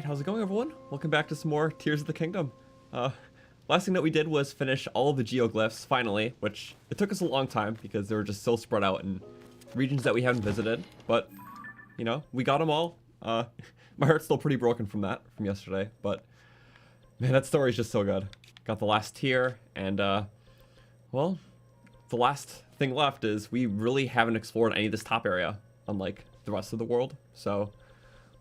Alright, how's it going, everyone? Welcome back to some more Tears of the Kingdom. Last thing that we did was finish all of the geoglyphs, finally, which it took us a long time because they were just so spread out in regions that we haven't visited, but, you know, we got them all. My heart's still pretty broken from that, from yesterday, but, man, that story is just so good. Got the last tier, and, well, the last thing left is we really haven't explored any of this top area, unlike the rest of the world, so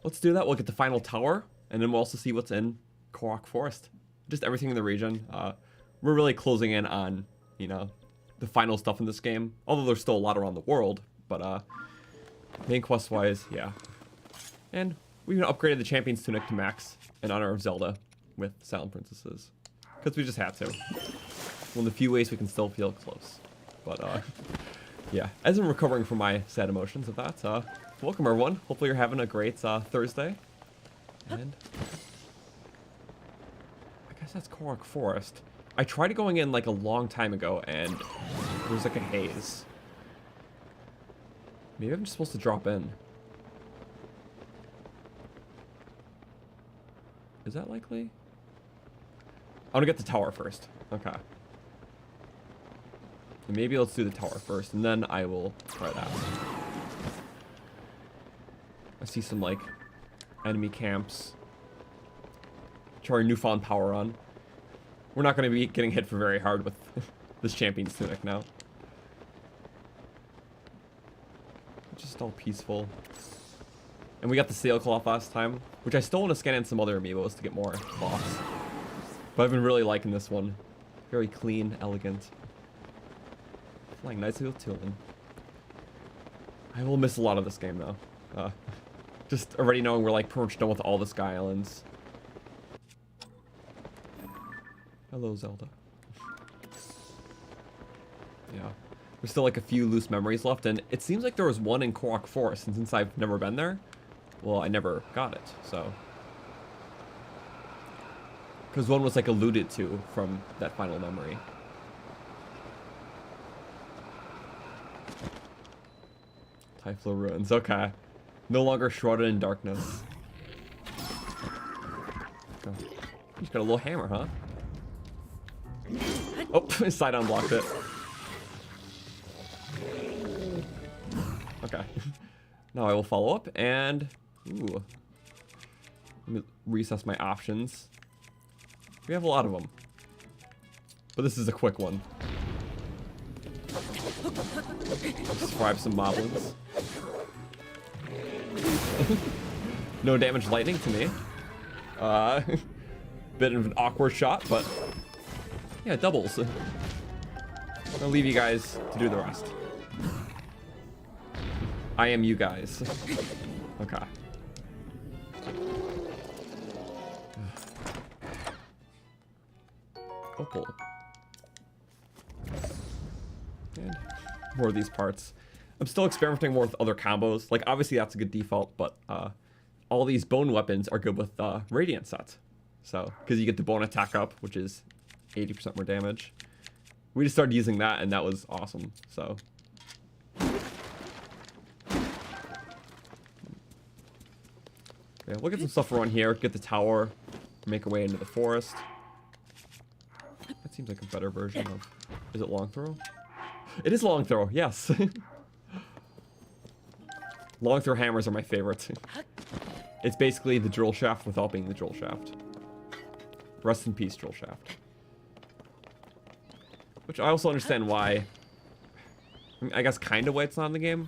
let's do that. We'll get the final tower, and then we'll also see what's in Korok Forest. Just everything in the region. We're really closing in on, you know, the final stuff in this game. Although there's still a lot around the world, but main quest-wise, yeah. And we even upgraded the Champion's Tunic to max in honor of Zelda with Silent Princesses. Because we just had to. One of the few ways we can still feel close. But, yeah. As I'm recovering from my sad emotions of that, welcome everyone. Hopefully you're having a great Thursday. And I guess that's Korok Forest. I tried going in like a long time ago and there was like a haze. Maybe I'm just supposed to drop in. Is that likely? I want to get the tower first. Okay. Maybe let's do the tower first and then I will try that. I see some, like, enemy camps. Try our newfound power on. We're not going to be getting hit for very hard with this Champion's Tunic now. Just all peaceful. And we got the sailcloth last time, which I still want to scan in some other amiibos to get more cloths. But I've been really liking this one. Very clean, elegant. Flying nicely with Tulin. I will miss a lot of this game, though. Just already knowing we're like pretty much done with all the Sky Islands. Hello, Zelda. Yeah. There's still like a few loose memories left, and it seems like there was one in Korok Forest, and since I've never been there, well, I never got it, so. Because one was like alluded to from that final memory. Typhlo Ruins, okay. No longer shrouded in darkness. Oh. He's got a little hammer, huh? Oh, side unblocked it. Okay. Now I will follow up and... Ooh. Let me reassess my options. We have a lot of them. But this is a quick one. Describe some moblins. No damage lightning to me. Bit of an awkward shot, but yeah, doubles. I'll leave you guys to do the rest. I am you guys. Okay. Oh, cool. And more of these parts. I'm still experimenting more with other combos. Like, obviously that's a good default, but all these bone weapons are good with Radiant sets. So, because you get the bone attack up, which is 80% more damage. We just started using that, and that was awesome, so. Yeah, we'll get some stuff around here, get the tower, make our way into the forest. That seems like a better version of... Is it long throw? It is long throw, yes. Long throw hammers are my favorite. It's basically the drill shaft without being the drill shaft. Rest in peace, drill shaft. Which I also understand why. I mean, I guess kind of why it's not in the game.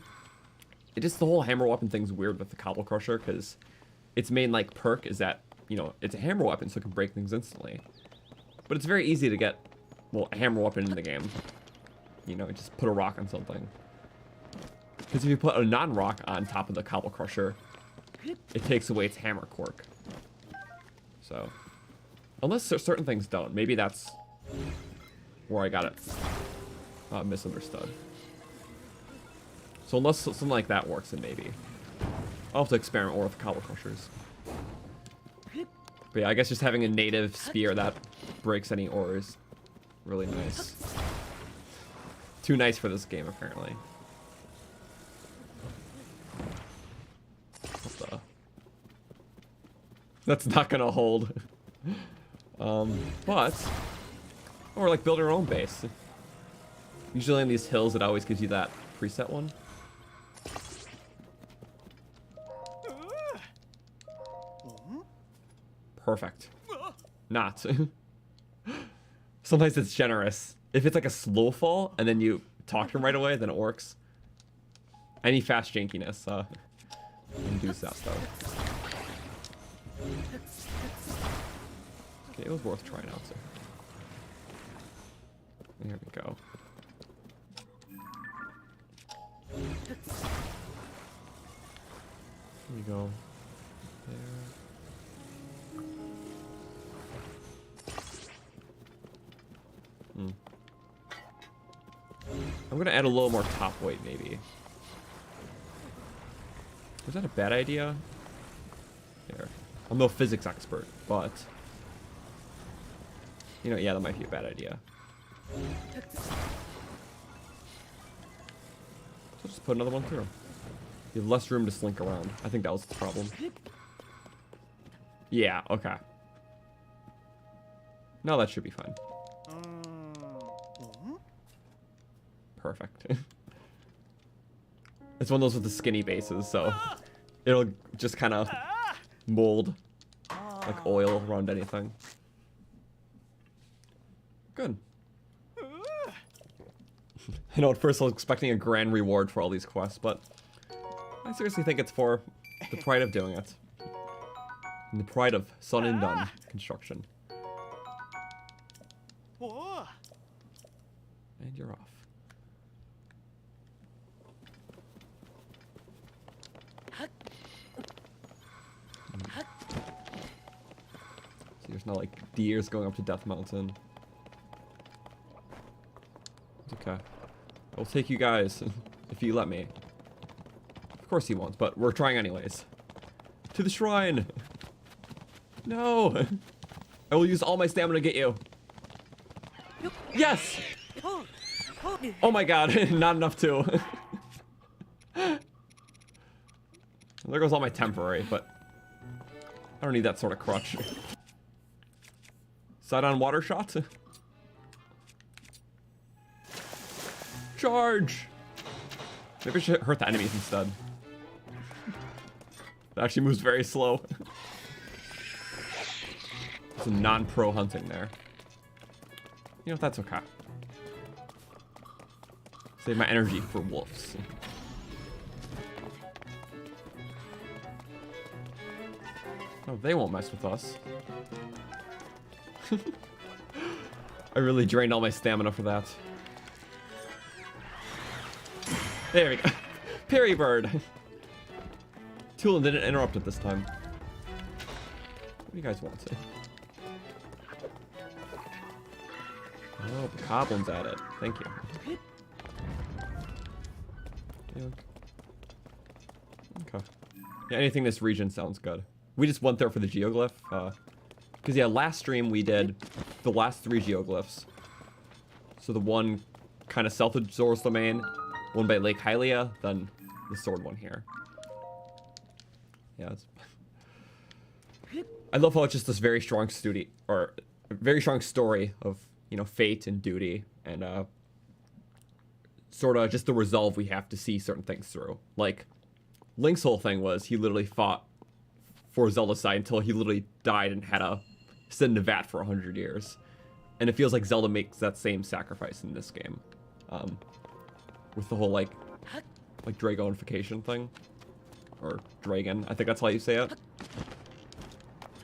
It just, the whole hammer weapon thing's weird with the Cobble Crusher, because its main, like, perk is that, you know, it's a hammer weapon, so it can break things instantly. But it's very easy to get, well, a hammer weapon in the game. You know, just put a rock on something. Because if you put a non-rock on top of the Cobble Crusher, it takes away its hammer quirk. So, unless certain things don't. Maybe that's where I got it misunderstood. So unless something like that works, then maybe. I'll have to experiment more with the Cobble Crushers. But yeah, I guess just having a native spear that breaks any ore is really nice. Too nice for this game, apparently. What the? That's not gonna hold. But or like build our own base. Usually on these hills, it always gives you that preset one. Perfect. Not. Sometimes it's generous. If it's like a slow fall and then you talk to him right away, then it works. Any fast jankiness, induce that though. Okay, it was worth trying out. So. There we go. Here we go. There. I'm gonna add a little more top weight, maybe. Was that a bad idea? There. I'm no physics expert, but you know, yeah, that might be a bad idea. So just put another one through. You have less room to slink around. I think that was the problem. Yeah, okay. No, that should be fine. Perfect. It's one of those with the skinny bases, so it'll just kind of mold like oil around anything. Good. I know at first I was expecting a grand reward for all these quests, but I seriously think it's for the pride of doing it. And the pride of Sun and Done construction. And you're off. So there's not like deers going up to Death Mountain. It's okay. I'll take you guys if you let me. Of course he won't, but we're trying anyways. To the shrine! No! I will use all my stamina to get you. Yes! Oh my god, not enough too. There goes all my temporary, but I don't need that sort of crutch. Side on water shot. Charge! Maybe I should hurt the enemies instead. It actually moves very slow. Some non-pro hunting there. You know, that's okay. Save my energy for wolves. Oh, they won't mess with us. I really drained all my stamina for that. There we go. Parry bird. Tulin didn't interrupt it this time. What do you guys want to say? Oh, the goblin's at it. Thank you. Okay. Yeah, anything in this region sounds good. We just went there for the geoglyph. Because, yeah, last stream we did the last 3 geoglyphs. So the one kind of south of Zora's Domain, one by Lake Hylia, then the sword one here. Yeah, I love how it's just this very strong very strong story of, you know, fate and duty and sort of just the resolve we have to see certain things through. Like Link's whole thing was he literally fought for Zelda's side until he literally died and had to sit in a vat for 100 years. And it feels like Zelda makes that same sacrifice in this game. With the whole like Dragonification thing. Or Dragon, I think that's how you say it.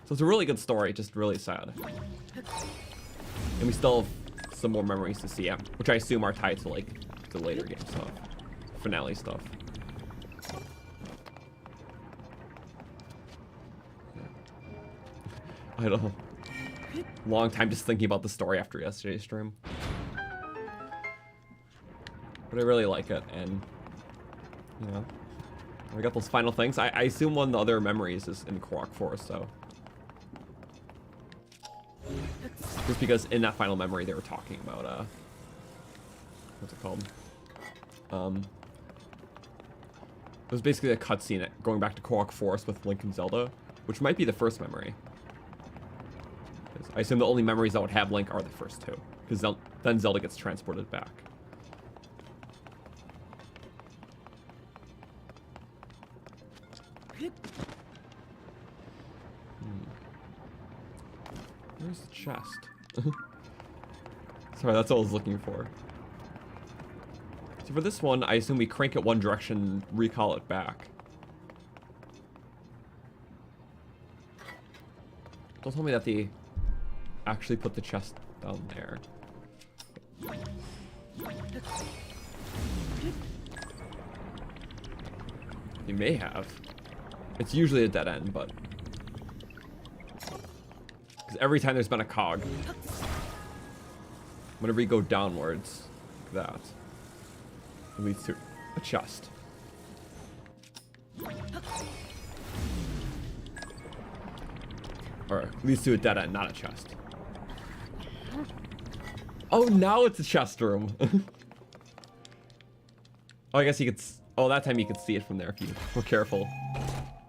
So it's a really good story, just really sad. And we still have some more memories to see, which I assume are tied to like the later game stuff. Finale stuff. I don't know. Long time just thinking about the story after yesterday's stream. But I really like it, and you know, we got those final things. I assume one of the other memories is in Korok Forest, so. Just because in that final memory they were talking about, what's it called? It was basically a cutscene going back to Korok Forest with Link and Zelda. which might be the first memory. I assume the only memories that would have Link are the first two, because then Zelda gets transported back. Where's the chest? Sorry, that's all I was looking for. So for this one, I assume we crank it one direction and recall it back. Don't tell me that they actually put the chest down there. They may have. It's usually a dead end, but... because every time there's been a cog, whenever you go downwards, like that, it leads to a chest. Or leads to a dead end, not a chest. Oh, now it's a chest room. Oh, I guess you could... oh, that time you could see it from there if you were careful.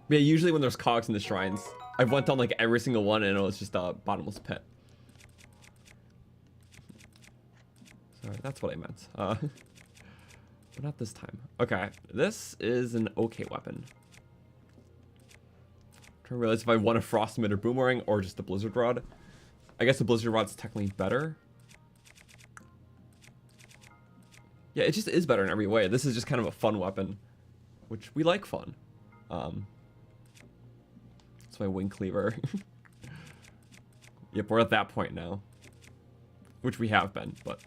Yeah, usually when there's cogs in the shrines, I've went down like every single one and it was just a bottomless pit. Sorry, that's what I meant. But not this time. Okay, this is an okay weapon. I'm trying to realize if I want a Frost Emitter Boomerang or just the Blizzard Rod. I guess the Blizzard Rod's technically better. Yeah, it just is better in every way. This is just kind of a fun weapon, which we like fun. It's my Wing Cleaver. Yep, we're at that point now. Which we have been, but...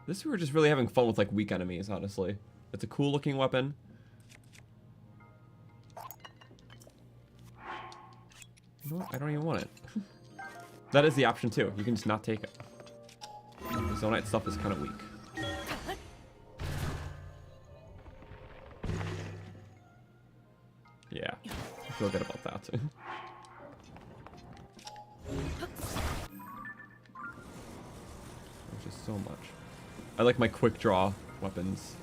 This we were just really having fun with like weak enemies, honestly. It's a cool looking weapon. You know what? I don't even want it. That is the option too. You can just not take it. The Zonite stuff is kind of weak. Yeah, I feel good about that. There's just so much. I like my quick draw weapons.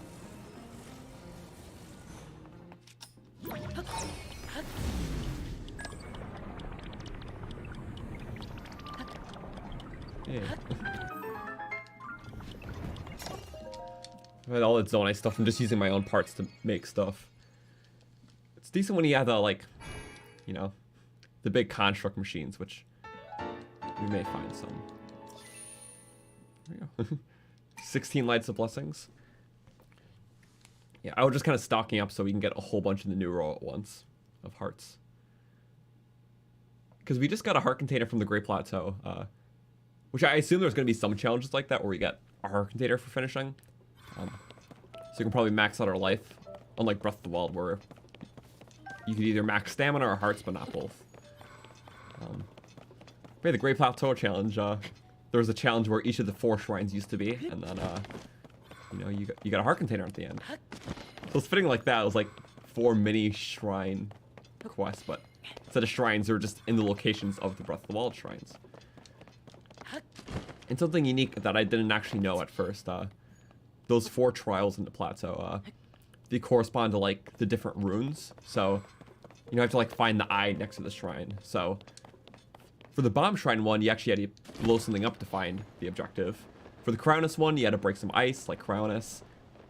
Yeah. I had all that Zonite stuff. I'm just using my own parts to make stuff. It's decent when you have the, like, you know, the big construct machines, which we may find some. There we go. 16 Lights of Blessings. Yeah, I was just kind of stocking up so we can get a whole bunch in the new row at once of hearts. Because we just got a heart container from the Great Plateau, which I assume there's going to be some challenges like that where we get a heart container for finishing. So you can probably max out our life, unlike Breath of the Wild where you could either max stamina or hearts, but not both. The Great Plateau challenge, there was a challenge where each of the 4 shrines used to be, and then, you know, you got a heart container at the end. So it's fitting like that. It was like 4 mini shrine quests, but instead of shrines, they were just in the locations of the Breath of the Wild shrines. And something unique that I didn't actually know at first, those 4 trials in the plateau, they correspond to like the different runes. So you have to like find the eye next to the shrine. So for the bomb shrine one, you actually had to blow something up to find the objective. For the Crownus one, you had to break some ice, like Crownus.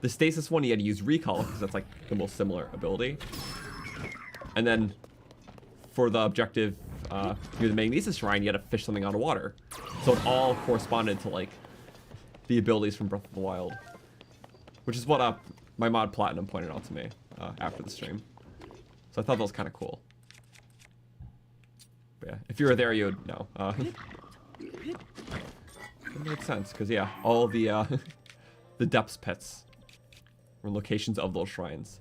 The Stasis one, you had to use Recall, because that's like the most similar ability. And then for the objective near the Magnesis Shrine, you had to fish something out of water. So it all corresponded to like the abilities from Breath of the Wild. Which is what my mod Platinum pointed out to me after the stream. So I thought that was kind of cool. But yeah, if you were there, you would know. It made sense, because yeah, all the the depths pits were locations of those shrines.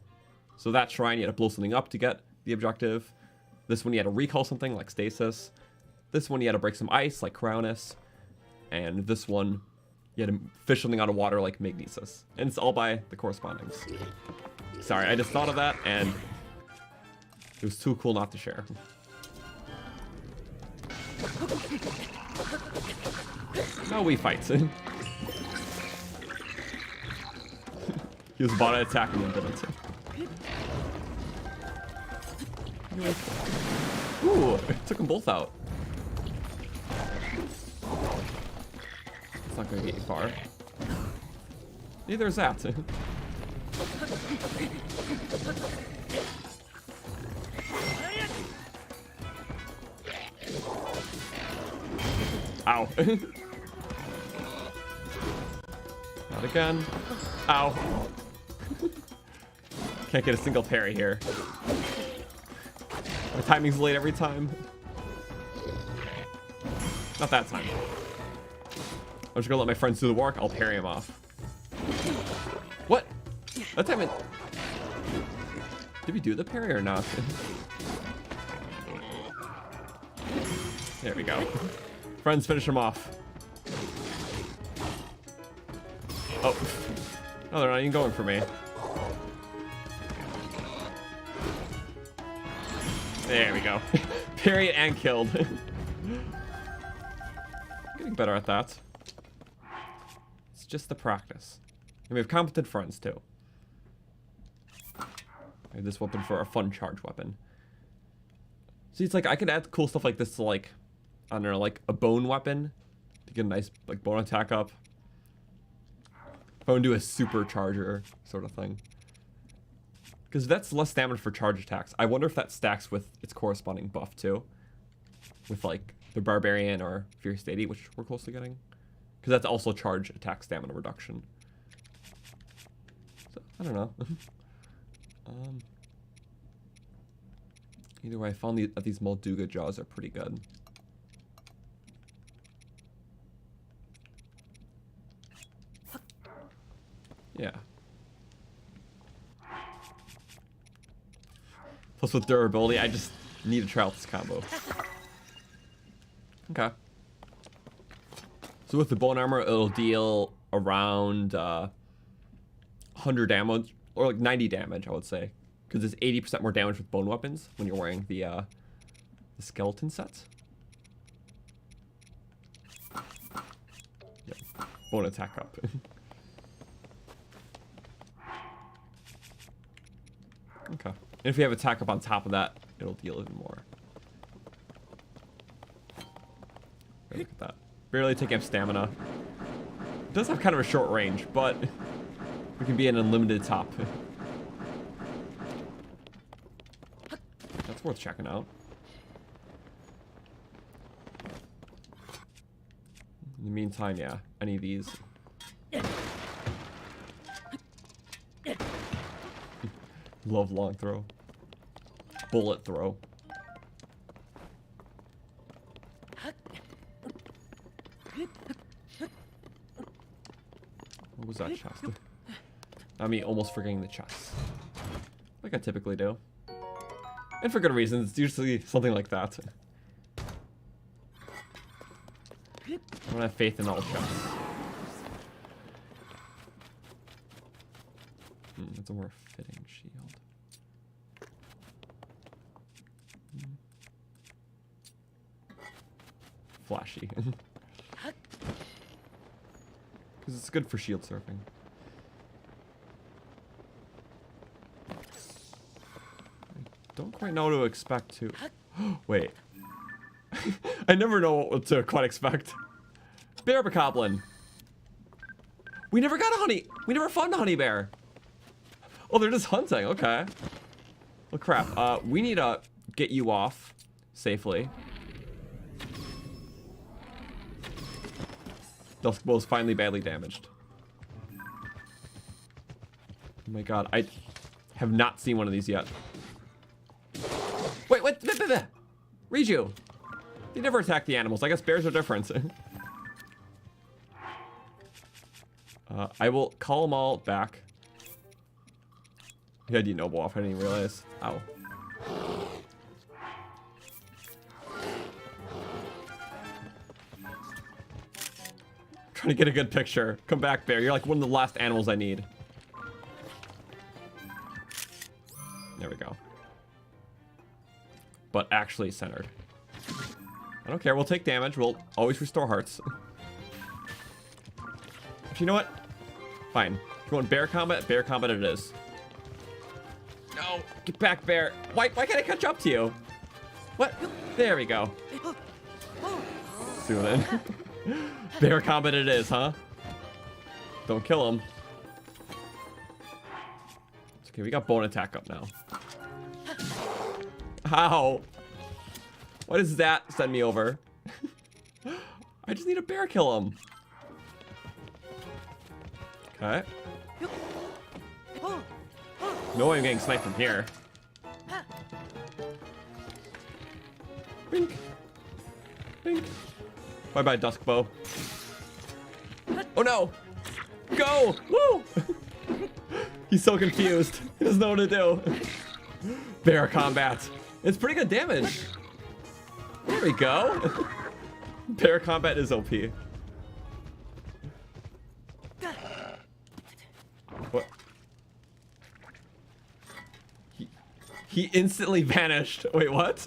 So that shrine, you had to blow something up to get the objective. This one, you had to recall something, like Stasis. This one, you had to break some ice, like Crownus. And this one, you had to fish something out of water, like Magnesis. And it's all by the correspondings. Sorry, I just thought of that, and it was too cool not to share. Now we fight. He was about to attack me and didn't. Ooh, it took them both out. It's not gonna get you far. Neither is that. Ow. Not again. Ow. Can't get a single parry here. My timing's late every time. Not that time. I'm just gonna let my friends do the work. I'll parry him off. What? That time it... Did we do the parry or not? There we go. Friends, finish him off. Oh. No, they're not even going for me. There we go. Parry and killed. Getting better at that. It's just the practice. And we have competent friends too. I have this weapon for a fun charge weapon. See, it's like I could add cool stuff like this to like, I don't know, like a bone weapon to get a nice like bone attack up. If I want to do a supercharger sort of thing. Because that's less damage for charge attacks. I wonder if that stacks with its corresponding buff too. With like the Barbarian or Fierce Deity, which we're close to getting. Because that's also charge attack stamina reduction. So, I don't know. Either way, I found that these Molduga jaws are pretty good. Yeah. Plus with durability, I just need to try out this combo. Okay. So with the bone armor, it'll deal around 100 damage, or like 90 damage, I would say. Because it's 80% more damage with bone weapons when you're wearing the skeleton set. Yep. Bone attack up. Okay. And if you have attack up on top of that, it'll deal even more. Look at that. Barely taking up stamina. It does have kind of a short range, but we can be an unlimited top. That's worth checking out. In the meantime, yeah, any of these. Love long throw. Bullet throw. What was that chest? I mean, almost forgetting the chest. Like I typically do. And for good reasons. It's usually something like that. I don't have faith in all chests. That's a more fitting shield. Flashy. Because it's good for shield surfing. I don't quite know what to expect to... Wait. I never know what to quite expect. Bear Bokoblin. We never got a honey... We never found a honey bear. Oh, they're just hunting. Okay. Well, crap. We need to get you off safely. Duskbowl is finally badly damaged. Oh my god, I have not seen one of these yet. Wait, what? Riju! They never attack the animals. I guess bears are different. I will call them all back. Yeah, you noble off. I didn't even realize. Ow. Trying to get a good picture. Come back, bear. You're like one of the last animals I need. There we go. But actually centered. I don't care. We'll take damage. We'll always restore hearts. But you know what? Fine. You want bear combat? Bear combat it is. No, get back, bear. Why can't I catch up to you? What? There we go. Do it. Bear combat it is, huh? Don't kill him. It's okay, we got bone attack up now. How? Why does that send me over? I just need a bear kill him. Okay. No way I'm getting sniped from here. Bink. Bink. Bye bye, Dusk Bow. Oh no! Go! Woo! He's so confused. He doesn't know what to do. Bear combat. It's pretty good damage. There we go. Bear combat is OP. What? He instantly vanished. Wait, what?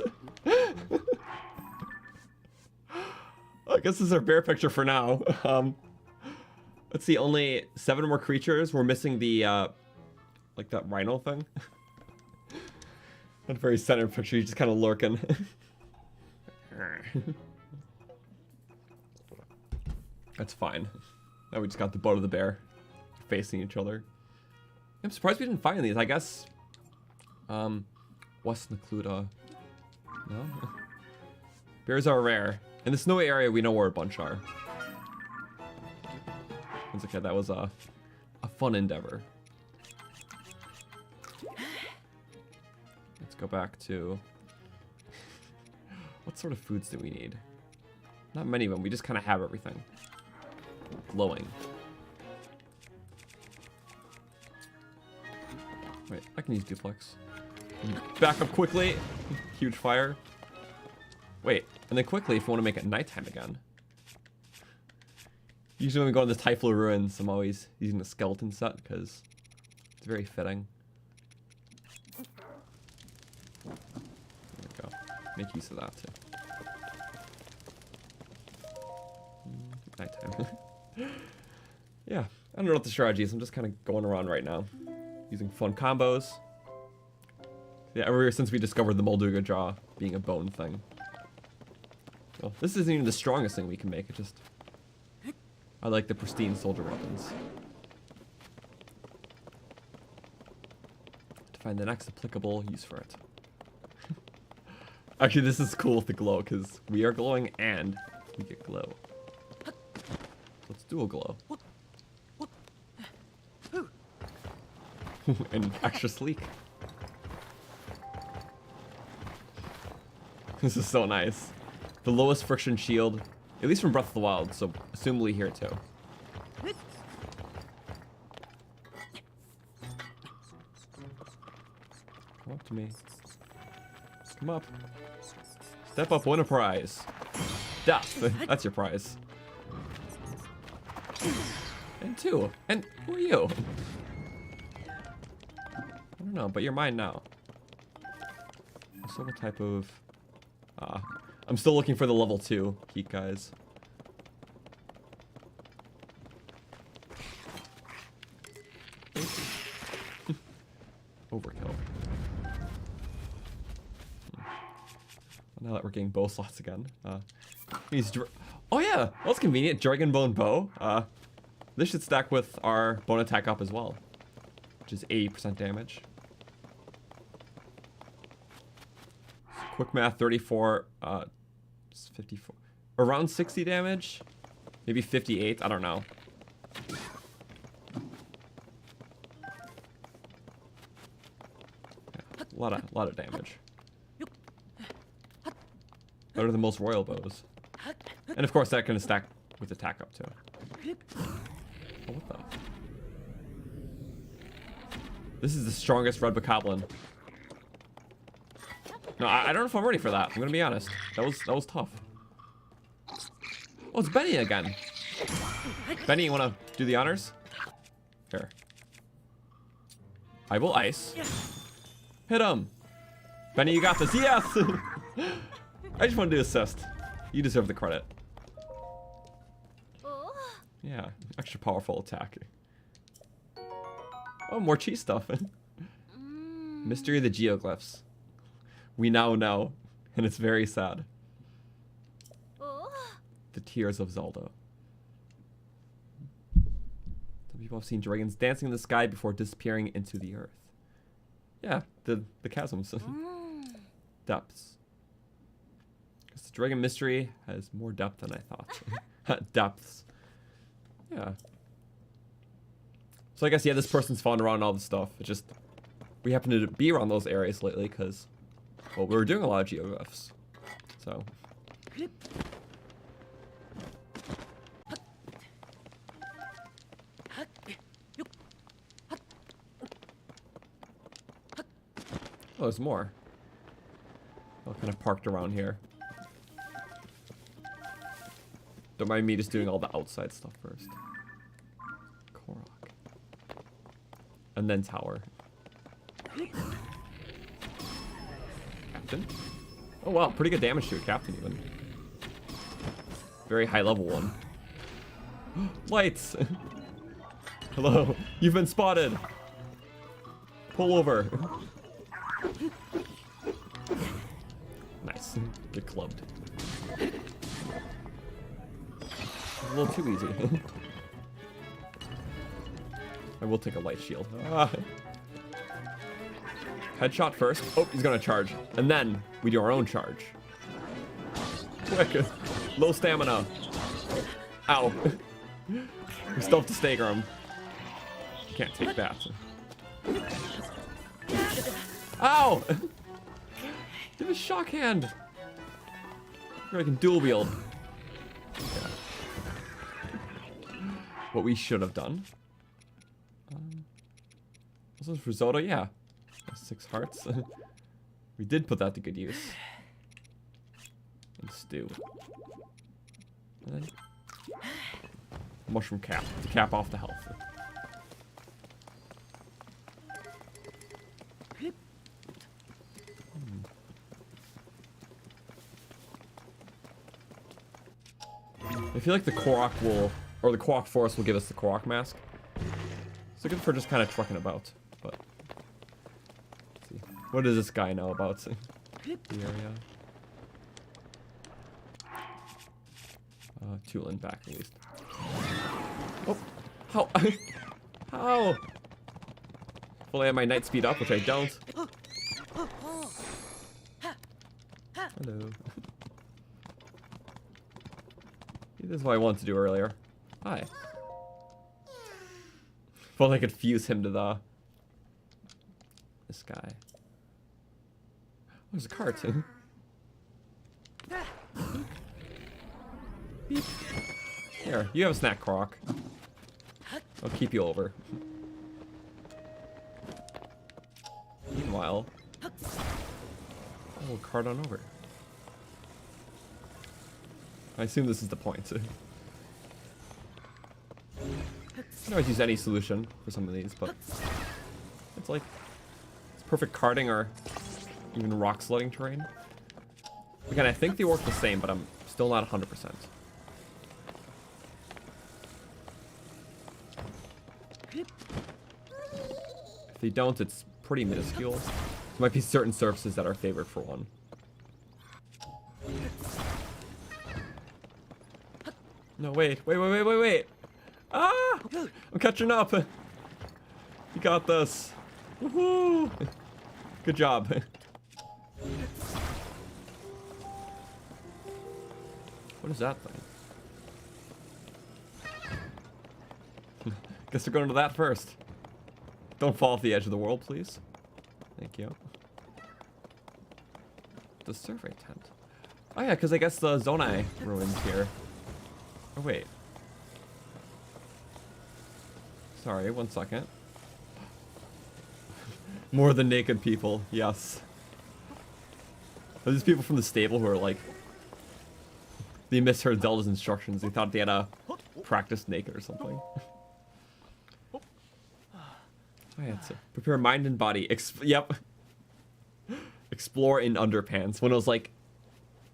I guess this is our bear picture for now. Let's see, only 7 more creatures. We're missing the, like that rhino thing. Not very center picture, he's just kind of lurking. That's fine. Now we just got the butt of the bear facing each other. I'm surprised we didn't find these. I guess, West Necluda. No? Bears are rare. In the snowy area, we know where a bunch are. It's okay, that was a fun endeavor. Let's go back to... What sort of foods do we need? Not many of them, we just kind of have everything. Glowing. Wait, I can use duplex. Back up quickly. Huge fire. Wait, and then quickly if you want to make it nighttime again. Usually when we go on the Typhlo ruins, I'm always using the skeleton set because it's very fitting. There we go. Make use of that too. Nighttime. Yeah, I don't know what the strategy is. I'm just kind of going around right now. Using fun combos. Yeah, ever since we discovered the Molduga jaw being a bone thing. Well, this isn't even the strongest thing we can make. It just... I like the pristine soldier weapons. To find the next applicable use for it. Actually, this is cool with the glow, because we are glowing and we get glow. Let's dual glow. And extra sleek. This is so nice. The lowest friction shield, at least from Breath of the Wild, so assumably here too. Come up to me. Come up. Step up, win a prize. Death, that's your prize. And 2. And who are you? I don't know, but you're mine now. So what type of... I'm still looking for the level 2 heat guys. Overkill. Now that we're getting bow slots again. Oh yeah, that's convenient. Dragon Bone Bow. This should stack with our bone attack up as well, which is 80% damage. Quick math, 34, 54, around 60 damage, maybe 58. I don't know. Yeah, a lot of damage. Better than most royal bows, and of course that can stack with attack up too. Oh, what the? This is the strongest red bokoblin. No, I don't know if I'm ready for that. I'm gonna be honest. That was tough. Oh, it's Benny again. Benny, you wanna do the honors? Here. I will ice. Hit him. Benny, you got this. Yes! I just want to do assist. You deserve the credit. Yeah, extra powerful attack. Oh, more cheese stuff. Mystery of the geoglyphs. We now know, and it's very sad. The Tears of Zelda. Some people have seen dragons dancing in the sky before disappearing into the earth. Yeah, the chasms. Depths. Because the dragon mystery has more depth than I thought. Depths. Yeah. So I guess, yeah, this person's found around all this stuff. It's just, we happen to be around those areas lately because, well, we were doing a lot of geoglyphs. So. Oh, there's more. All kind of parked around here. Don't mind me just doing all the outside stuff first. Korok. And then tower. Captain? Oh wow, pretty good damage to a captain even. Very high level one. Lights! Hello, you've been spotted! Pull over. Nice. Get clubbed. A little too easy. I will take a light shield. Ah. Headshot first. Oh, he's gonna charge. And then we do our own charge. Quick. Low stamina. Ow. We still have to stagger him. Can't take that. Ow! Give a shock hand. I can dual wield. Yeah. What we should have done. This is risotto, yeah. 6 hearts. We did put that to good use. And stew. And then mushroom cap to cap off the health. I feel like the Korok will, or the Korok forest will give us the Korok mask. So good for just kind of trucking about. But let's see. What does this guy know about the area? Tulin back at least. Oh, how? How? Well, I have my night speed up, which I don't. Hello. This is what I wanted to do earlier. Hi. Well, I could fuse him to this guy. Oh, there's a cart. Beep. Here, you have a snack, Korok. I'll keep you over. Meanwhile, we'll cart on over. I assume this is the point. You can always use any solution for some of these, but it's like it's perfect karting or even rock sledding terrain. Again, I think they work the same, but I'm still not 100%. If they don't, it's pretty minuscule. There might be certain surfaces that are favored for one. No, wait. Ah! I'm catching up. You got this. Woohoo! Good job. What is that thing? Guess we're going to that first. Don't fall off the edge of the world, please. Thank you. The survey tent. Oh yeah, because I guess the Zonai ruins here. Oh wait. Sorry, 1 second. More than naked people, yes. There's people from the stable who are like, they misheard Zelda's instructions. They thought they had to practice naked or something. Oh yeah, it's prepare mind and body. Yep. Explore in underpants. When it was like,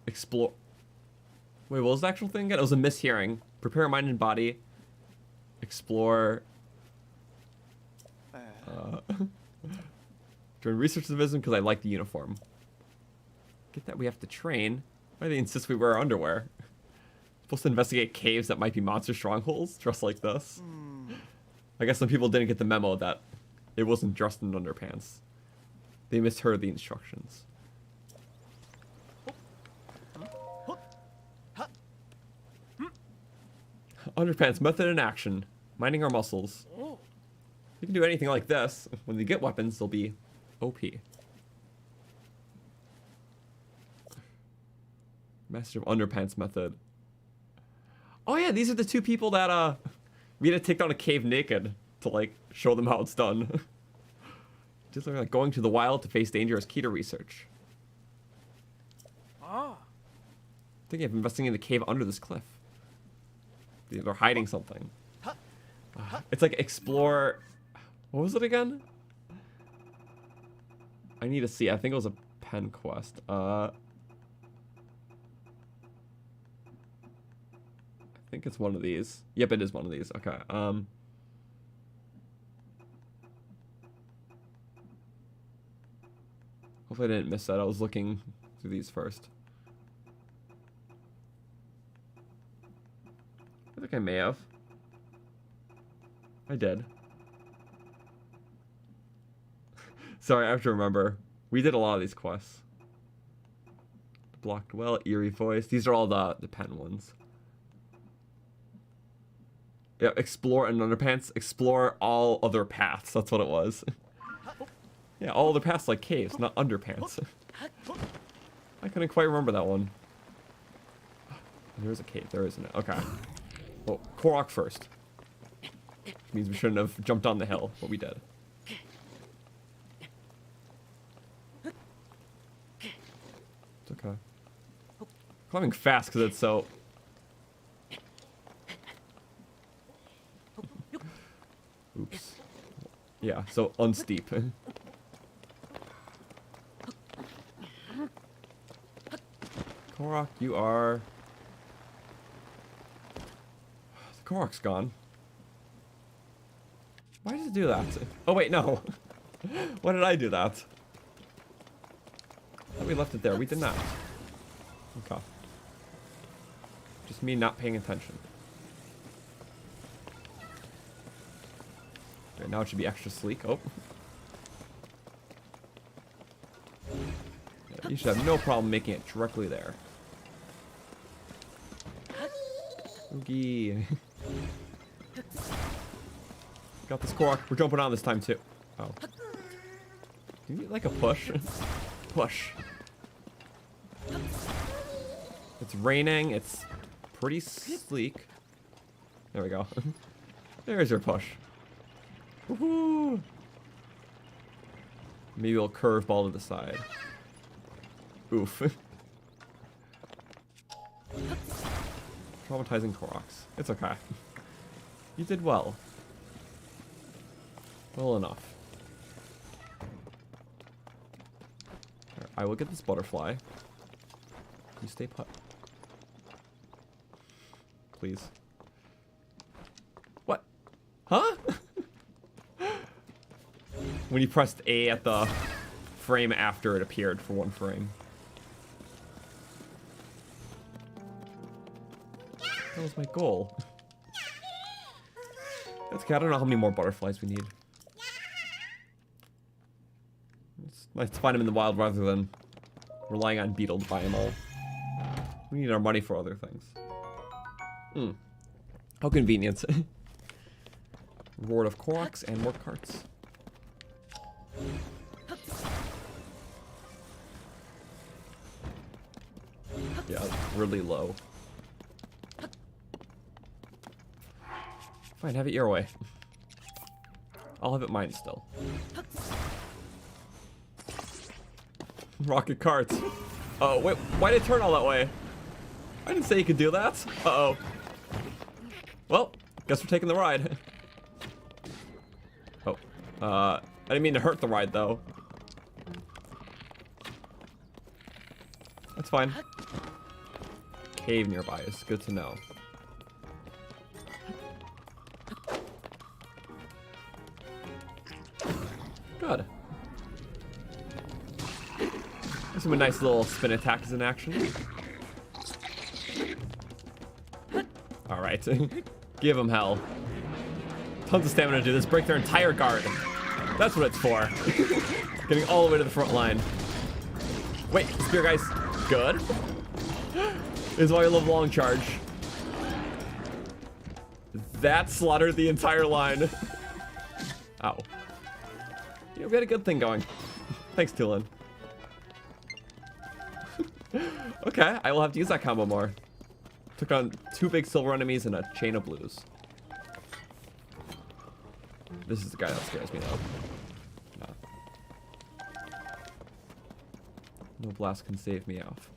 explore. Wait, what was the actual thing again? It was a mishearing. Prepare mind and body. Explore. Join research division because I like the uniform. Get that we have to train. Why do they insist we wear our underwear? Supposed to investigate caves that might be monster strongholds, dressed like this. I guess some people didn't get the memo that it wasn't dressed in underpants. They misheard the instructions. Underpants method in action. Minding our muscles. You can do anything like this. When you get weapons, they'll be OP. Master of Underpants method. Oh yeah, these are the two people that we had to take down a cave naked to like show them how it's done. Just like going to the wild to face danger is key to research. Thinking of investing in the cave under this cliff. They're hiding something. It's like explore. What was it again? I need to see. I think it was a pen quest. I think it's one of these. Yep, it is one of these. Okay. Hopefully I didn't miss that. I was looking through these first. I think I may have. I did. Sorry, I have to remember. We did a lot of these quests. Blocked well, eerie voice. These are all the pen ones. Yeah, explore and underpants. Explore all other paths. That's what it was. Yeah, all other paths like caves, not underpants. I couldn't quite remember that one. There's a cave. There isn't it? Okay. Well, Korok first. Means we shouldn't have jumped on the hill, but we did. It's okay. Climbing fast because it's so... Oops. Yeah, so unsteep. Korok, you are... The Korok's gone. Why did it do that? Oh wait, no. Why did I do that? I thought we left it there. We did not. Okay. Just me not paying attention. Okay, now it should be extra sleek. Oh. Yeah, you should have no problem making it directly there. Oogie. Got this Korok. We're jumping on this time too. Oh. Do you need like a push? Push. It's raining. It's pretty sleek. There we go. There's your push. Woohoo! Maybe a little curveball to the side. Oof. Traumatizing Koroks. It's okay. You did well. Well enough. Right, I will get this butterfly. You stay put. Please. What? Huh? When you pressed A at the frame after it appeared for one frame. That was my goal. That's okay. I don't know how many more butterflies we need. It's nice to find them in the wild rather than relying on Beetle to buy them all. We need our money for other things. Hmm. How convenient. Reward of Koroks and more carts. Yeah, really low. Fine, have it your way. I'll have it mine still. Rocket carts. Oh, wait, why did it turn all that way? I didn't say you could do that. Uh-oh. Well, guess we're taking the ride. Oh, I didn't mean to hurt the ride, though. That's fine. Cave nearby is good to know. Good. Some nice little spin attacks in action. All right, give them hell. Tons of stamina to do this. Break their entire guard. That's what it's for. Getting all the way to the front line. Wait, spear guys, good. This is why I love long charge. That slaughtered the entire line. Ow. Yeah, we had a good thing going. Thanks, Tulin. Okay, I will have to use that combo more. Took on 2 big silver enemies and a chain of blues. This is the guy that scares me though. No blast can save me off.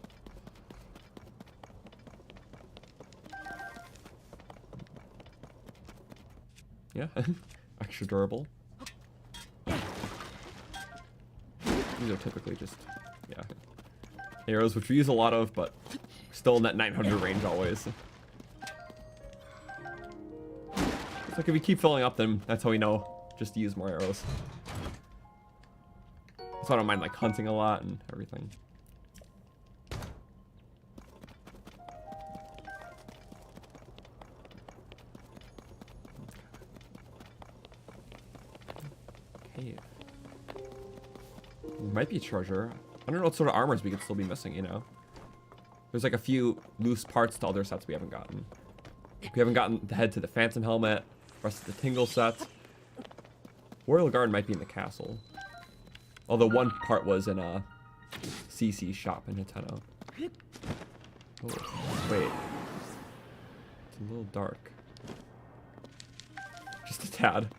Yeah, extra durable. These are typically just, yeah, arrows, which we use a lot of, but still in that 900 range always. It's like if we keep filling up, then that's how we know just to use more arrows. So I don't mind like hunting a lot and everything. Cave. Might be treasure. I don't know what sort of armors we could still be missing, you know? There's like a few loose parts to other sets we haven't gotten. We haven't gotten the head to the Phantom Helmet, rest of the Tingle set. Royal Guard might be in the castle. Although one part was in a CC's shop in Nintendo. Oh, wait. It's a little dark. Just a tad.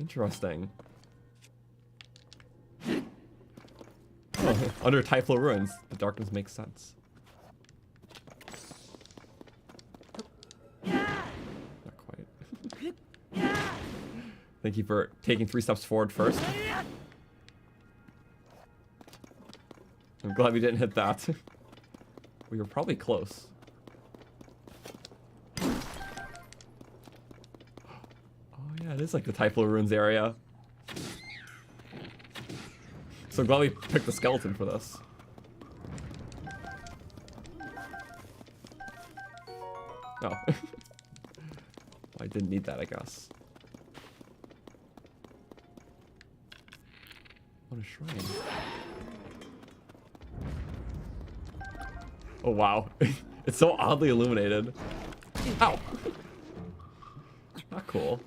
Interesting. Oh, under Typhlo Ruins, the darkness makes sense. Not quite. Thank you for taking 3 steps forward first. I'm glad we didn't hit that. We were probably close. Oh yeah, it is like the Typhlo Ruins area. So I'm glad we picked the skeleton for this. Oh. I didn't need that, I guess. What a shrine. Oh wow. It's so oddly illuminated. Ow! Not cool.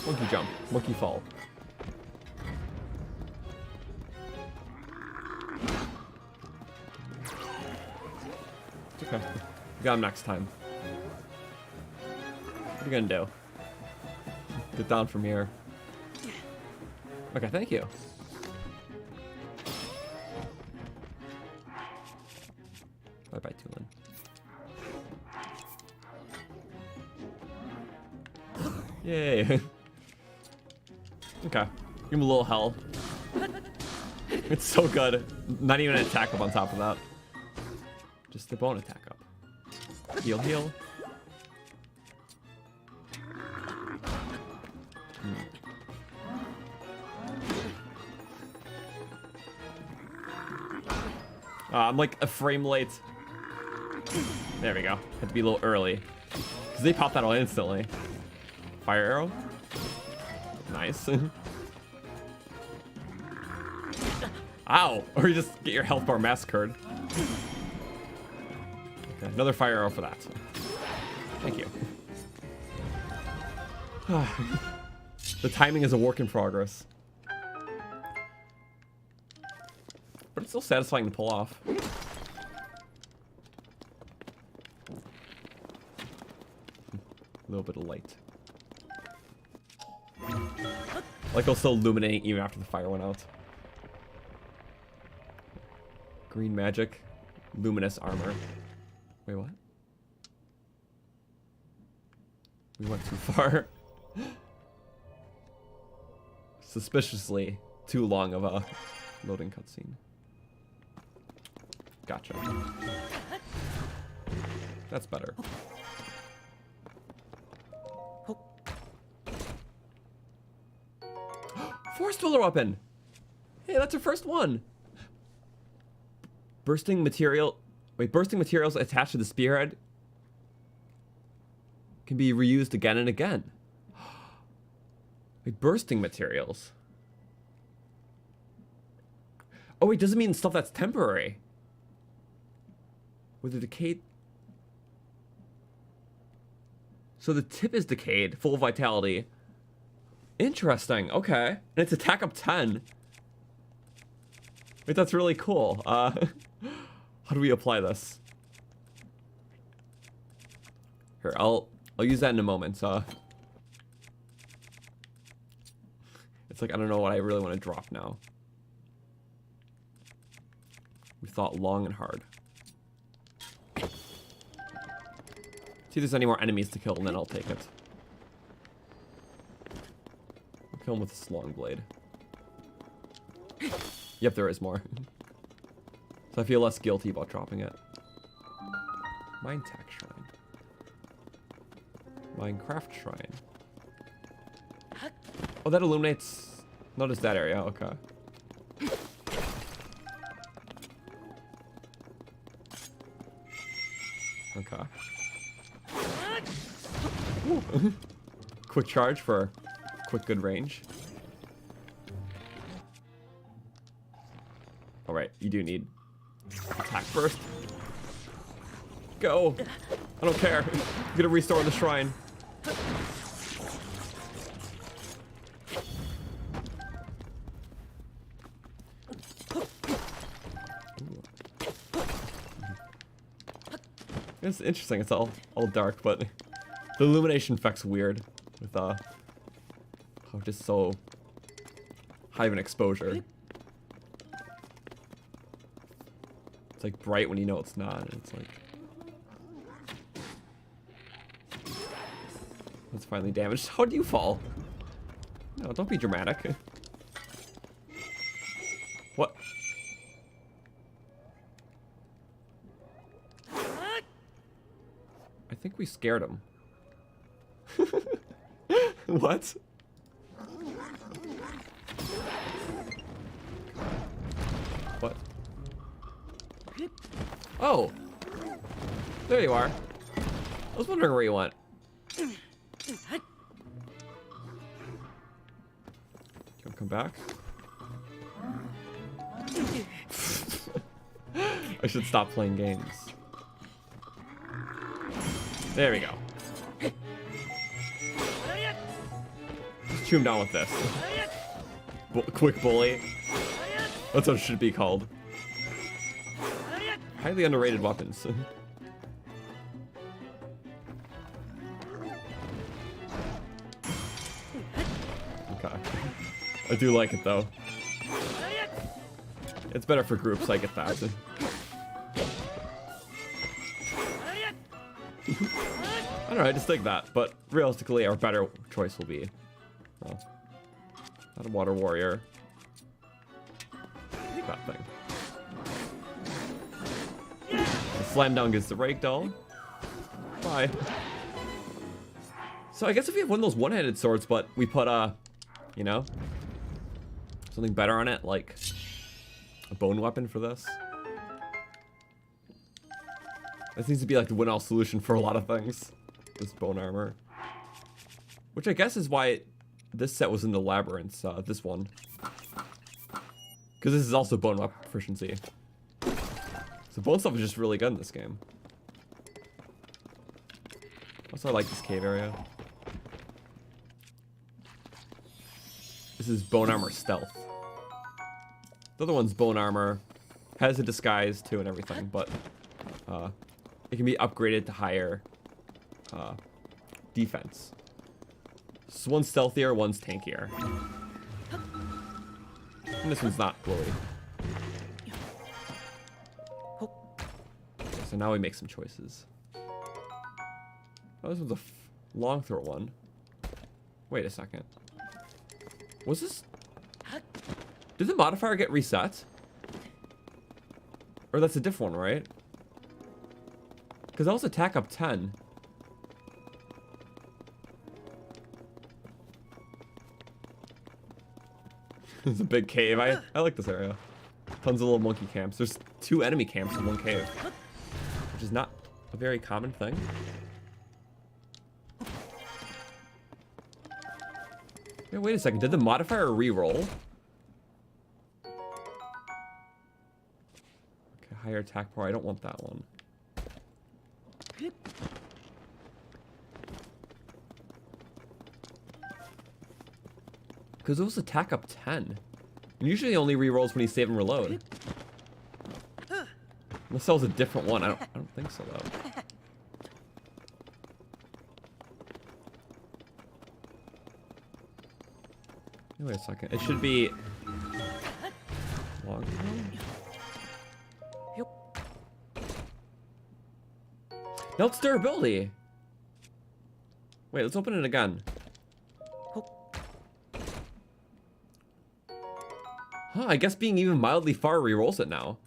Monkey jump. Monkey fall. Okay. We got him next time. What are you gonna do? Get down from here. Okay, thank you. Bye-bye, Tulin. Yay. Okay. Give him a little hell. It's so good. Not even an attack up on top of that. Just the bone attack up. Heal, heal. I'm like a frame late. There we go. Had to be a little early. Because they pop that all instantly. Fire arrow. Nice. Ow! Or you just get your health bar massacred. Okay, another fire arrow for that. Thank you. The timing is a work in progress. But it's still satisfying to pull off. A little bit of light. Like it'll still illuminate even after the fire went out. Green magic. Luminous armor. Wait, what? We went too far. Suspiciously too long of a loading cutscene. Gotcha. That's better. Force Dweller weapon. Hey, that's our first one. Bursting material. Wait, bursting materials attached to the spearhead can be reused again and again. Wait, bursting materials. Oh wait, doesn't mean stuff that's temporary. With the decayed. So the tip is decayed, full of vitality. Interesting. Okay, and it's attack up 10. Wait, that's really cool. How do we apply this? Here, I'll use that in a moment. It's like I don't know what I really want to drop now. We thought long and hard. See if there's any more enemies to kill, and then I'll take it. I'll kill him with this long blade. Yep, there is more. So I feel less guilty about dropping it. Mine tax shrine. Minecraft shrine. Oh, that illuminates. Notice that area. Okay. Okay. Quick charge for quick good range. Alright, you do need attack first. Go! I don't care. I'm gonna restore the shrine. It's interesting, it's all dark, but the illumination effect's weird with how just so high of an exposure. It's like bright when you know it's not, and it's like it's finally damaged. How do you fall? No, don't be dramatic. What? I think we scared him. What? What? Oh! There you are. I was wondering where you went. You wanna come back? I should stop playing games. There we go. Just chew him down with this. Quick bully. That's what it should be called. Highly underrated weapons. Okay. I do like it though. It's better for groups, I get that. I don't know, I just think that, but realistically, our better choice will be, well, not a water warrior. That thing. The slam down gets the ragdoll. Bye. So I guess if we have one of those one-handed swords, but we put you know, something better on it, like a bone weapon for this. This needs to be like the win-all solution for a lot of things. This bone armor. Which I guess is why this set was in the labyrinths, this one. Because this is also bone weapon proficiency. So bone stuff is just really good in this game. Also, I like this cave area. This is bone armor stealth. The other one's bone armor. Has a disguise too and everything, but it can be upgraded to higher defense. So one's stealthier, one's tankier. And this one's not glowy. So now we make some choices. Oh, this one's a long throw one. Wait a second. Was this... Did the modifier get reset? Or that's a different one, right? Because that was attack up 10. It's a big cave. I like this area. Tons of little monkey camps. There's 2 enemy camps in one cave, which is not a very common thing. Yeah, wait a second. Did the modifier reroll? Okay, higher attack power. I don't want that one. Because those attack up 10. And usually only rerolls when you save and reload. Unless that was a different one. I don't think so though. Wait a second. It should be long. No, it's durability. Wait, let's open it again. Huh, I guess being even mildly far rerolls it now.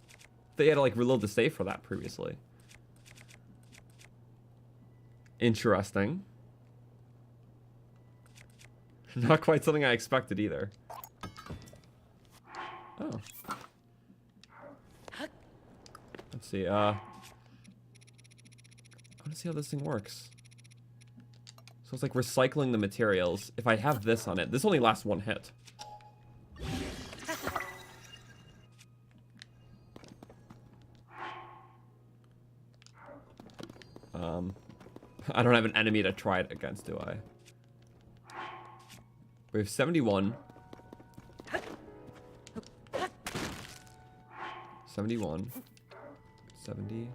They had to like reload the save for that previously. Interesting. Not quite something I expected either. Oh. Let's see, I want to see how this thing works. So it's like recycling the materials. If I have this on it, this only lasts 1 hit. I don't have an enemy to try it against, do I? We have 71. 71. 70.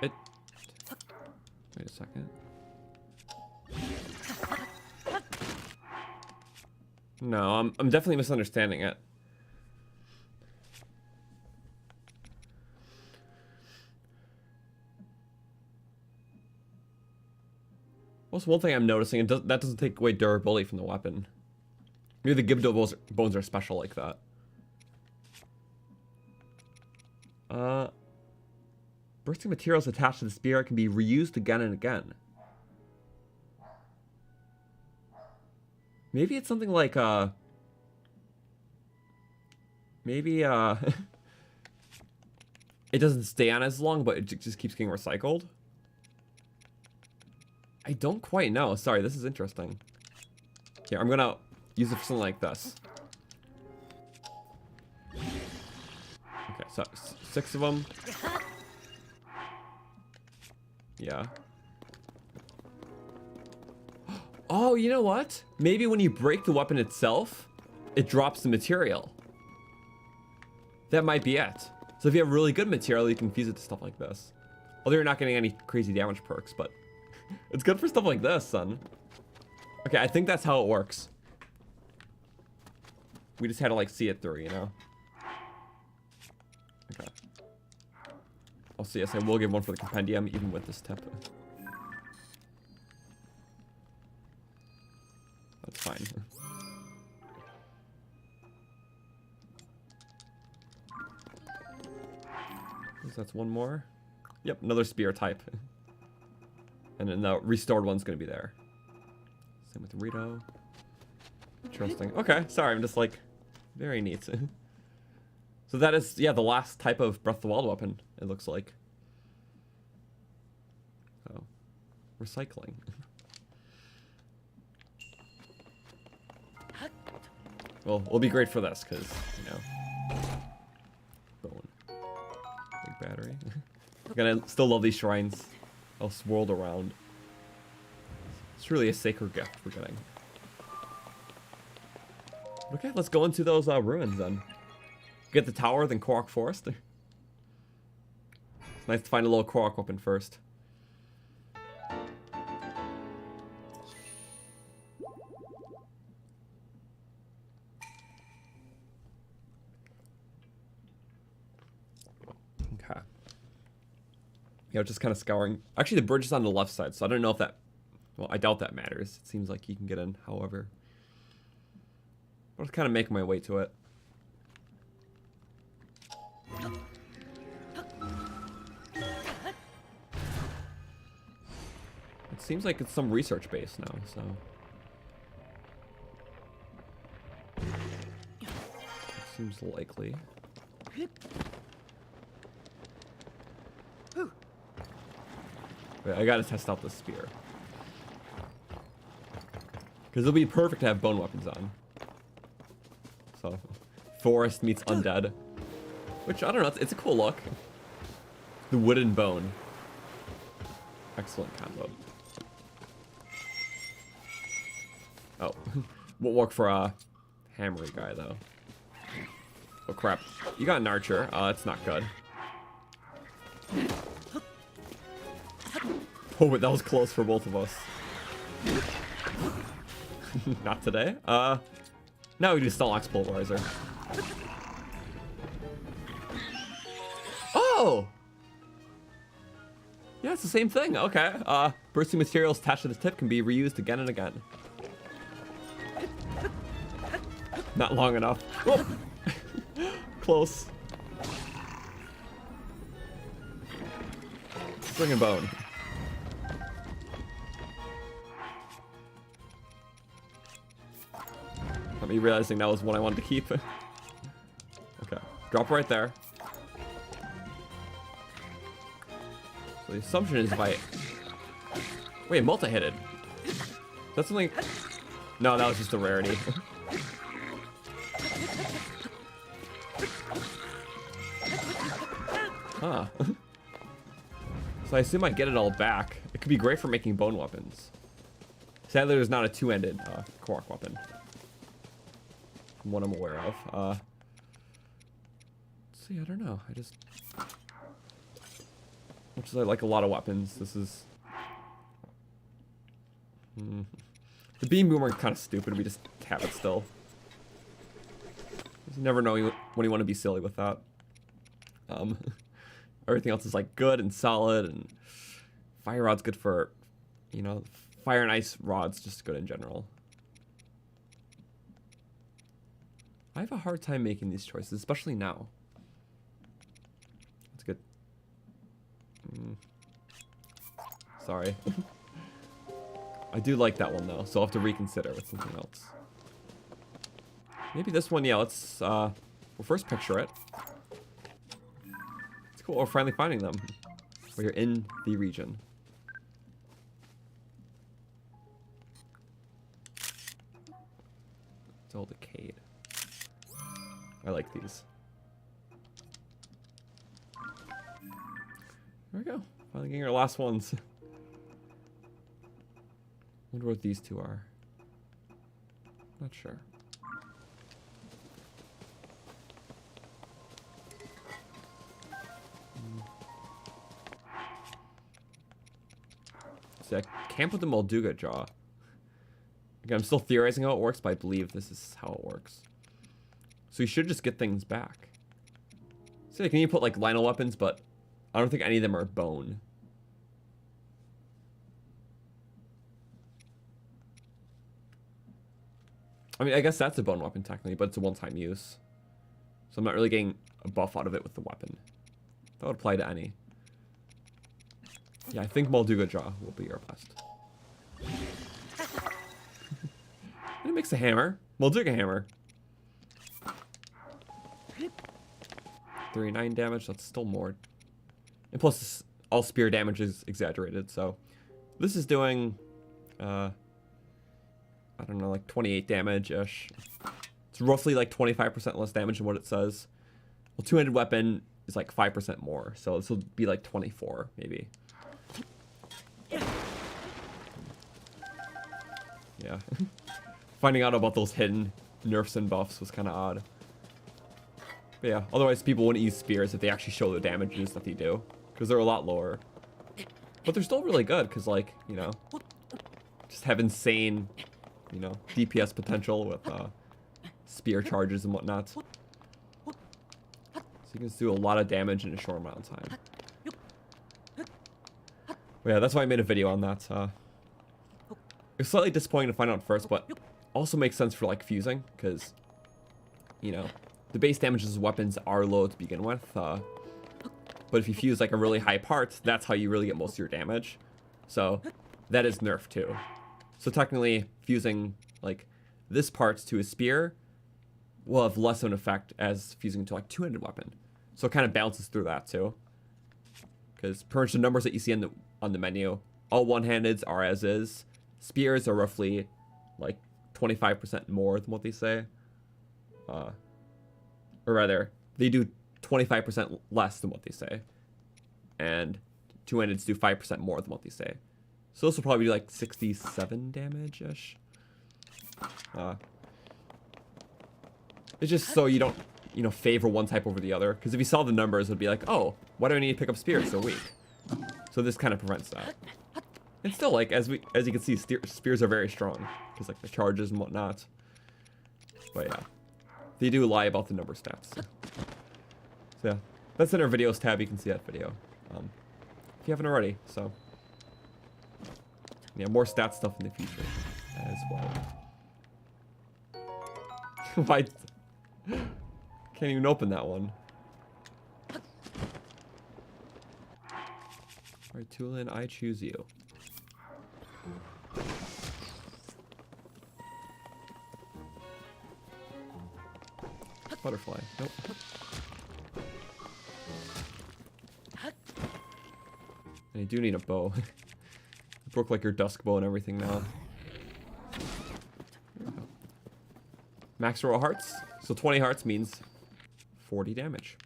Wait a second. No, I'm definitely misunderstanding it. Also, one thing I'm noticing, that doesn't take away durability from the weapon. Maybe the Gibdo bones are special like that. Bursting materials attached to the spear can be reused again and again. Maybe it's something like, maybe, it doesn't stay on as long, but it just keeps getting recycled. I don't quite know. Sorry, this is interesting. Here, I'm gonna use it for something like this. Okay, so 6 of them. Yeah. Oh, you know what? Maybe when you break the weapon itself, it drops the material. That might be it. So if you have really good material, you can fuse it to stuff like this. Although you're not getting any crazy damage perks, but it's good for stuff like this, son. Okay, I think that's how it works. We just had to like see it through, you know? Okay. I'll see. Yes, I will give one for the compendium, even with this tip. That's fine. That's one more. Yep, another spear type. And then the restored one's gonna be there. Same with Rito. Interesting. Okay, sorry, I'm just like, very neat. So that is, yeah, the last type of Breath of the Wild weapon, it looks like. So, recycling. Well, it'll be great for this, because, you know. Bone. Big battery. I'm gonna still love these shrines. All swirled around. It's really a sacred gift we're getting. Okay, let's go into those ruins then. Get the tower, then Korok Forest. It's nice to find a little Korok weapon first. Okay. Yeah, just kind of scouring. Actually, the bridge is on the left side, so I don't know if that... Well, I doubt that matters. It seems like you can get in, however. I'll just kind of make my way to it. it seems like it's some research base now, so. Seems likely. Wait, I gotta test out the spear. Because it'll be perfect to have bone weapons on. So, forest meets undead. Which, I don't know, it's a cool look. The wooden bone. Excellent combo. Oh, won't work for a hammery guy, though. Oh, crap. You got an archer. That's not good. Oh, but that was close for both of us. Not today. Now we do Stalnox Pulverizer. Oh! Yeah, it's the same thing. Okay. Bursting materials attached to the tip can be reused again and again. Not long enough. Oh! Close. String and bone. Not me realizing that was one I wanted to keep. Okay. Drop right there. So the assumption is if I... Wait, multi-hitted. That's something... No, that was just a rarity. Huh. So I assume I get it all back. It could be great for making bone weapons. Sadly, there's not a two-ended Korok weapon. From what I'm aware of. Let's see, I don't know. I just... Much as I like a lot of weapons, this is... The beam boomer is kind of stupid. We just have it still. You never know when you want to be silly with that. Everything else is like good and solid, and fire rod's good for, you know, fire and ice rod's just good in general. I have a hard time making these choices, especially now. That's good. Sorry. I do like that one though, so I'll have to reconsider with something else. Maybe this one, yeah, let's, we'll first picture it. It's cool, we're finally finding them. We're in the region. It's all decayed. I like these. There we go. Finally getting our last ones. Wonder what these two are. Not sure. See, I can't put the Molduga jaw. Again, I'm still theorizing how it works, but I believe this is how it works. So you should just get things back. See, like, can you put like Lionel weapons, but I don't think any of them are bone. I mean, I guess that's a bone weapon technically, but it's a one-time use. So I'm not really getting a buff out of it with the weapon. That would apply to any. Yeah, I think Molduga jaw will be our best. And it makes a hammer. Molduga hammer. 39 damage, that's still more. And plus, all spear damage is exaggerated, so... This is doing... I don't know, like 28 damage-ish. It's roughly like 25% less damage than what it says. Well, two-handed weapon is like 5% more, so this will be like 24, maybe. Yeah. Finding out about those hidden nerfs and buffs was kind of odd. But yeah, otherwise people wouldn't use spears if they actually show the damages that they do. Because they're a lot lower. But they're still really good, because like, you know, just have insane, you know, DPS potential with spear charges and whatnot. So you can just do a lot of damage in a short amount of time. But yeah, that's why I made a video on that. It's slightly disappointing to find out first, but also makes sense for like fusing, because, you know, the base damages of weapons are low to begin with. But if you fuse like a really high part, that's how you really get most of your damage. So that is nerfed too. So technically, fusing like this parts to a spear will have less of an effect as fusing to like two-handed weapon. So it kind of bounces through that too. Because pretty much the numbers that you see on the menu, all one-handeds are as is. Spears are roughly like 25% more than what they say. Or rather, they do 25% less than what they say. And two-handeds do 5% more than what they say. So this will probably do like 67 damage-ish. It's just so you don't, you know, favor one type over the other. Because if you saw the numbers, it would be like, oh, why do I need to pick up spears? They're weak. So this kind of prevents that. And still, like, as you can see, spears are very strong. Because, like, the charges and whatnot. But, yeah. They do lie about the number stats. So, yeah. That's in our videos tab. You can see that video. If you haven't already, so. Yeah, more stat stuff in the future as well. Why? Can't even open that one. Alright, Tulin, I choose you. Butterfly. Nope. And you do need a bow. You broke like your dusk bow and everything now. Max roll hearts. So 20 hearts means 40 damage.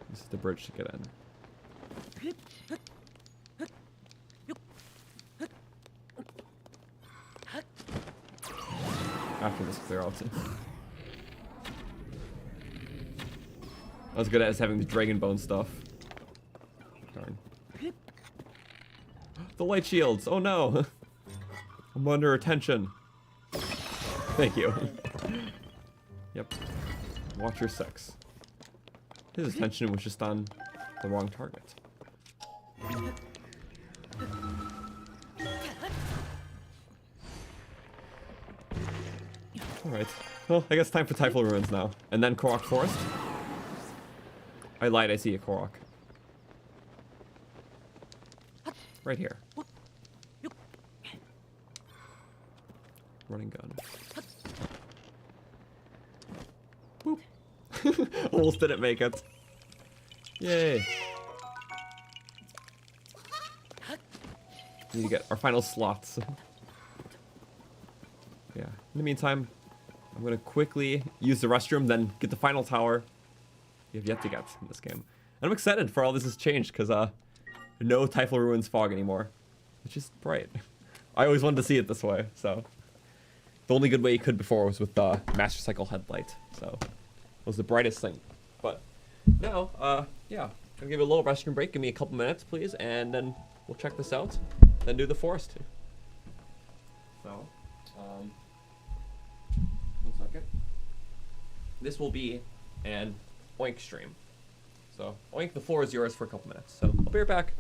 This is the bridge to get in. After this clear out. I was good at having the dragon bone stuff. Darn. The light shields. Oh no. I'm under attention. Thank you. Yep. Watch your sex. His attention was just on the wrong target. Alright. Well, I guess time for Typhal Ruins now. And then Korok Forest. I lied, I see a Korok. Right here. Running gun. Boop. Almost didn't make it. Yay. We need to get our final slots. Yeah. In the meantime, I'm gonna quickly use the restroom, then get the final tower we have yet to get in this game. And I'm excited for all this has changed, because no Typhal Ruins fog anymore. It's just bright. I always wanted to see it this way, so. The only good way you could before was with the Master Cycle headlight, so it was the brightest thing. But now, yeah, I'm gonna give it a little restroom break. Give me a couple minutes, please, and then we'll check this out. Then do the forest. So, 1 second. This will be an Oink stream. So, Oink, the floor is yours for a couple minutes. So, I'll be right back.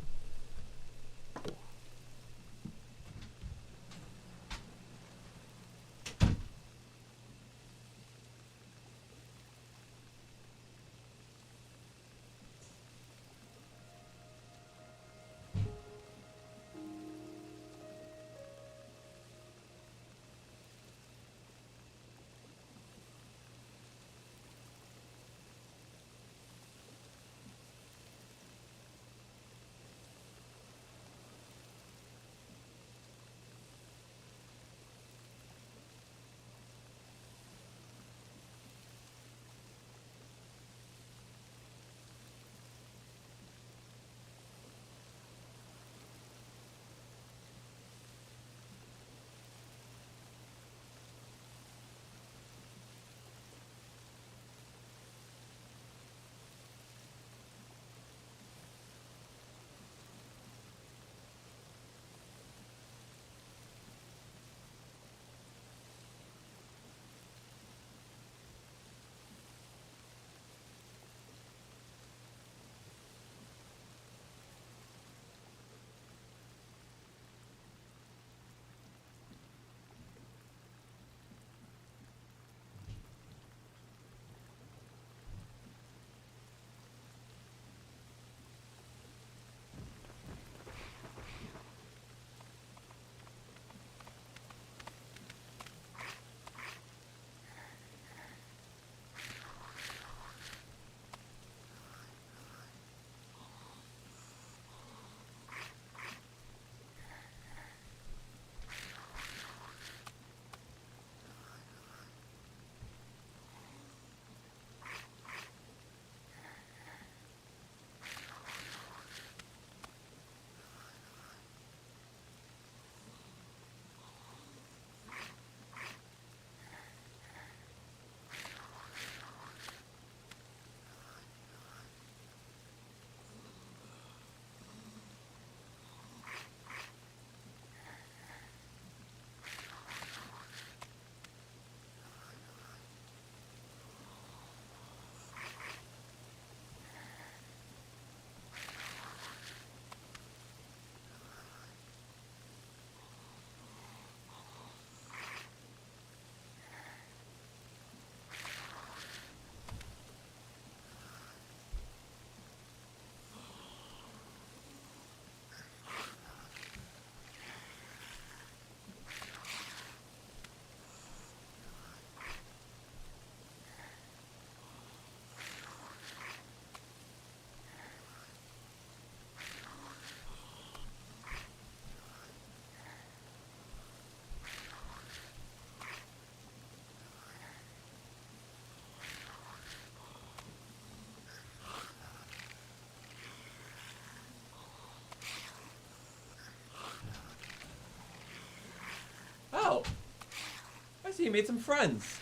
see you made some friends.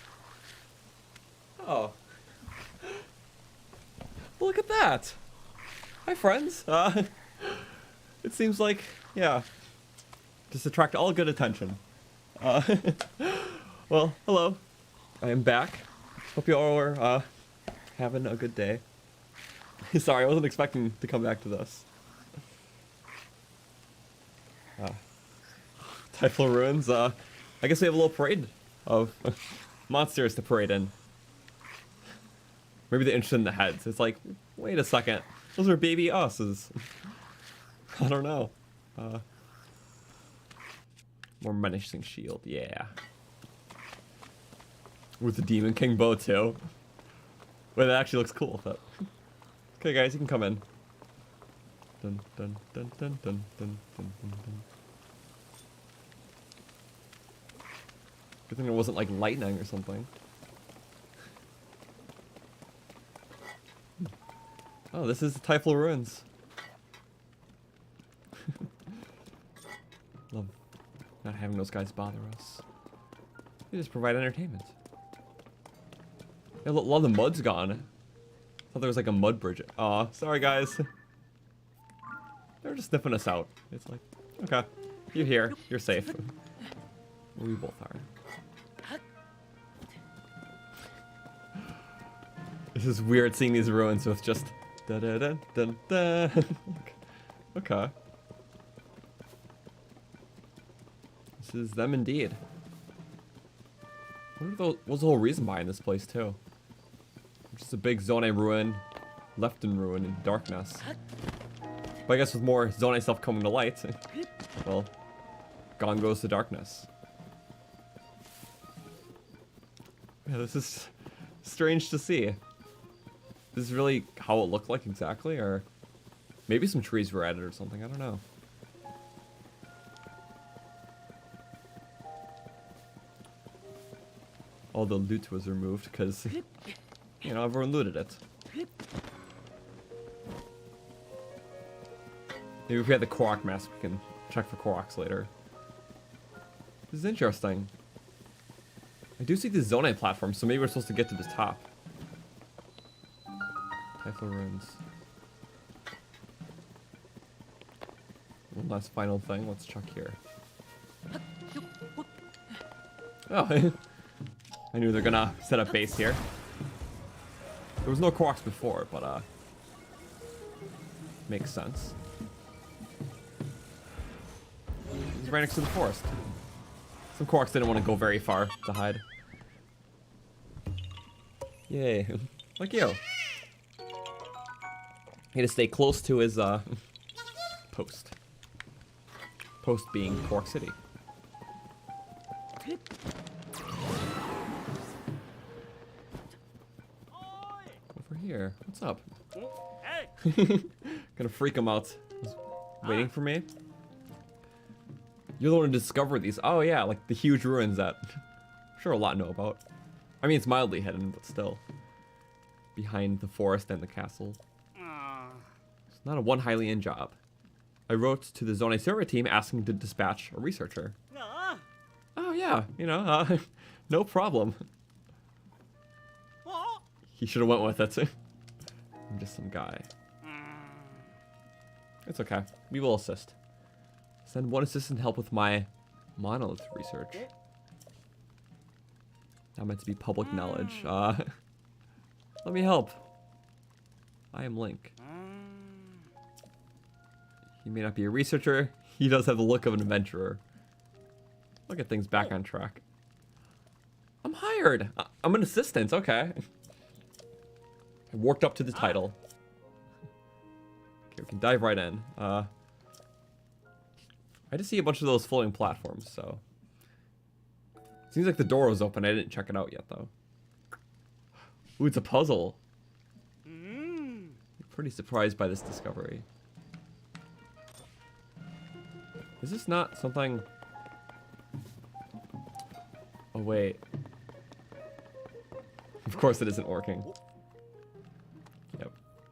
Oh. Look at that. Hi, friends. It seems like, yeah, just attract all good attention. Well, hello. I am back. Hope you all are having a good day. Sorry, I wasn't expecting to come back to this. Typhoon Ruins. I guess we have a little parade of monsters to parade in. Maybe they're interested in the heads. It's like, wait a second. Those are baby us's. I don't know. More menacing shield, yeah. With the Demon King bow too. Wait, that actually looks cool with it. Okay guys, you can come in. Dun dun dun dun dun dun dun dun dun. Good thing it wasn't like lightning or something. Oh, this is the Typhoon Ruins. Love not having those guys bother us. They just provide entertainment. Yeah, a lot of the mud's gone. I thought there was like a mud bridge. Aw, sorry guys. They're just sniffing us out. It's like, okay, you're here, you're safe. Well, we both are. This is weird seeing these ruins with just da da da da da. Okay. This is them indeed. What was the whole reason behind this place too? Just a big Zone ruin, left in ruin in darkness. But I guess with more Zone stuff coming to light, well, gone goes the darkness. Yeah, this is strange to see. This is really how it looked like exactly, or maybe some trees were added or something, I don't know. All the loot was removed because, you know, everyone looted it. Maybe if we had the Korok mask, we can check for Koroks later. This is interesting. I do see the Zone platform, so maybe we're supposed to get to the top. Typhoon Ruins. One last final thing, let's check here. Oh, I knew they're gonna set up base here. There was no Koroks before, but makes sense. He's right next to the forest. Some Koroks didn't want to go very far to hide. Yay, like you. He had to stay close to his post. Post being Korok City. Over here. What's up? Gonna freak him out. He's waiting for me. You're the one to discover these. Oh yeah, like the huge ruins that I'm sure a lot know about. I mean, it's mildly hidden, but still. Behind the forest and the castle. It's not a one Hylian job. I wrote to the Zone server team asking to dispatch a researcher. Oh yeah, you know, no problem. He should have went with it. I'm just some guy. It's okay. We will assist. Send one assistant to help with my monolith research. Not meant to be public knowledge. Let me help. I am Link. He may not be a researcher. He does have the look of an adventurer. Look at things back on track. I'm hired. I'm an assistant. Okay. I worked up to the title. Okay, we can dive right in. I just see a bunch of those floating platforms, so. Seems like the door was open. I didn't check it out yet, though. Ooh, it's a puzzle. I'm pretty surprised by this discovery. Is this not something... Oh, wait. Of course it isn't working. Yep.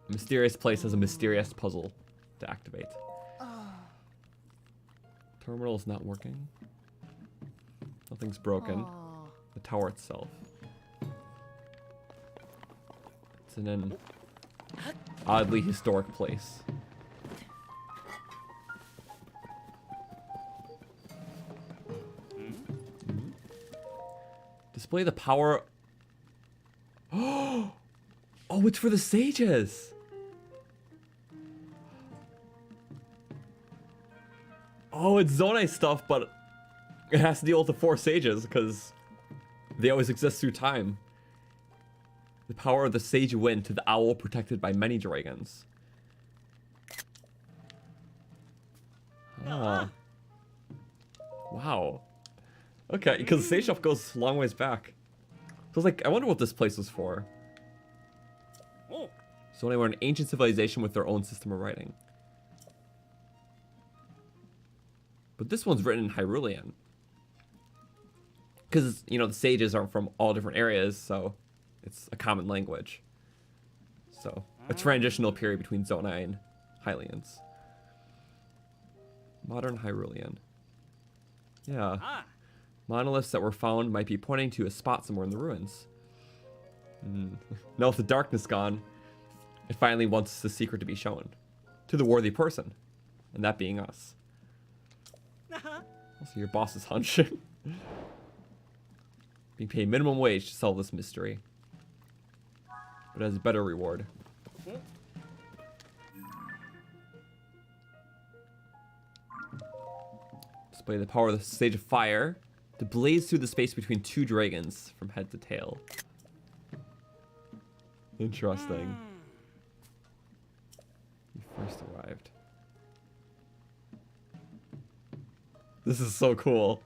A mysterious place has a mysterious puzzle to activate. Terminal is not working. Nothing's broken. the tower itself. It's in an oddly historic place. Display the power. Oh, it's for the sages. Oh, it's Zonai stuff, but it has to deal with the 4 sages because they always exist through time. The power of the sage wind to the owl protected by many dragons. Ah. Wow. Okay, because the sage stuff goes a long ways back. So I was like, I wonder what this place was for. So they were an ancient civilization with their own system of writing. But this one's written in Hyrulean. Because, you know, the sages are from all different areas, so it's a common language. So, a transitional period between Zonai and Hylians. Modern Hyrulean. Yeah. Monoliths that were found might be pointing to a spot somewhere in the ruins. Now with the darkness gone, it finally wants the secret to be shown. To the worthy person. And that being us. Also, your boss is hunch. Being paid minimum wage to solve this mystery. But has a better reward. Display the power of the Sage of Fire to blaze through the space between 2 dragons from head to tail. Interesting. You first arrived. This is so cool.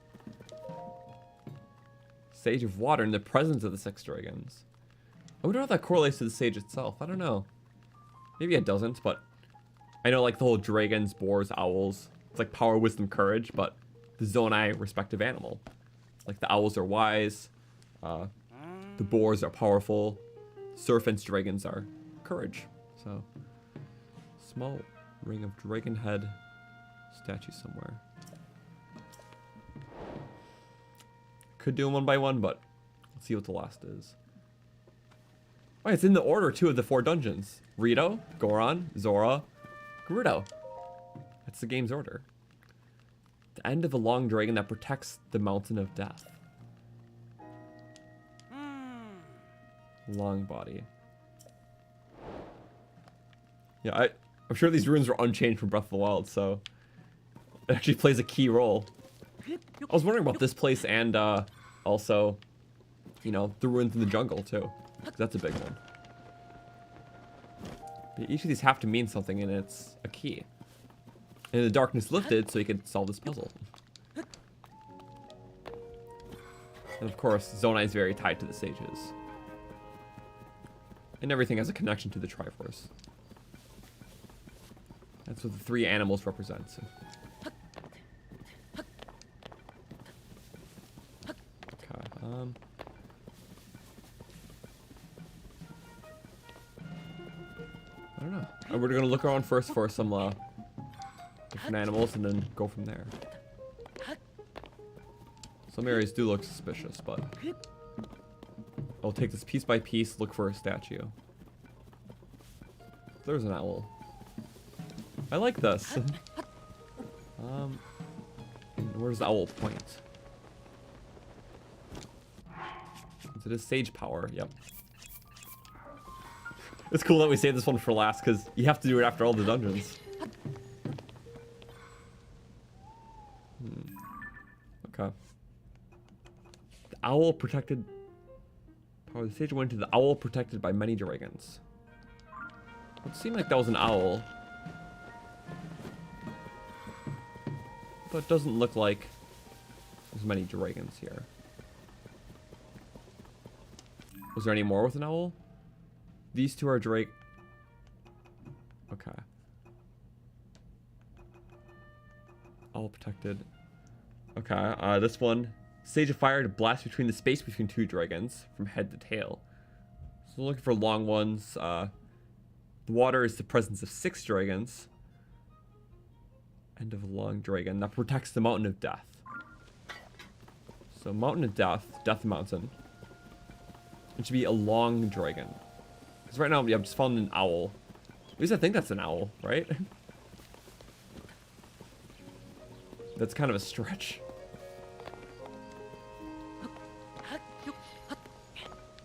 Sage of Water in the presence of the 6 dragons. I wonder how that correlates to the sage itself. I don't know. Maybe it doesn't, but I know like the whole dragons, boars, owls. It's like power, wisdom, courage, but the Zonai respective animal. Like the owls are wise, the boars are powerful, serpents, dragons are courage. So, small ring of dragon head statue somewhere. Could do them one by one, but let's see what the last is. Oh, it's in the order too of the 4 dungeons. Rito, Goron, Zora, Gerudo. That's the game's order. The end of a long dragon that protects the mountain of death. Long body. Yeah, I'm sure these runes were unchanged from Breath of the Wild, so it actually plays a key role. I was wondering about this place and also, you know, the ruins in the jungle too. 'Cause that's a big one. But each of these have to mean something, and it's a key. And the darkness lifted so you could solve this puzzle. And of course, Zonai is very tied to the sages. And everything has a connection to the Triforce. That's what the 3 animals represent. So. Okay, I don't know. We're gonna look around first for some different animals and then go from there. Some areas do look suspicious, but I'll take this piece by piece, look for a statue. There's an owl. I like this. Where's the owl point? It is sage power, yep. It's cool that we saved this one for last, because you have to do it after all the dungeons. Okay. The owl protected... Power of the sage went to the owl protected by many dragons. It seemed like that was an owl. But it doesn't look like there's many dragons here. Was there any more with an owl? These 2 are drake. Okay. Owl protected. Okay, this one. Sage of Fire to blast between the space between 2 dragons from head to tail. So looking for long ones. The water is the presence of 6 dragons. End of a long dragon that protects the mountain of death. So Mountain of Death, Death Mountain. It should be a long dragon. Because right now, yeah, I've just found an owl. At least I think that's an owl, right? That's kind of a stretch.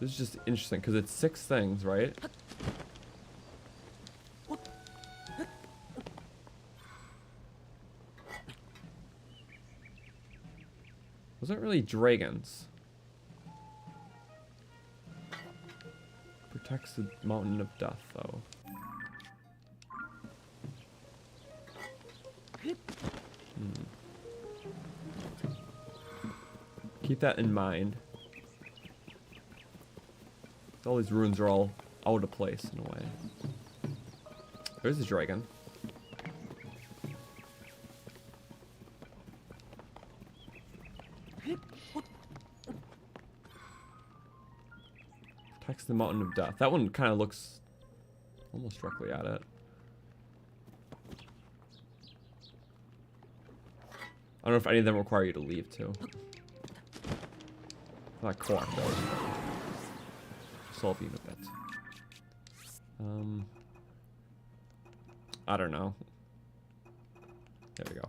This is just interesting because it's 6 things, right? Those aren't really dragons. Protects the Mountain of Death, though. Keep that in mind. All these runes are all out of place in a way. There's a dragon. Protects the Mountain of Death. That one kind of looks almost directly at it. I don't know if any of them require you to leave too. Not Korok though. Solve you a bit. I don't know. There we go.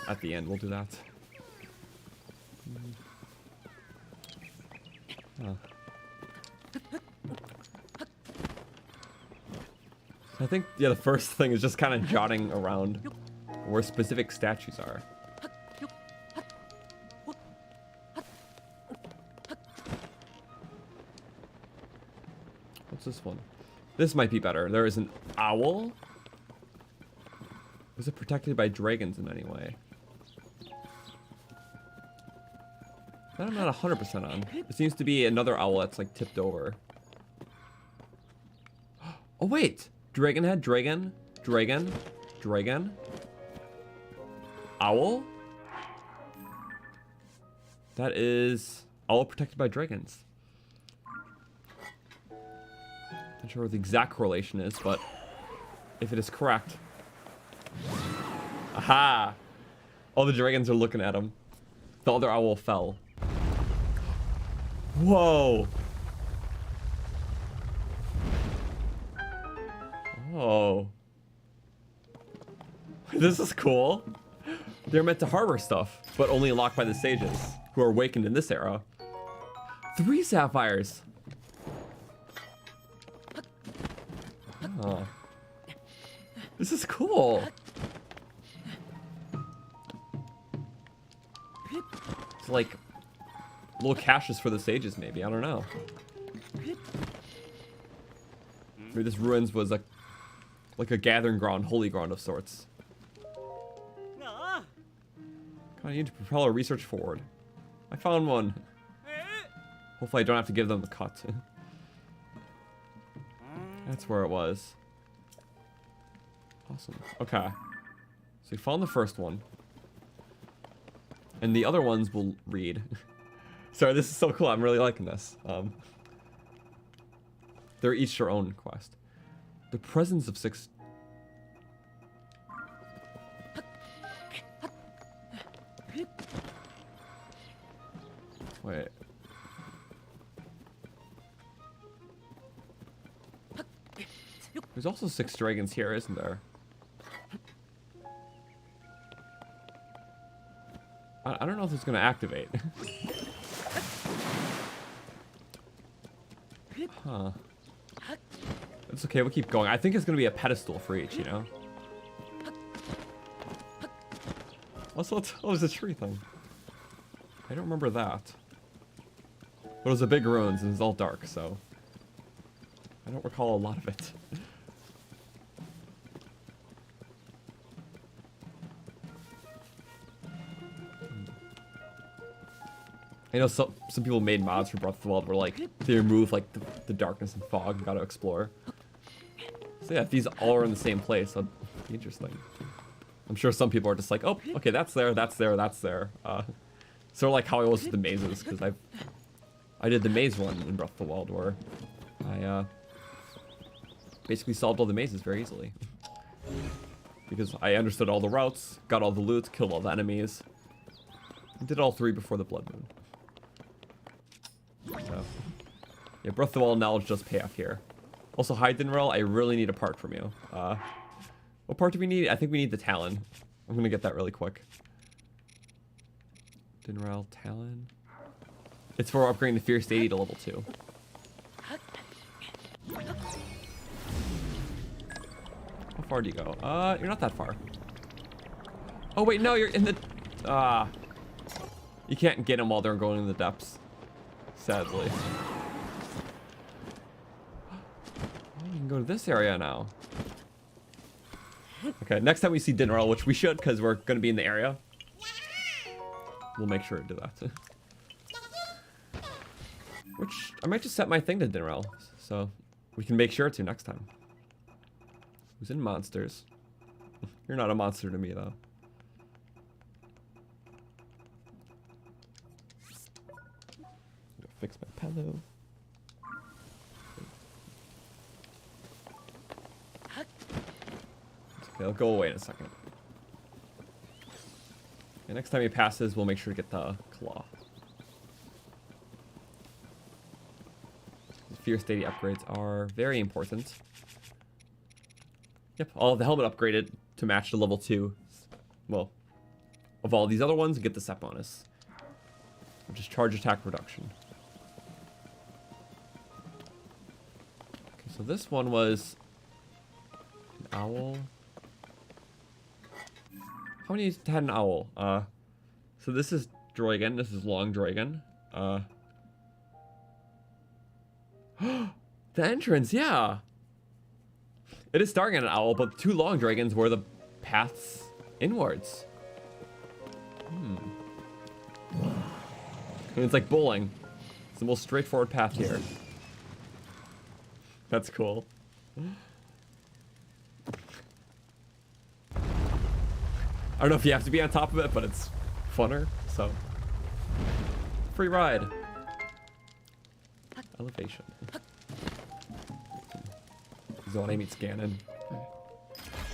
At the end, we'll do that. I think, yeah, the first thing is just kind of jotting around where specific statues are. What's this one? This might be better. There is an owl. Was it protected by dragons in any way? That I'm not 100% on. It seems to be another owl that's like tipped over. Oh wait! Dragon head, dragon, dragon, dragon. Owl? That is owl protected by dragons. Not sure what the exact correlation is, but if it is correct. Aha! All the dragons are looking at him. The other owl fell. Whoa! Oh. This is cool. They're meant to harbor stuff, but only unlocked by the sages, who are awakened in this era. 3 sapphires! Oh. This is cool. It's like little caches for the sages, maybe. I don't know. Maybe this ruins was like a gathering ground, holy ground of sorts. I need to propel our research forward. I found one. Hopefully I don't have to give them the cut. That's where it was. Awesome. Okay. So we found the first one. And the other ones will read. Sorry, this is so cool. I'm really liking this. They're each their own quest. The presence of 6... Wait. There's also 6 dragons here, isn't there? I don't know if it's going to activate. Huh. It's okay, we'll keep going. I think it's going to be a pedestal for each, you know? Also, oh, there's a tree thing. I don't remember that. But it was a big ruins and it was all dark, so... I don't recall a lot of it. I know some people made mods for Breath of the Wild where like they remove like the darkness and fog and gotta explore. So yeah, if these all are in the same place, that'd be interesting. I'm sure some people are just like, oh, okay, that's there, that's there, that's there. Sort of like how I was with the mazes, because I did the maze run in Breath of the Wild where I basically solved all the mazes very easily. Because I understood all the routes, got all the loot, killed all the enemies. Did all 3 before the blood moon. So, yeah, Breath of the Wild knowledge does pay off here. Also, hi Dinrel, I really need a part from you. What part do we need? I think we need the Talon. I'm gonna get that really quick. Dinrel, Talon. It's for upgrading the Fierce Deity to level 2. How far do you go? You're not that far. Oh wait, no, you're in the... You can't get them while they're going in the depths. Sadly. Oh, you can go to this area now. Okay, next time we see Dinrel, which we should because we're going to be in the area, we'll make sure to do that. Which, I might just set my thing to Dinrel, so we can make sure to next time. Who's in monsters? You're not a monster to me, though. Fix my pillow. Okay, I'll go away in a second. Okay, next time he passes, we'll make sure to get the claw. The Fierce Deity upgrades are very important. Yep, all of the helmet upgraded to match the level 2. Well, of all these other ones, get the set bonus, which is charge attack reduction. Okay, so this one was an owl. How many had an owl? So this is Droigan. This is Long Droigan. The entrance, yeah. It is starting at an owl, but 2 Long Dragons were the paths inwards. And it's like bowling. It's the most straightforward path here. That's cool. I don't know if you have to be on top of it, but it's funner, so. Free ride. Elevation. Zonai meets Ganon.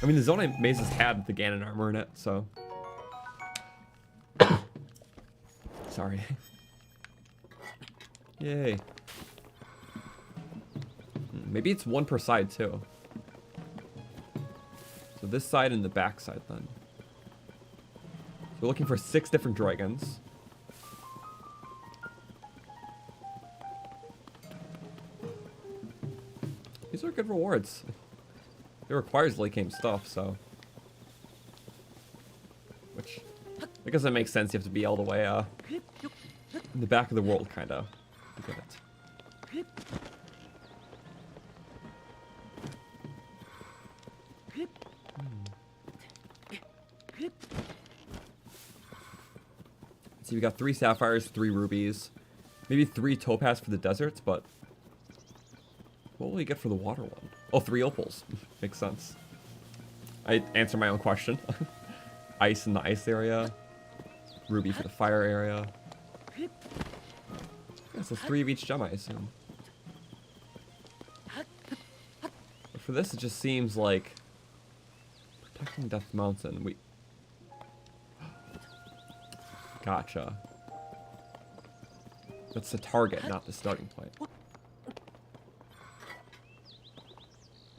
I mean, the Zonai mazes had the Ganon armor in it, so. Sorry. Yay. Maybe it's 1 per side, too. So this side and the back side, then. So we're looking for 6 different dragons. These are good rewards. It requires late game stuff, so. Which, I guess that makes sense. You have to be all the way in the back of the world, kind of, to get it. So we got 3 sapphires, 3 rubies, maybe 3 topaz for the deserts, but what will you get for the water one? Oh, 3 opals. Makes sense. I answer my own question. Ice in the ice area, ruby for the fire area. Yeah, so 3 of each gem, I assume. But for this, it just seems like protecting Death Mountain. Gotcha. That's the target, not the starting point.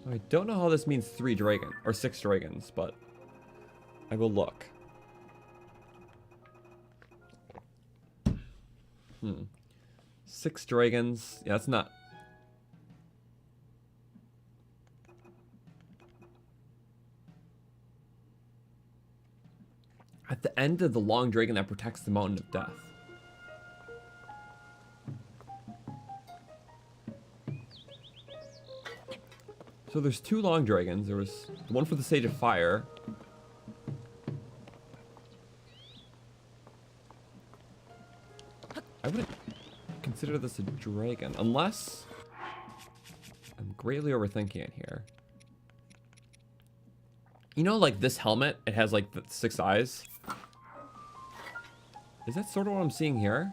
I don't know how this means 3 dragon or 6 dragons, but I will look. 6 dragons. Yeah, that's not. At the end of the Long Dragon that protects the Mountain of Death. So there's 2 Long Dragons. There was the one for the Sage of Fire. I wouldn't consider this a dragon, unless I'm greatly overthinking it here. You know, like this helmet, it has like the 6 eyes. Is that sort of what I'm seeing here?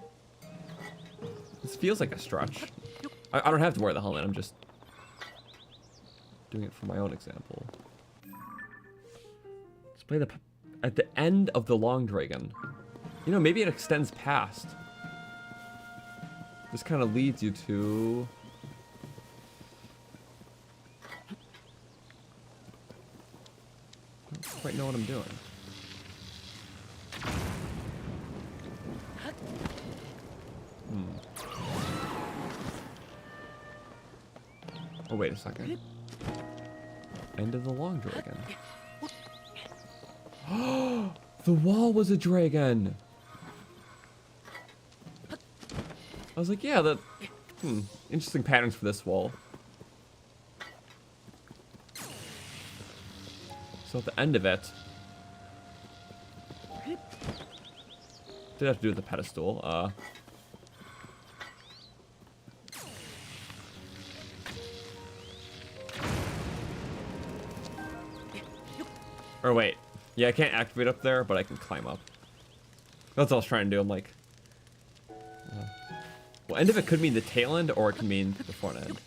This feels like a stretch. I don't have to wear the helmet, I'm just doing it for my own example. Display at the end of the Long Dragon. You know, maybe it extends past. This kind of leads you to... I don't quite know what I'm doing. Oh, wait a second. End of the long dragon. Oh, the wall was a dragon. I was like, yeah, that... interesting patterns for this wall. So at the end of it... Did have to do with the pedestal. Or wait. Yeah, I can't activate up there, but I can climb up. That's what I was trying to do. I'm like... well, end of it could mean the tail end, or it can mean the front end.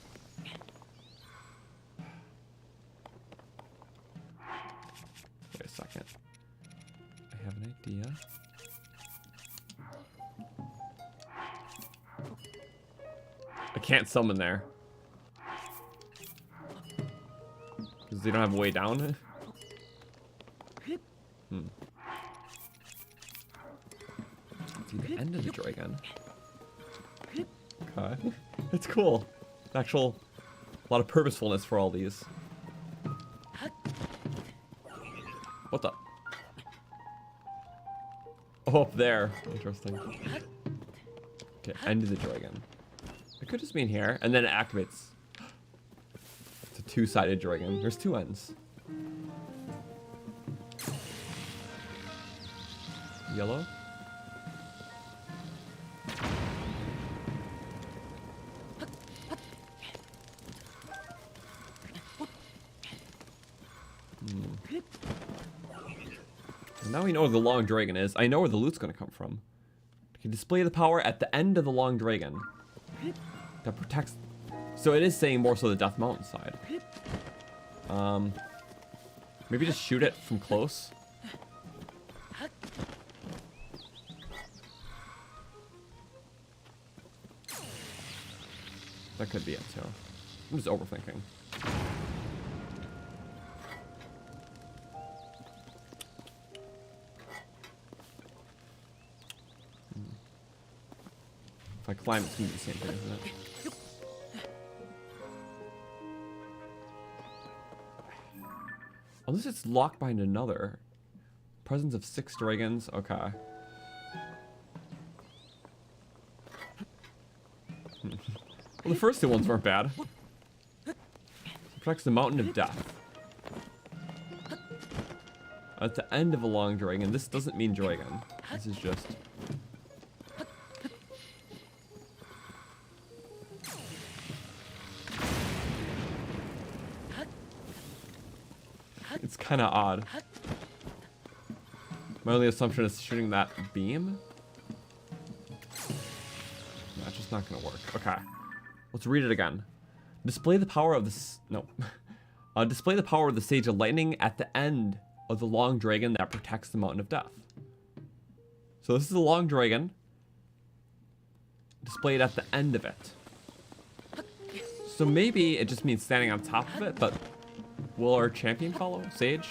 Wait a second. I have an idea. I can't summon there. Because they don't have a way down. See the end of the dragon. Okay. It's cool. Actual, a lot of purposefulness for all these. What the? Oh, up there. Interesting. Okay, end of the dragon. It could just mean here, and then it activates. It's a two-sided dragon. There's two ends. Yellow. Now we know where the long dragon is. I know where the loot's gonna come from. You can display the power at the end of the long dragon. That protects... So it is saying more so the Death Mountain side. Maybe just shoot it from close. That could be it too. I'm just overthinking. If I climb, it's gonna be the same thing, isn't it? Unless it's locked behind another. Presence of 6 dragons. Okay. Well, the first 2 ones weren't bad. It protects the Mountain of Death. At the end of a long dragon. This doesn't mean dragon. This is just... It's kind of odd. My only assumption is shooting that beam. That's just not gonna work. Okay, let's read it again. Display the power of this. No. Display the power of the Sage of Lightning at the end of the long dragon that protects the Mountain of Death. So this is the long dragon. Display it at the end of it. So maybe it just means standing on top of it, but will our champion follow? Sage?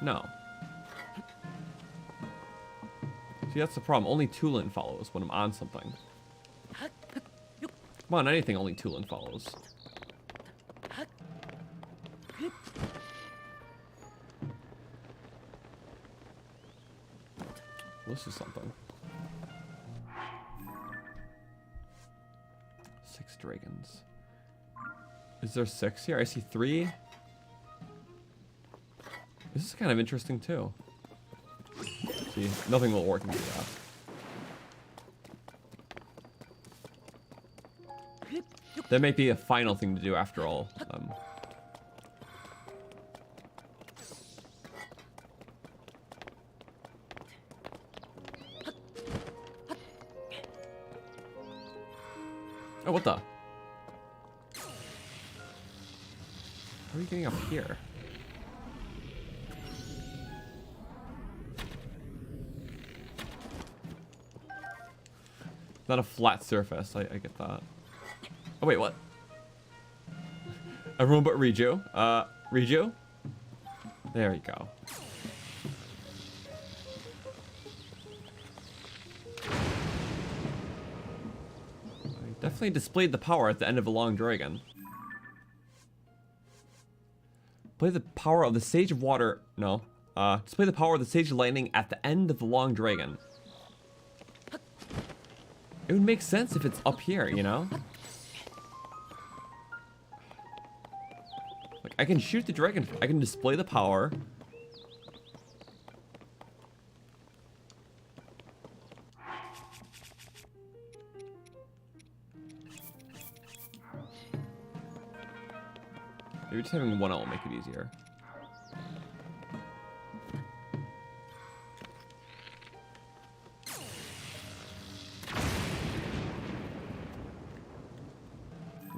No. See, that's the problem. Only Tulin follows when I'm on something. Come on, anything only Tulin follows. This is something. 6 dragons. Is there 6 here? I see 3. This is kind of interesting too. See, nothing will work into that. That might be a final thing to do after all. Oh, what the? How are you getting up here? Not a flat surface. I get that. Oh wait, what? Everyone but Riju. Riju? There you go. I definitely displayed the power at the end of a long dragon. Display the power of the Sage of Water. No. Display the power of the Sage of Lightning at the end of the long dragon. It would make sense if it's up here, you know? Like, I can shoot the dragon. I can display the power. Maybe just having one will make it easier.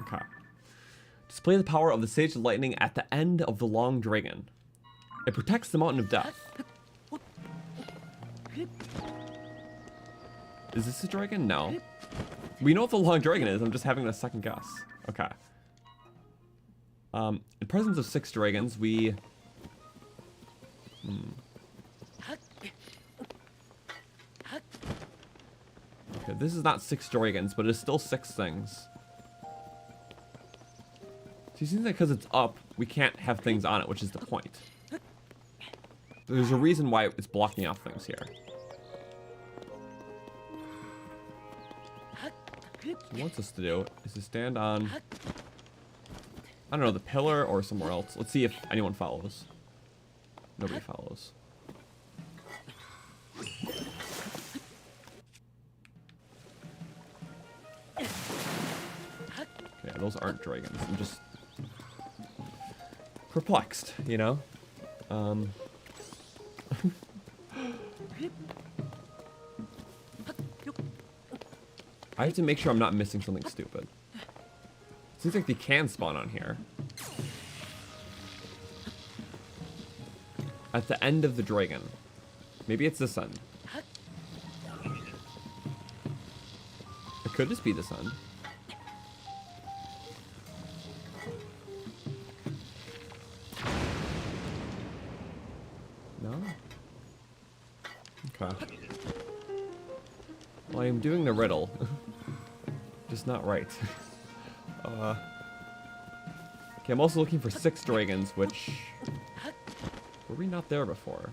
Okay. Display the power of the Sage of Lightning at the end of the long dragon. It protects the Mountain of Death. Is this a dragon? No. We know what the long dragon is. I'm just having a second guess. Okay. In presence of 6 dragons, we... Okay, this is not 6 dragons, but it's still 6 things. So it seems like because it's up, we can't have things on it, which is the point. There's a reason why it's blocking off things here. So what it wants us to do is to stand on... I don't know, the pillar or somewhere else. Let's see if anyone follows. Nobody follows. Okay, those aren't dragons. I'm just perplexed, you know? I have to make sure I'm not missing something stupid. Seems like they can spawn on here. At the end of the dragon. Maybe it's this end. It could just be this end. No? Okay. Well, I am doing the riddle. Just not right. Okay, I'm also looking for 6 dragons, which... Were we not there before?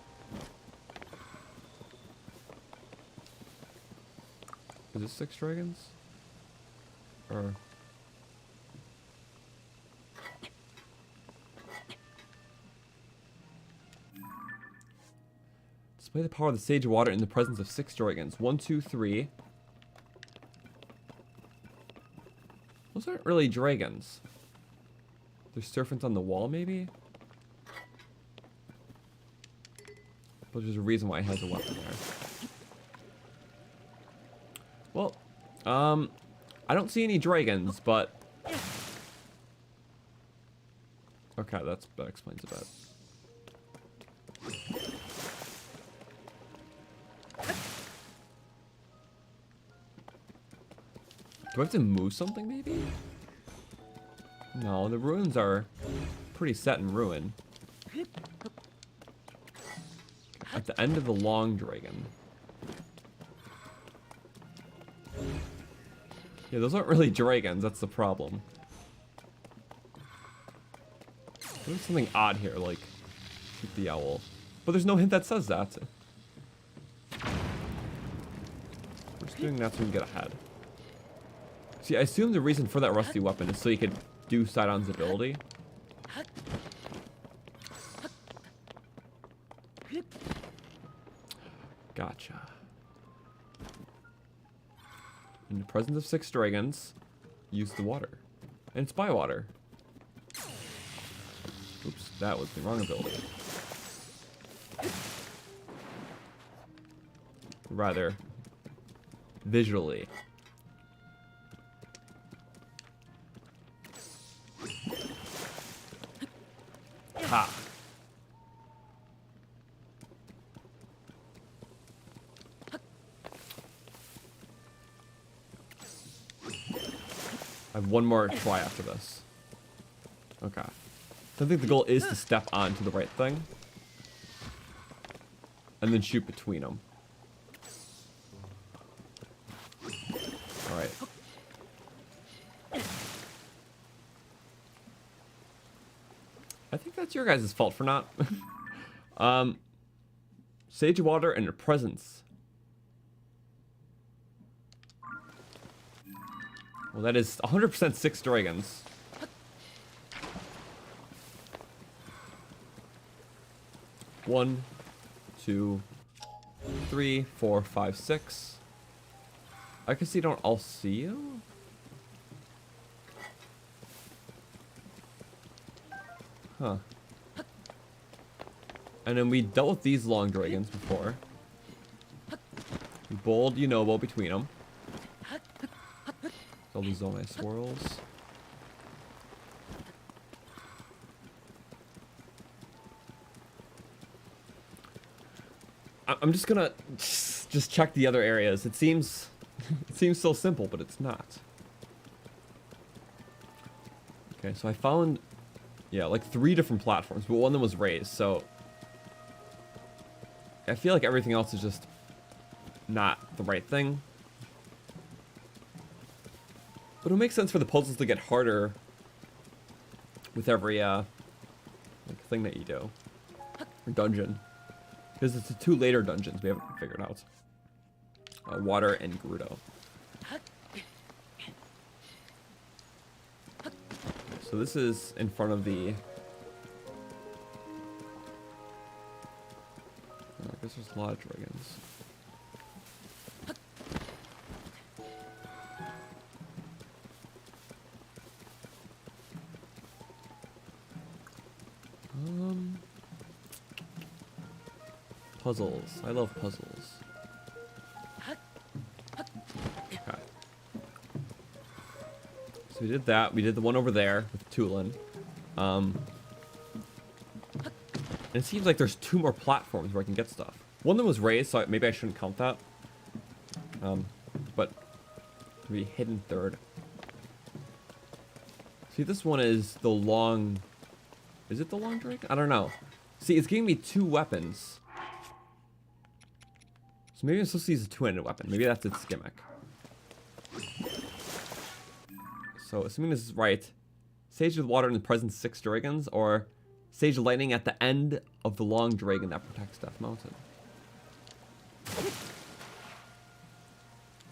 Is it 6 dragons? Or... Display the power of the Sage of Water in the presence of 6 dragons. 1, 2, 3... Those aren't really dragons. There's serpents on the wall, maybe? But there's a reason why it has a weapon there. Well, I don't see any dragons, but... Okay, that explains a bit. Do I have to move something, maybe? No, the ruins are pretty set in ruin. At the end of the long dragon. Yeah, those aren't really dragons, that's the problem. There's something odd here, like shoot the owl. But there's no hint that says that. We're just doing that so we can get ahead. See, I assume the reason for that rusty weapon is so you could do Sidon's ability. Gotcha. In the presence of 6 dragons, use the water. And it's by water. Oops, that was the wrong ability. Rather, visually. Ha. I have one more try after this. Okay. So I think the goal is to step onto the right thing. And then shoot between them. Alright. I think that's your guys' fault for not. Sage water and your presence. Well, that is 100% 6 dragons. One, 2, 3, 4, 5, 6. I guess you don't all see you? Huh. And then we dealt with these long dragons before. Bold Yunobo between them. All these Zonai swirls. I'm just gonna just check the other areas. It seems so simple, but it's not. Okay, so I found, yeah, like 3 different platforms, but one of them was raised, so I feel like everything else is just not the right thing. But it makes sense for the puzzles to get harder with every like thing that you do, or dungeon, because it's the 2 later dungeons we haven't figured out. Water and Gerudo. So this is in front of the. I guess there's a lot of dragons. Puzzles. I love puzzles. Okay. So we did that. We did the one over there with Tulin. And it seems like there's 2 more platforms where I can get stuff. One of them was raised, so maybe I shouldn't count that. But maybe hidden third. See, this one is the long. Is it the long dragon? I don't know. See, it's giving me 2 weapons. So maybe I'm supposed to use a 2-handed weapon. Maybe that's its gimmick. So assuming this is right, Sage with water in the presence 6 dragons, or Sage lightning at the end of the long dragon that protects Death Mountain.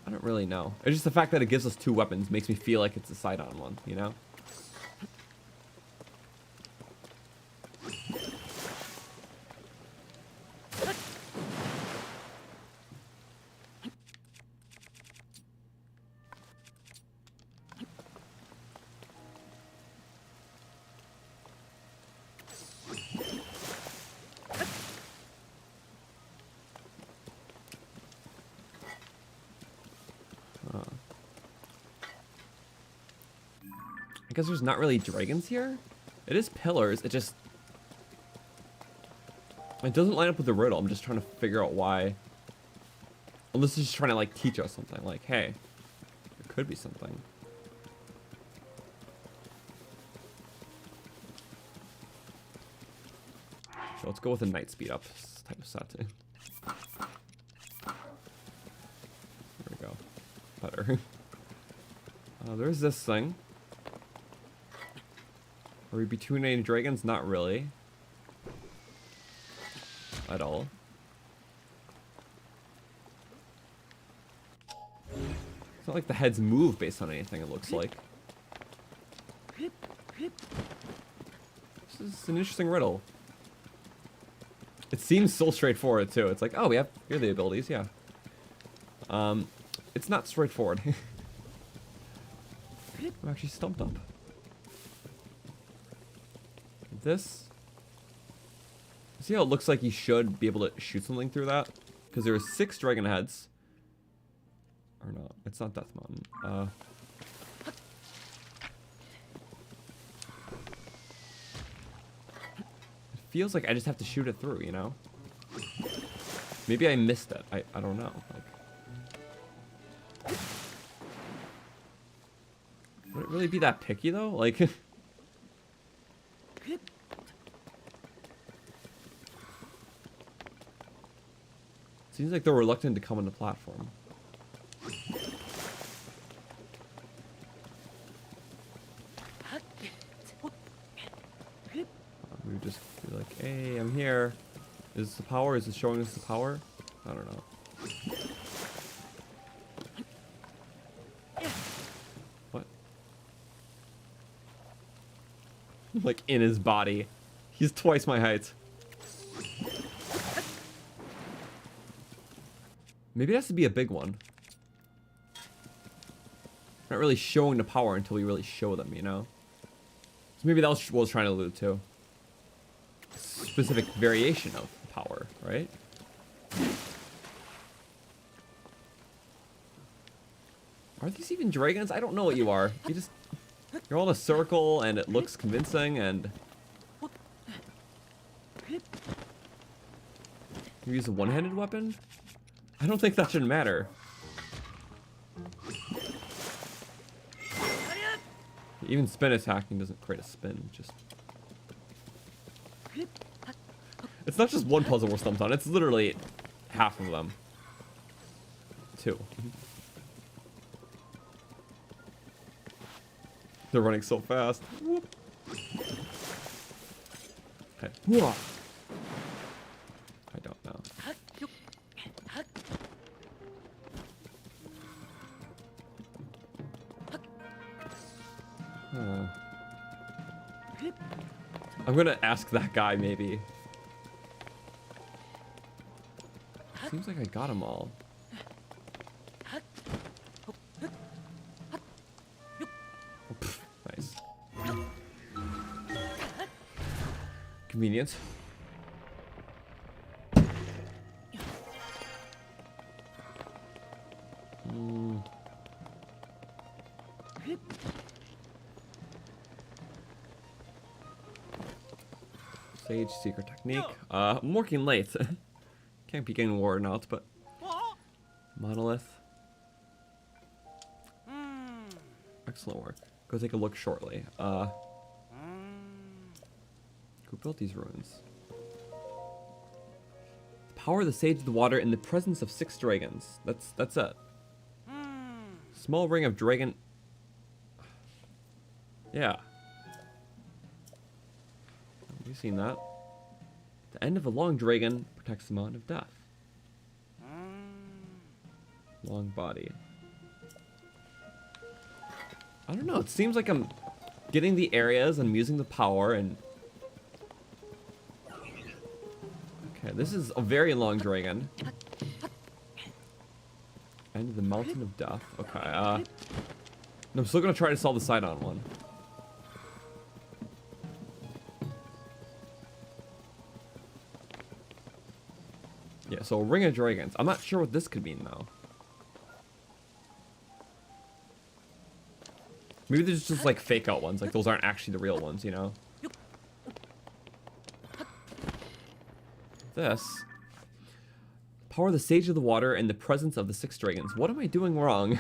I don't really know. It's just the fact that it gives us 2 weapons makes me feel like it's a side-on one, you know? I guess there's not really dragons here. It is pillars. It just. It doesn't line up with the riddle. I'm just trying to figure out why. Unless it's just trying to like teach us something. Like, hey, there could be something. So let's go with a night speed up type of set too. There we go. Better. There's this thing. Are we between any dragons? Not really. At all. It's not like the heads move based on anything, it looks like. This is an interesting riddle. It seems so straightforward too. It's like, oh, here are the abilities, yeah. It's not straightforward. I'm actually stumped up. This. See how it looks like you should be able to shoot something through that? Because there are 6 dragon heads. Or no, it's not Death Mountain. It feels like I just have to shoot it through, you know? Maybe I missed it. I don't know. Like. Would it really be that picky though? Like, seems like they're reluctant to come on the platform. We would just be like, hey, I'm here. Is this the power? Is it showing us the power? I don't know. What? Like in his body. He's twice my height. Maybe it has to be a big one. Not really showing the power until we really show them, you know? So maybe that was what I was trying to allude to. Specific variation of power, right? Are these even dragons? I don't know what you are. You're all in a circle and it looks convincing and... You use a one-handed weapon? I don't think that should matter. Even spin attacking doesn't create a spin, just... It's not just one puzzle we're stumped on, it's literally half of them. Two. They're running so fast. Whoop. Okay. Whoa. I don't know. Huh. I'm gonna ask that guy maybe. Seems like I got them all. Oh, pff, nice. Convenient. Sage secret technique. I'm working late. Can't be getting worn out, but monolith. Excellent work. Go take a look shortly. Who built these ruins? Power the Sage of the Water in the presence of 6 dragons. That's it. Small ring of dragon. Yeah. You've seen that. The end of a long dragon protects the mountain of death. Long body. I don't know, it seems like I'm getting the areas and I'm using the power and... Okay, this is a very long dragon. End of the mountain of death. Okay, I'm still gonna try to solve the side-on one. Yeah, so Ring of Dragons. I'm not sure what this could mean, though. Maybe there's just, like, fake-out ones. Like, those aren't actually the real ones, you know? This. Power the Sage of the Water in the presence of the 6 dragons. What am I doing wrong?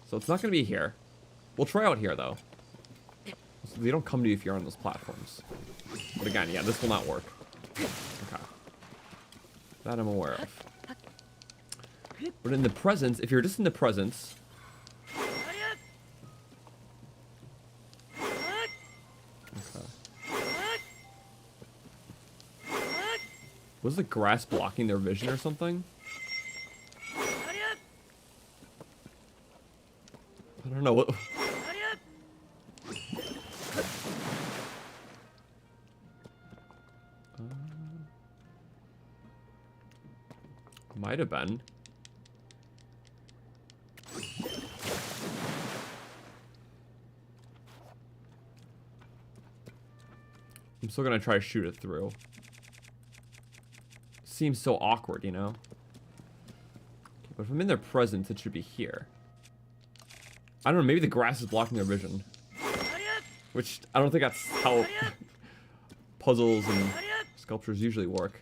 So it's not going to be here. We'll try out here, though. So they don't come to you if you're on those platforms. But again, yeah, this will not work. Okay. That I'm aware of. But in the presence, if you're just in the presence... Okay. Was the grass blocking their vision or something? I don't know what... Might have been. I'm still gonna try to shoot it through. Seems so awkward, you know? Okay, but if I'm in their presence, it should be here. I don't know, maybe the grass is blocking their vision. Which, I don't think that's how puzzles and sculptures usually work.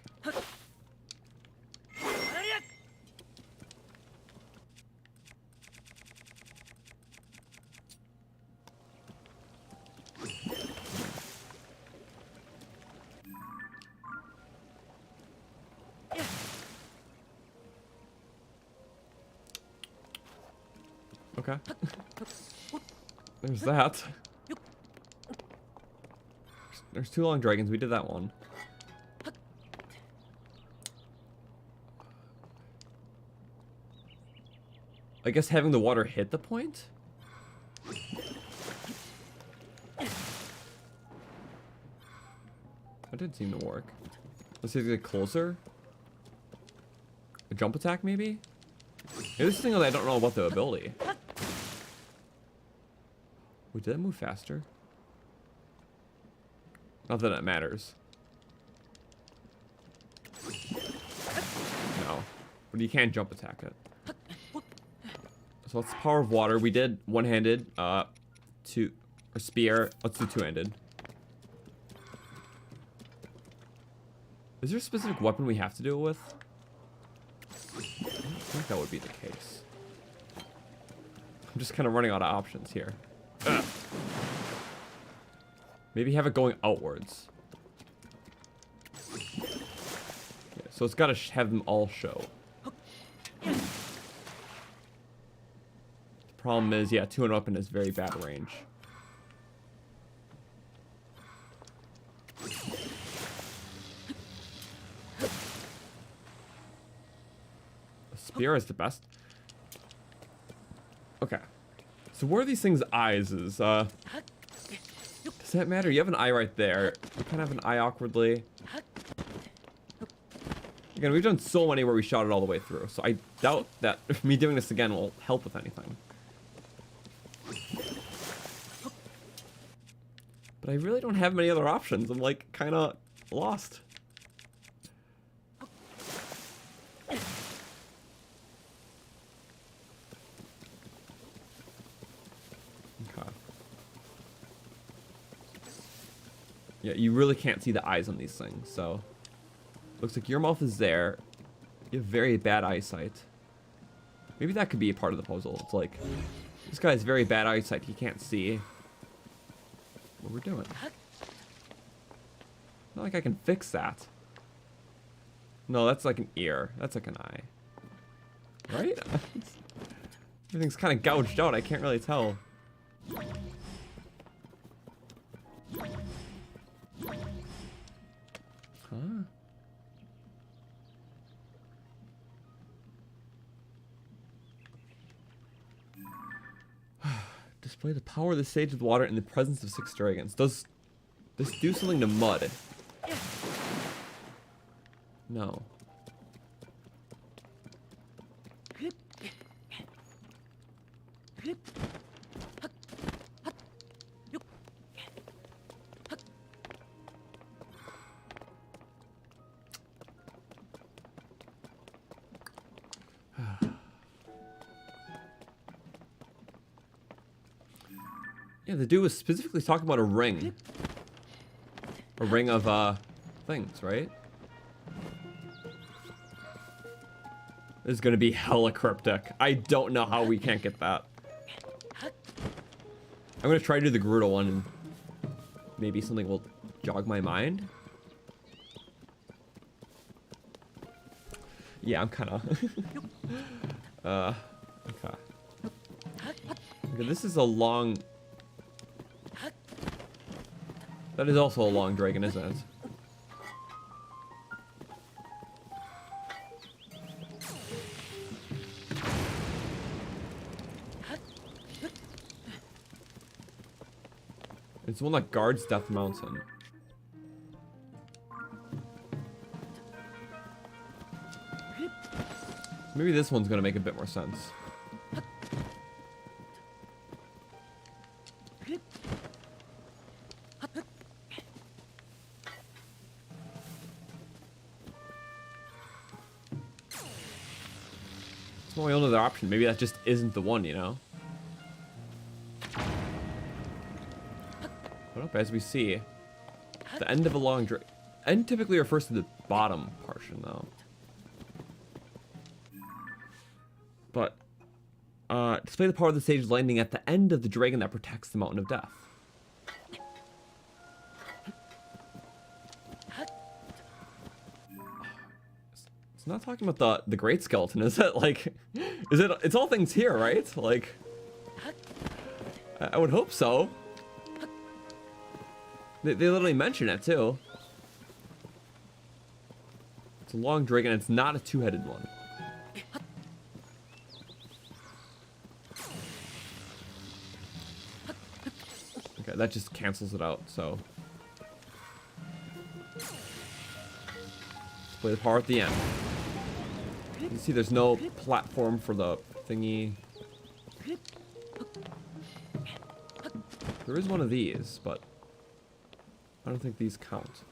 Okay. There's that. There's 2 long dragons. We did that one. I guess having the water hit the point? That did seem to work. Let's see if we get closer. A jump attack, maybe? Yeah, this thing that I don't know about the ability. Wait, did that move faster? Not that it matters. No. But you can't jump attack it. So that's the power of water. We did one-handed, or spear. Let's do two-handed. Is there a specific weapon we have to do it with? I don't think that would be the case. I'm just kind of running out of options here. Ugh. Maybe have it going outwards. Yeah, so it's got to have them all show. The problem is, yeah, two-handed weapon is very bad range. Spear is the best. Okay. So where are these things' eyes? Does that matter? You have an eye right there. You kind of have an eye awkwardly. Again, we've done so many where we shot it all the way through, so I doubt that me doing this again will help with anything. But I really don't have many other options. I'm like kind of lost. Yeah, you really can't see the eyes on these things, so... Looks like your mouth is there. You have very bad eyesight. Maybe that could be a part of the puzzle. It's like, this guy has very bad eyesight. He can't see what we're doing. Not like I can fix that. No, that's like an ear. That's like an eye. Right? Everything's kind of gouged out. I can't really tell. Huh? Display the power of the sage with water in the presence of 6 dragons. Does this do something to mud? No. Yeah, the dude was specifically talking about a ring. A ring of, things, right? This is gonna be hella cryptic. I don't know how we can't get that. I'm gonna try to do the Gerudo one and maybe something will jog my mind. Yeah, I'm kinda... okay. Okay, this is a long... That is also a long dragon, isn't it? It's the one that guards Death Mountain. Maybe this one's gonna make a bit more sense. It's my only other option. Maybe that just isn't the one, you know? But up as we see, the end of a long dragon. End typically refers to the bottom portion, though. But, display the power of the sage landing at the end of the dragon that protects the Mountain of Death. It's not talking about the great skeleton, is it? Like, is it? It's all things here, right? Like, I would hope so. They literally mention it too. It's a long dragon. It's not a two-headed one. Okay, that just cancels it out, so. Let's play the power at the end. You can see there's no platform for the thingy. There is one of these, but I don't think these count.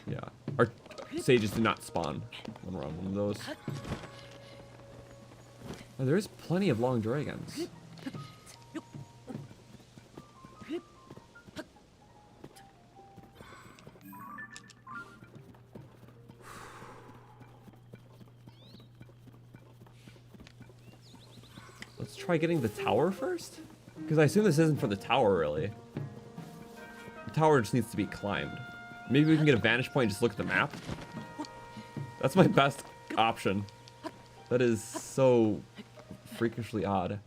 Yeah, our sages do not spawn when we're on one of those. Oh, there is plenty of long dragons. Let's try getting the tower first? Because I assume this isn't for the tower, really. The tower just needs to be climbed. Maybe we can get a vantage point and just look at the map. That's my best option. That is so freakishly odd.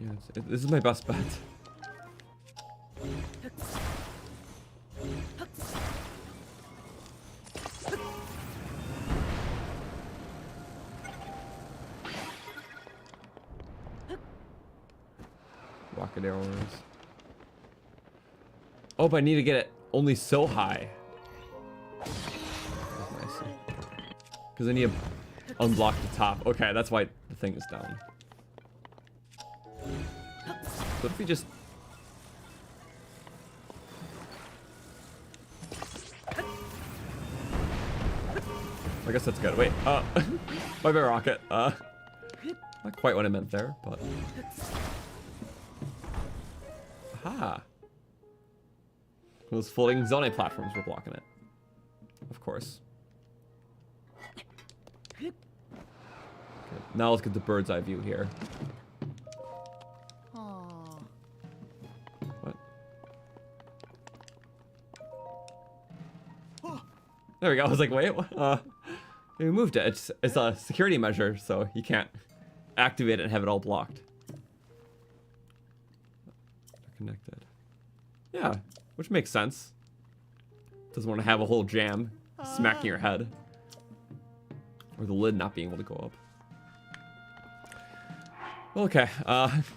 Yeah, this is my best bet. Rocket arrows. Oh, but I need to get it only so high. That's nice. Because I need to unblock the top. Okay, that's why the thing is down. What if we just... I guess that's good. Wait, my bad, rocket. Not quite what I meant there, but... Aha! Those floating zone platforms were blocking it. Of course. Okay, now let's get the bird's eye view here. What? There we go. I was like, wait, what? We moved it. It's a security measure, so you can't activate it and have it all blocked. Connected. Yeah, which makes sense. Doesn't want to have a whole jam smacking your head. Or the lid not being able to go up. Well, okay,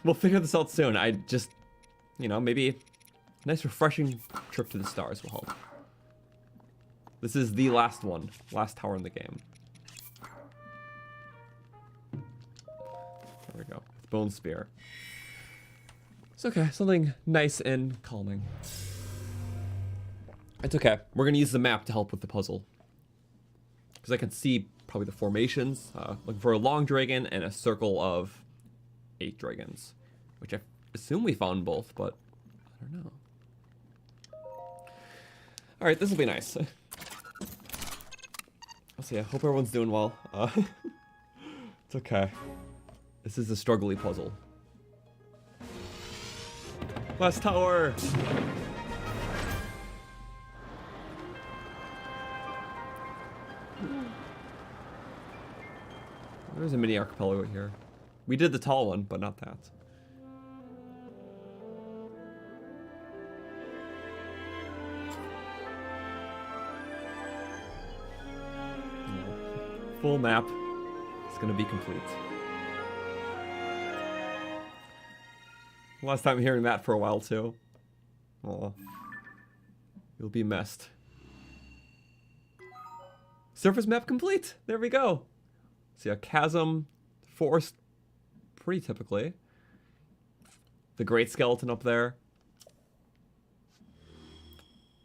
we'll figure this out soon. I just, you know, maybe a nice refreshing trip to the stars will help. This is the last one. Last tower in the game. There we go. Bone spear. It's okay. Something nice and calming. It's okay. We're going to use the map to help with the puzzle. Because I can see probably the formations. Looking for a long dragon and a circle of 8 dragons. Which I assume we found both, but I don't know. Alright, this will be nice. I'll see. I hope everyone's doing well. It's okay. This is a struggly puzzle. Last tower! There's a mini archipelago here. We did the tall one, but not that. Full map is gonna be complete. Last time hearing that for a while too. Aw. You'll be missed. Surface map complete! There we go! See a chasm, forest, pretty typically. The great skeleton up there.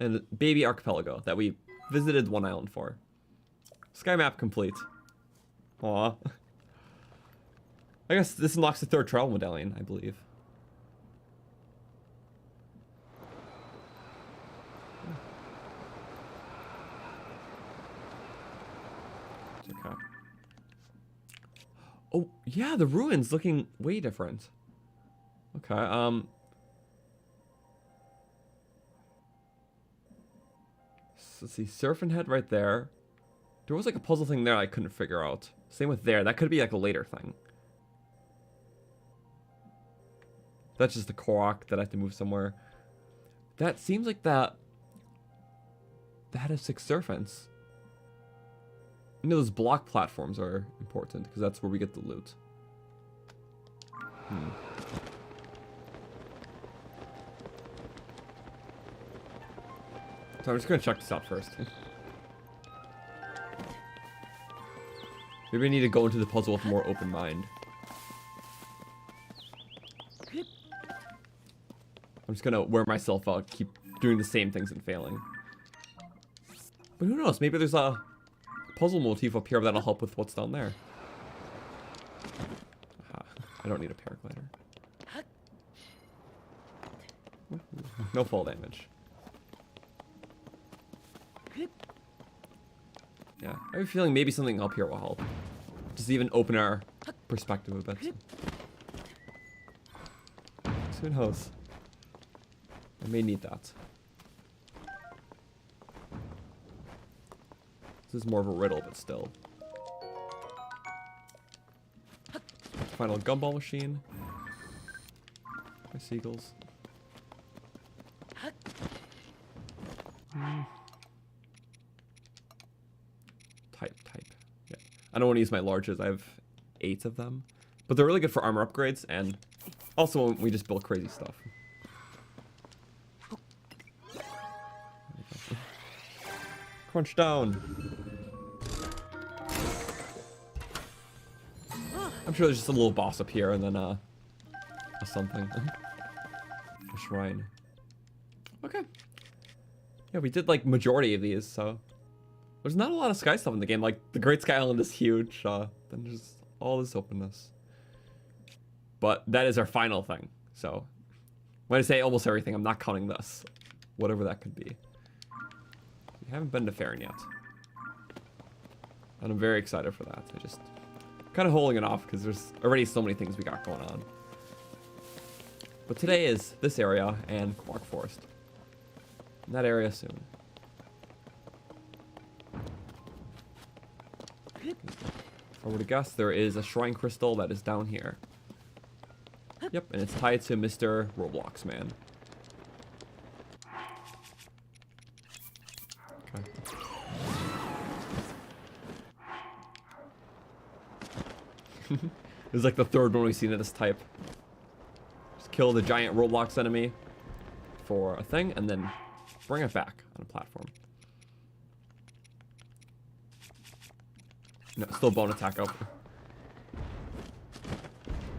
And baby archipelago that we visited one island for. Sky map complete. Aw. I guess this unlocks the 3rd travel medallion, I believe. Okay. Oh, yeah, the ruins looking way different. Okay, let's see, Surfing Head right there. There was like a puzzle thing there I couldn't figure out. Same with there. That could be like a later thing. That's just a Korok that I have to move somewhere. That seems like that has 6 serpents. You know, those block platforms are important because that's where we get the loot. So I'm just gonna check this out first. Maybe I need to go into the puzzle with a more open mind. I'm just gonna wear myself out, keep doing the same things and failing. But who knows, maybe there's a puzzle motif up here that'll help with what's down there. Aha, I don't need a paraglider. No fall damage. Yeah, I have a feeling maybe something up here will help. Just even open our perspective a bit. So who knows? I may need that. This is more of a riddle, but still. Final gumball machine. My seagulls. Type. Yeah. I don't want to use my larges. I have 8 of them. But they're really good for armor upgrades, and also when we just build crazy stuff. Crunch down. I'm sure there's just a little boss up here and then a something. A shrine. Okay. Yeah, we did like majority of these, so there's not a lot of sky stuff in the game. Like the Great Sky Island is huge. Then there's all this openness. But that is our final thing. So when I say almost everything, I'm not counting this. Whatever that could be. We haven't been to Farron yet. And I'm very excited for that. I just kind of holding it off because there's already so many things we got going on. But today is this area and Korok Forest. In that area soon. If I were to guess, there is a shrine crystal that is down here. Yep, and it's tied to Mr. Roblox Man. Okay. This is like the 3rd one we've seen of this type. Just kill the giant Roblox enemy for a thing, and then bring it back on a platform. No, still bone attack up.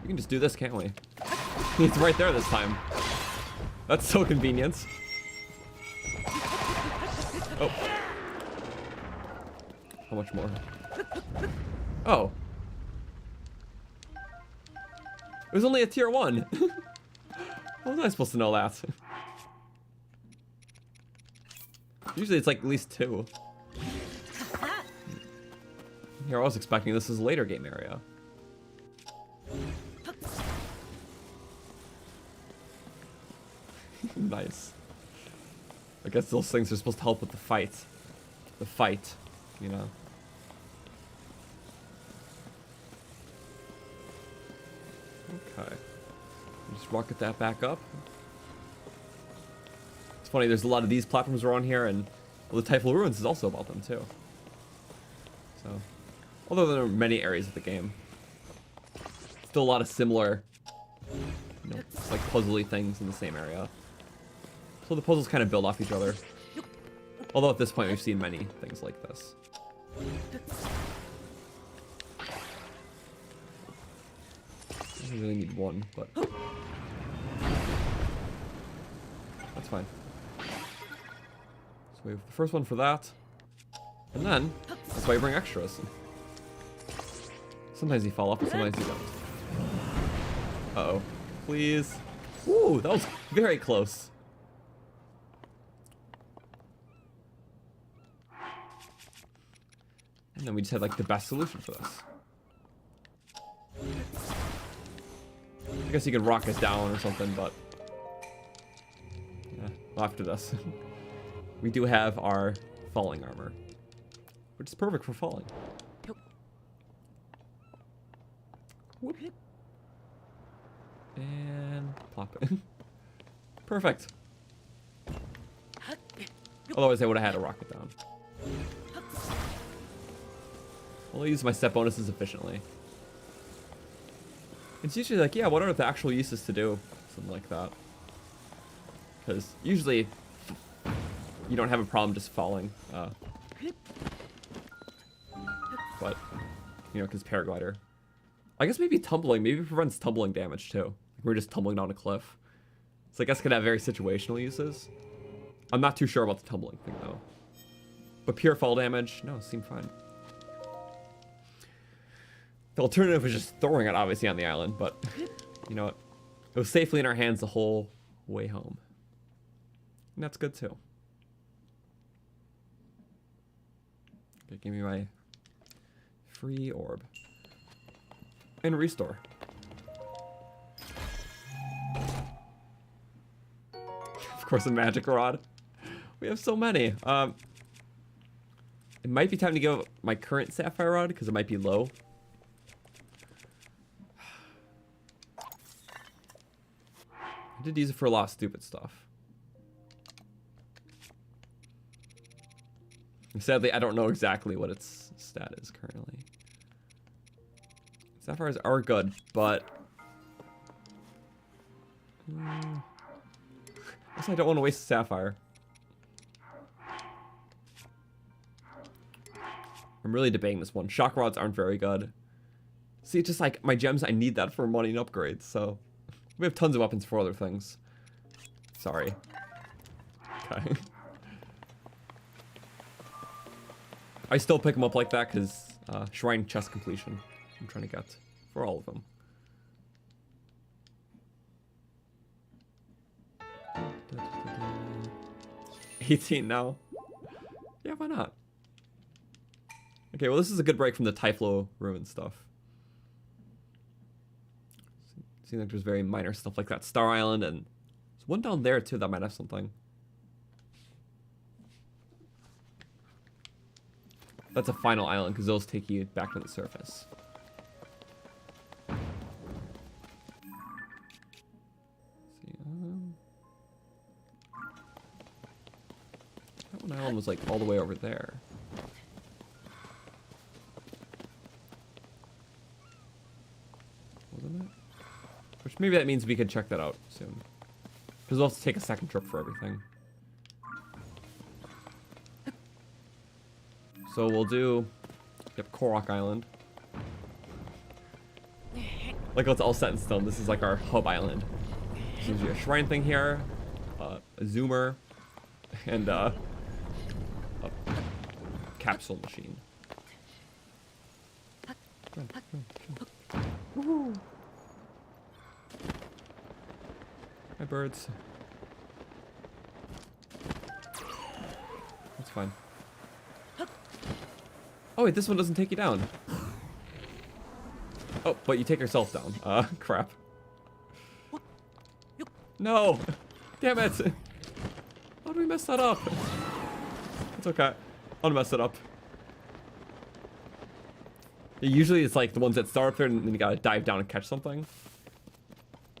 We can just do this, can't we? It's right there this time. That's so convenient. Oh. How much more? Oh. It was only a tier 1. How was I supposed to know that? Usually it's like at least 2. Here, I was expecting this is a later game area. Nice. I guess those things are supposed to help with the fight. The fight, you know. Okay. Just rocket that back up. It's funny, there's a lot of these platforms around here, and well, the Typhal Ruins is also about them too. So, although there are many areas of the game, still a lot of similar, you know, like puzzly things in the same area. So the puzzles kind of build off each other. Although at this point we've seen many things like this. I really need one, but that's fine. So we have the first one for that. And then, that's why you bring extras. Sometimes you fall off, but sometimes you don't. Uh-oh. Please. Ooh, that was very close. And then we just had like the best solution for this. I guess you could rock it down or something, but yeah, well, after this. We do have our falling armor, which is perfect for falling. Whoop. And plop it. Perfect. Otherwise I would have had to rock it down. I'll use my step bonuses efficiently. It's usually like, yeah, what are the actual uses to do? Something like that. Because usually you don't have a problem just falling. But, you know, because paraglider. I guess maybe tumbling. Maybe it prevents tumbling damage too. Like we're just tumbling down a cliff. So I guess it could have very situational uses. I'm not too sure about the tumbling thing though. But pure fall damage, no, it seemed fine. The alternative was just throwing it obviously on the island, but you know what? It was safely in our hands the whole way home. And that's good too. Okay, give me my free orb. And restore. Of course, a magic rod. We have so many. It might be time to give my current sapphire rod because it might be low. I did use it for a lot of stupid stuff. Sadly, I don't know exactly what its stat is currently. Sapphires are good, but I guess I don't want to waste a sapphire. I'm really debating this one. Shock rods aren't very good. See, it's just like my gems, I need that for money and upgrades, so we have tons of weapons for other things. Sorry. Okay. I still pick them up like that because shrine chest completion I'm trying to get for all of them. $18 now. Yeah, why not? Okay, well this is a good break from the Typhlo ruin stuff. Seems like there's very minor stuff like that Star Island, and there's one down there too that might have something. That's a final island because those take you back to the surface. Let's see, that one island was like all the way over there. Wasn't it? Which maybe that means we could check that out soon. Because we'll have to take a second trip for everything. So we'll do, yep, Korok Island. Like it's all set in stone. This is like our hub island. So there's a shrine thing here, a zoomer, and a capsule machine. Woohoo! Hi, birds. That's fine. Oh wait, this one doesn't take you down. Oh, but you take yourself down. Crap. No! Damn it! How did we mess that up? It's okay. I'm gonna mess it up. Usually it's like the ones that start up there and then you gotta dive down and catch something.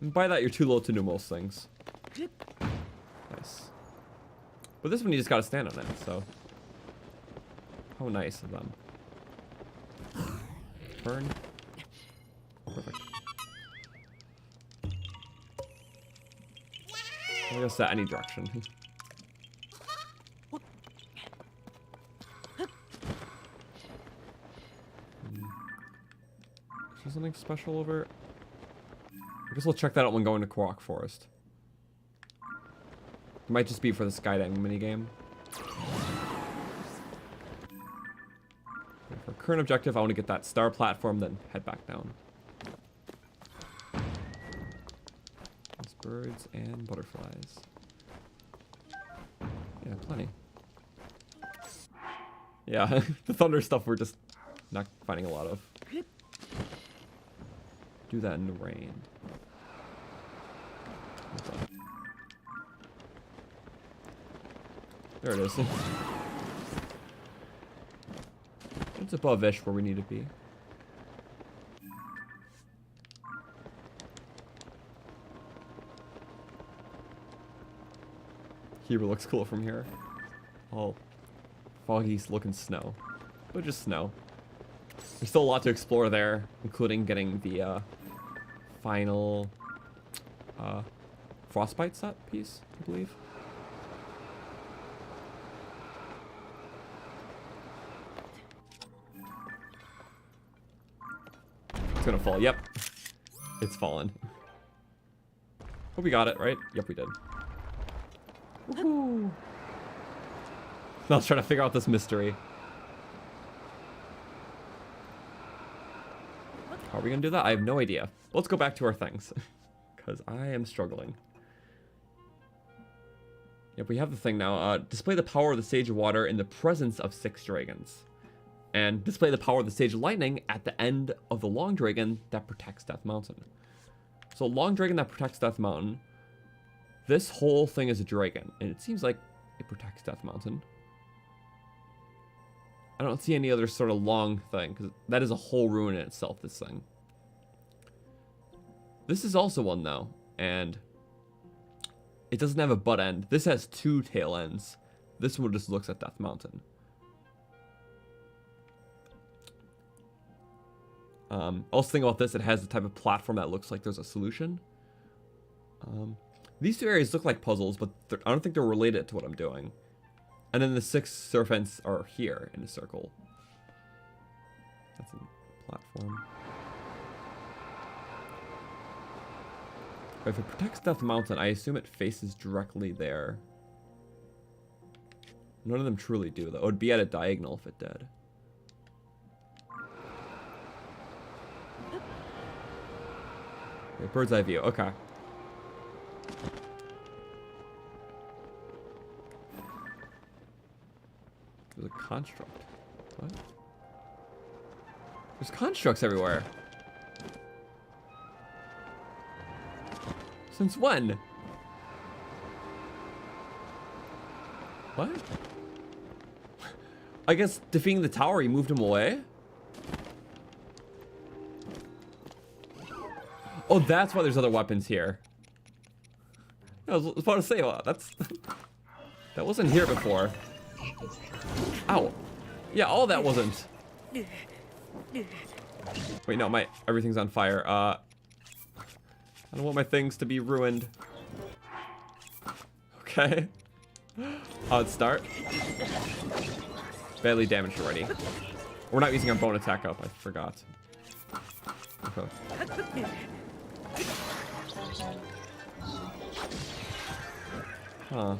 And by that, you're too low to do most things. Nice. But this one you just gotta stand on it, so. How nice of them. Burn. Perfect. I guess that any direction. Is there something special over? I guess we'll check that out when going to Korok Forest. It might just be for the skydiving minigame. For current objective, I want to get that star platform, then head back down. There's birds and butterflies. Yeah, plenty. Yeah, the thunder stuff we're just not finding a lot of. Do that in the rain. There it is. It's above-ish where we need to be. Here looks cool from here. All foggy looking snow. But just snow. There's still a lot to explore there, including getting the final frostbite set piece, I believe. It's gonna fall. Yep. It's fallen. Hope we got it, right? Yep, we did. Woohoo! I was trying to figure out this mystery. How are we gonna do that? I have no idea. Let's go back to our things. Because I am struggling. Yep, we have the thing now. Display the power of the Sage of Water in the presence of 6 dragons. And display the power of the Sage of Lightning at the end of the Long Dragon that protects Death Mountain. So Long Dragon that protects Death Mountain. This whole thing is a dragon, and it seems like it protects Death Mountain. I don't see any other sort of long thing, because that is a whole ruin in itself, this thing. This is also one, though, and it doesn't have a butt end. This has 2 tail ends. This one just looks at Death Mountain. Also think about this, it has the type of platform that looks like there's a solution. These 2 areas look like puzzles, but I don't think they're related to what I'm doing. And then the 6 serpents are here in a circle. That's a platform. If it protects Death Mountain, I assume it faces directly there. None of them truly do, though. It would be at a diagonal if it did. Okay, bird's eye view. Okay. There's a construct. What? There's constructs everywhere. Since when? What? I guess defeating the tower, you moved him away? Oh, that's why there's other weapons here. I was about to say, well, that wasn't here before. Ow. Yeah, all that wasn't. Wait, no, everything's on fire. I don't want my things to be ruined. Okay. Let's start. Badly damaged already. We're not using our bone attack up, I forgot. Okay. Huh.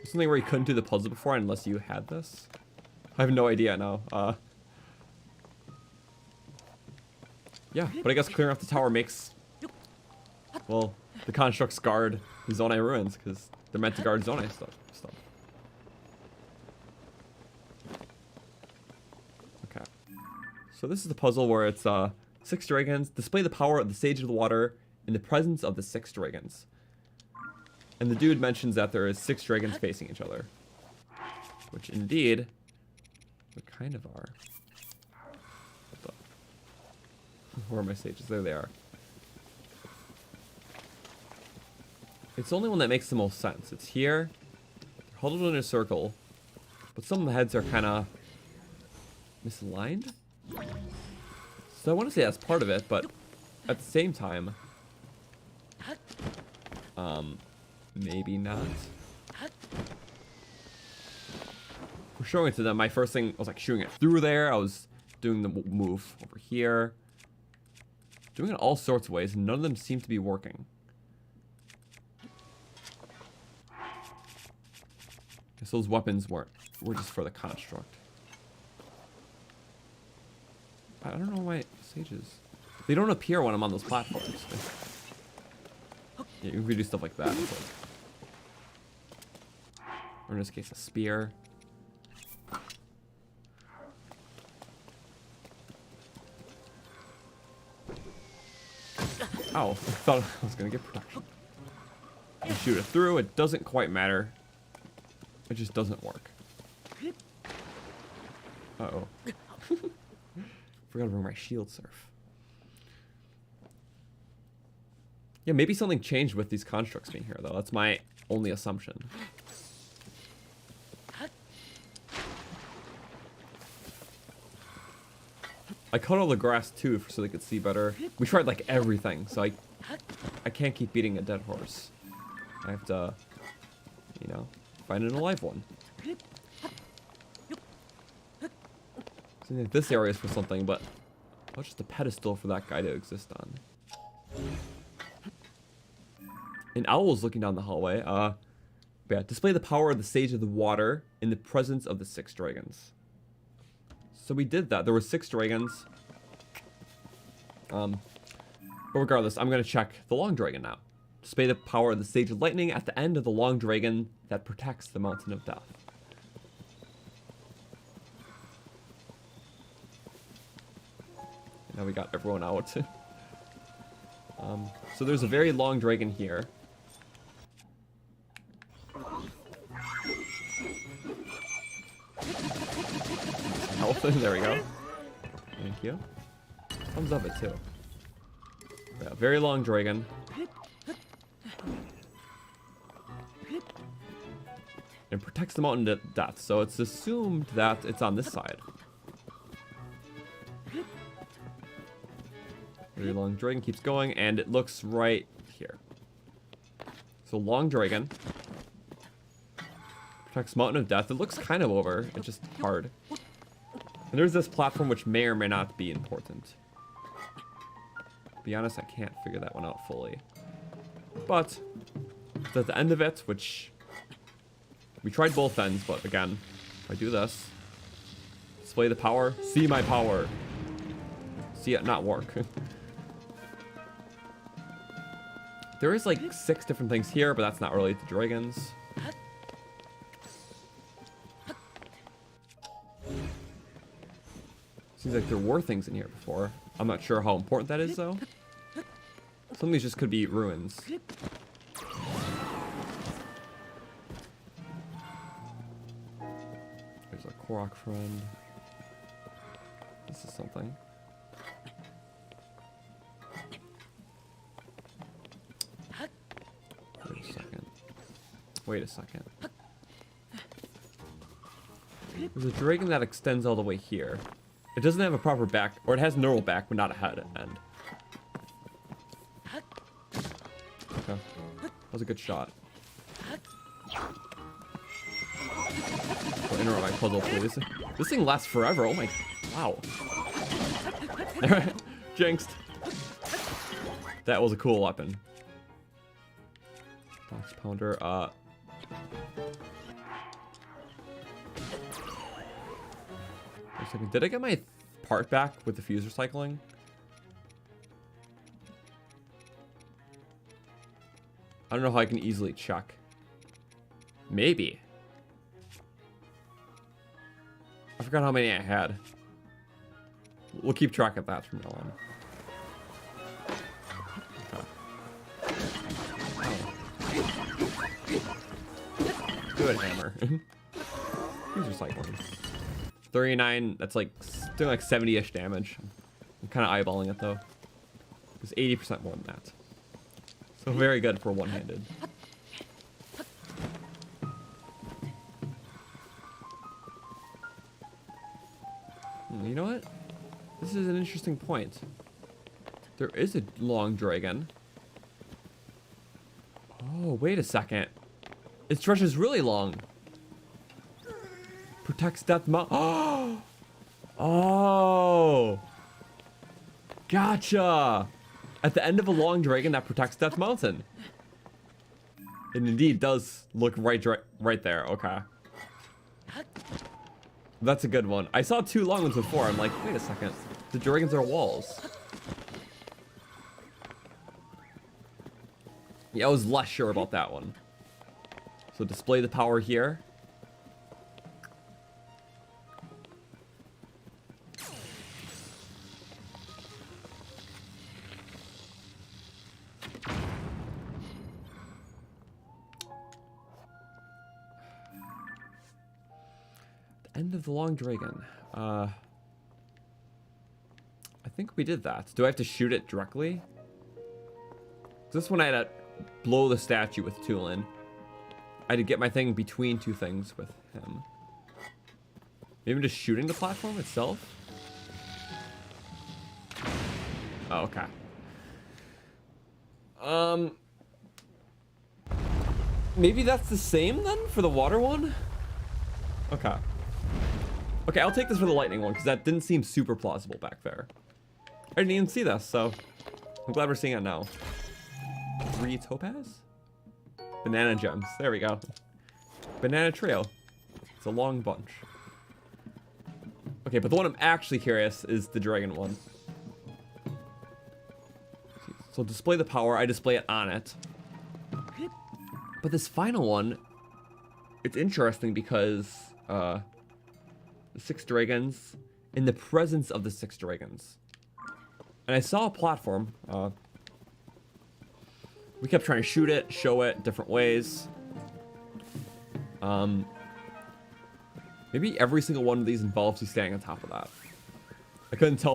Something where you couldn't do the puzzle before unless you had this? I have no idea now. Yeah, but I guess clearing off the tower makes, well, the constructs guard the Zonai ruins because they're meant to guard Zonai stuff. Okay. So this is the puzzle where it's 6 dragons. Display the power of the Sage of the Water in the presence of the 6 dragons. And the dude mentions that there is 6 dragons facing each other. Which indeed, there kind of are. Where are my sages? There they are. It's the only one that makes the most sense. It's here. They're huddled in a circle. But some of the heads are kind of misaligned. So I want to say that's part of it, but at the same time, maybe not. We're showing it to them. My first thing, I was like shooting it through there. I was doing the move over here. Doing it all sorts of ways, and none of them seem to be working. Guess those weapons were just for the construct. I don't know why sages. They don't appear when I'm on those platforms. Yeah, you can do stuff like that. It's like, or in this case, a spear. Ow, I thought I was gonna get protection. You shoot it through, it doesn't quite matter. It just doesn't work. Uh-oh. Forgot to bring my shield surf. Yeah, maybe something changed with these constructs being here, though. That's my only assumption. I cut all the grass, too, so they could see better. We tried, like, everything, so I can't keep beating a dead horse. I have to, you know, find an alive one. So I think this area is for something, but what's just a pedestal for that guy to exist on? An owl is looking down the hallway. Yeah, display the power of the Sage of the Water in the presence of the 6 dragons. So we did that. There were 6 dragons. But regardless, I'm gonna check the Long Dragon now. Display the power of the Sage of Lightning at the end of the Long Dragon that protects the Mountain of Death. Now we got everyone out. So there's a very long dragon here. Health, there we go. Thank you. Comes of it too. Yeah, very long dragon. And protects the mountain to death, so it's assumed that it's on this side. Very long dragon keeps going, and it looks right here. So long dragon. Protects mountain of death. It looks kind of over. It's just hard. And there's this platform which may or may not be important. To be honest, I can't figure that one out fully. But it's at the end of it, which we tried both ends, but again, if I do this, display the power, see my power. See it not work. There is like 6 different things here, but that's not related to dragons. Seems like there were things in here before. I'm not sure how important that is, though. Some of these just could be ruins. There's a Korok friend. This is something. Wait a second. There's a dragon that extends all the way here. It doesn't have a proper back, or it has normal back, but not a head end. Okay. That was a good shot. Don't interrupt my puzzle, please. This thing lasts forever. Oh my... Wow. Alright. Jinxed. That was a cool weapon. Box pounder. Wait a second. Did I get my part back with the fuse recycling? I don't know how I can easily check. Maybe. I forgot how many I had. We'll keep track of that from now on. Good hammer. Fuse recycling. 39, that's like doing like 70-ish damage. I'm kind of eyeballing it though. It's 80% more than that. So very good for one-handed. You know what? This is an interesting point. There is a long dragon. Oh, wait a second. Its stretch is really long. Protects Death Mountain. Oh! Oh! Gotcha! At the end of a long dragon that protects Death Mountain. It indeed does look right there. Okay. That's a good one. I saw 2 long ones before. I'm like, wait a second. The dragons are walls. Yeah, I was less sure about that one. So display the power here. The end of the long dragon. I think we did that. Do I have to shoot it directly? This one I had to blow the statue with Tulin. I had to get my thing between two things with him. Maybe just shooting the platform itself? Oh, okay. Maybe that's the same then for the water one? Okay. Okay, I'll take this for the lightning one because that didn't seem super plausible back there. I didn't even see this, so I'm glad we're seeing it now. 3 topaz? Banana gems. There we go. Banana trio. It's a long bunch. Okay, but the one I'm actually curious is the dragon one. So display the power. I display it on it. But this final one, it's interesting because the 6 dragons, in the presence of the 6 dragons. And I saw a platform. We kept trying to shoot it, show it different ways. Maybe every single one of these involves you standing on top of that. I couldn't tell.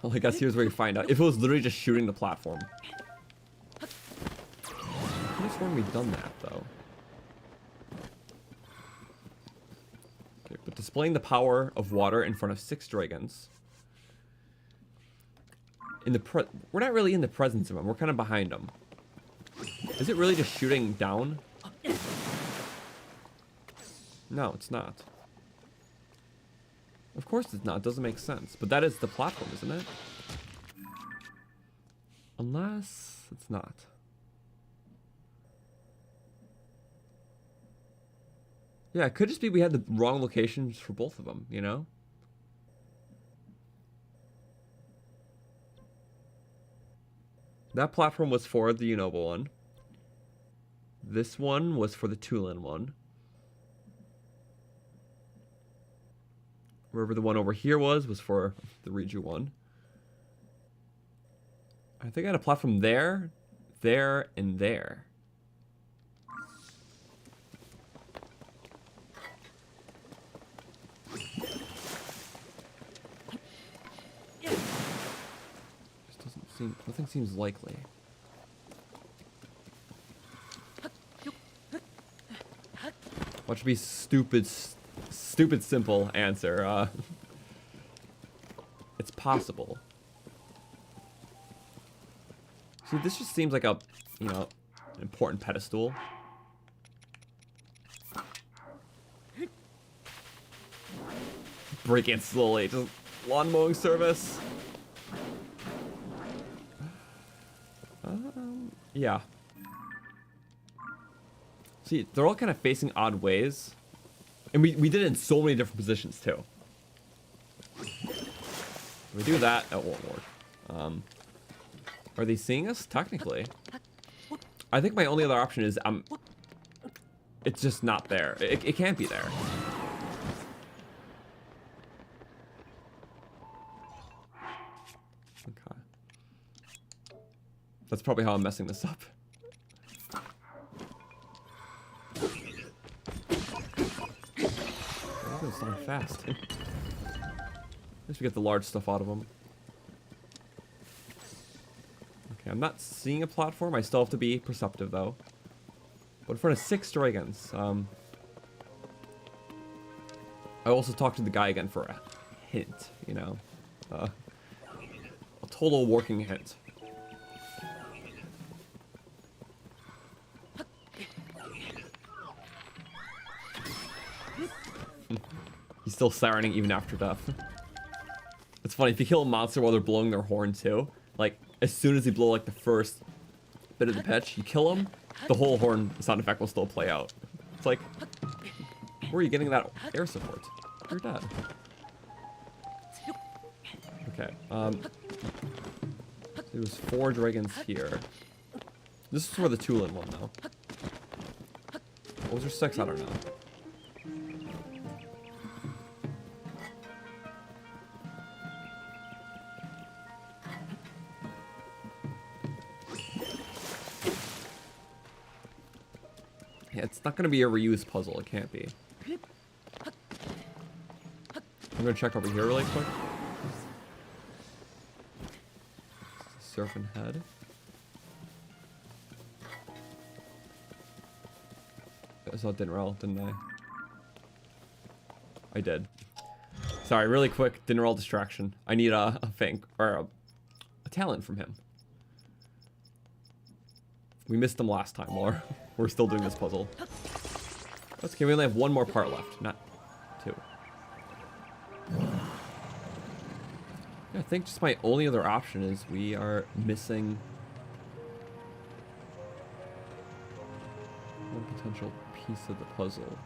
Well, I guess here's where you find out. If it was literally just shooting the platform. I could have sworn we've done that, though. Okay, but displaying the power of water in front of 6 dragons. We're not really in the presence of them. We're kind of behind them. Is it really just shooting down? No, it's not. Of course it's not. It doesn't make sense. But that is the platform, isn't it? Unless it's not. Yeah, it could just be we had the wrong locations for both of them, you know? That platform was for the Unova one. This one was for the Tulin one. Wherever the one over here was for the Riju one. I think I had a platform there, there, and there. Just doesn't seem, nothing seems likely. Watch me stupid simple answer. It's possible. See, this just seems like a, you know, an important pedestal. Break it slowly. Just lawn mowing service. Yeah. See, they're all kind of facing odd ways. And we did it in so many different positions, too. We do that, it won't work. Are they seeing us? Technically. I think my only other option is, it's just not there. It can't be there. Okay. That's probably how I'm messing this up. It's not fast. At least we get the large stuff out of them. Okay, I'm not seeing a platform. I still have to be perceptive, though. But in front of 6 dragons. I also talked to the guy again for a hint, you know. A total working hint. He's still sirening even after death. It's funny, if you kill a monster while they're blowing their horn too, like, as soon as they blow like the first bit of the pitch, you kill them, the whole horn sound effect will still play out. It's like, where are you getting that air support? You're dead. Okay, there was 4 dragons here. This is for the Tulin one, though. What was there 6? I don't know. Yeah, it's not going to be a reuse puzzle. It can't be. I'm going to check over here really quick. Serpent head. I saw Dinnerel, didn't I? I did. Sorry, really quick. Dinnerel distraction. I need a fang or a talent from him. We missed them last time, Laura. We're still doing this puzzle. That's okay. We only have one more part left, not 2. Yeah, I think just my only other option is we are missing one potential piece of the puzzle.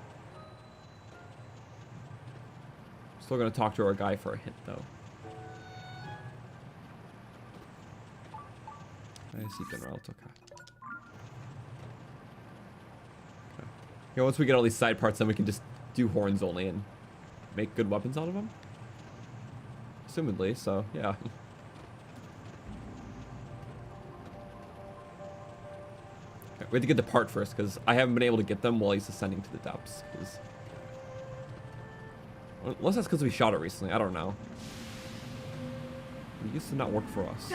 Still gonna talk to our guy for a hint, though. I see Dinnerel. It's okay. Yeah, once we get all these side parts, then we can just do horns only and make good weapons out of them. Assumedly, so yeah. Okay, we have to get the part first, because I haven't been able to get them while he's ascending to the depths. Unless that's because we shot it recently, I don't know. It used to not work for us.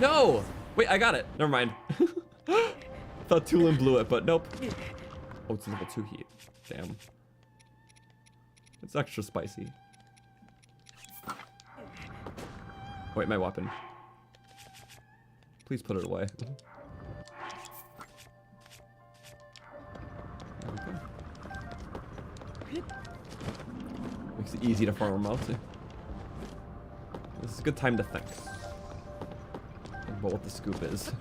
No! Wait, I got it. Never mind. Thought Tulin blew it, but nope. Oh, it's level 2 heat. Damn. It's extra spicy. Wait, my weapon. Please put it away. Okay. Makes it easy to farm them out. This is a good time to think about what the scoop is.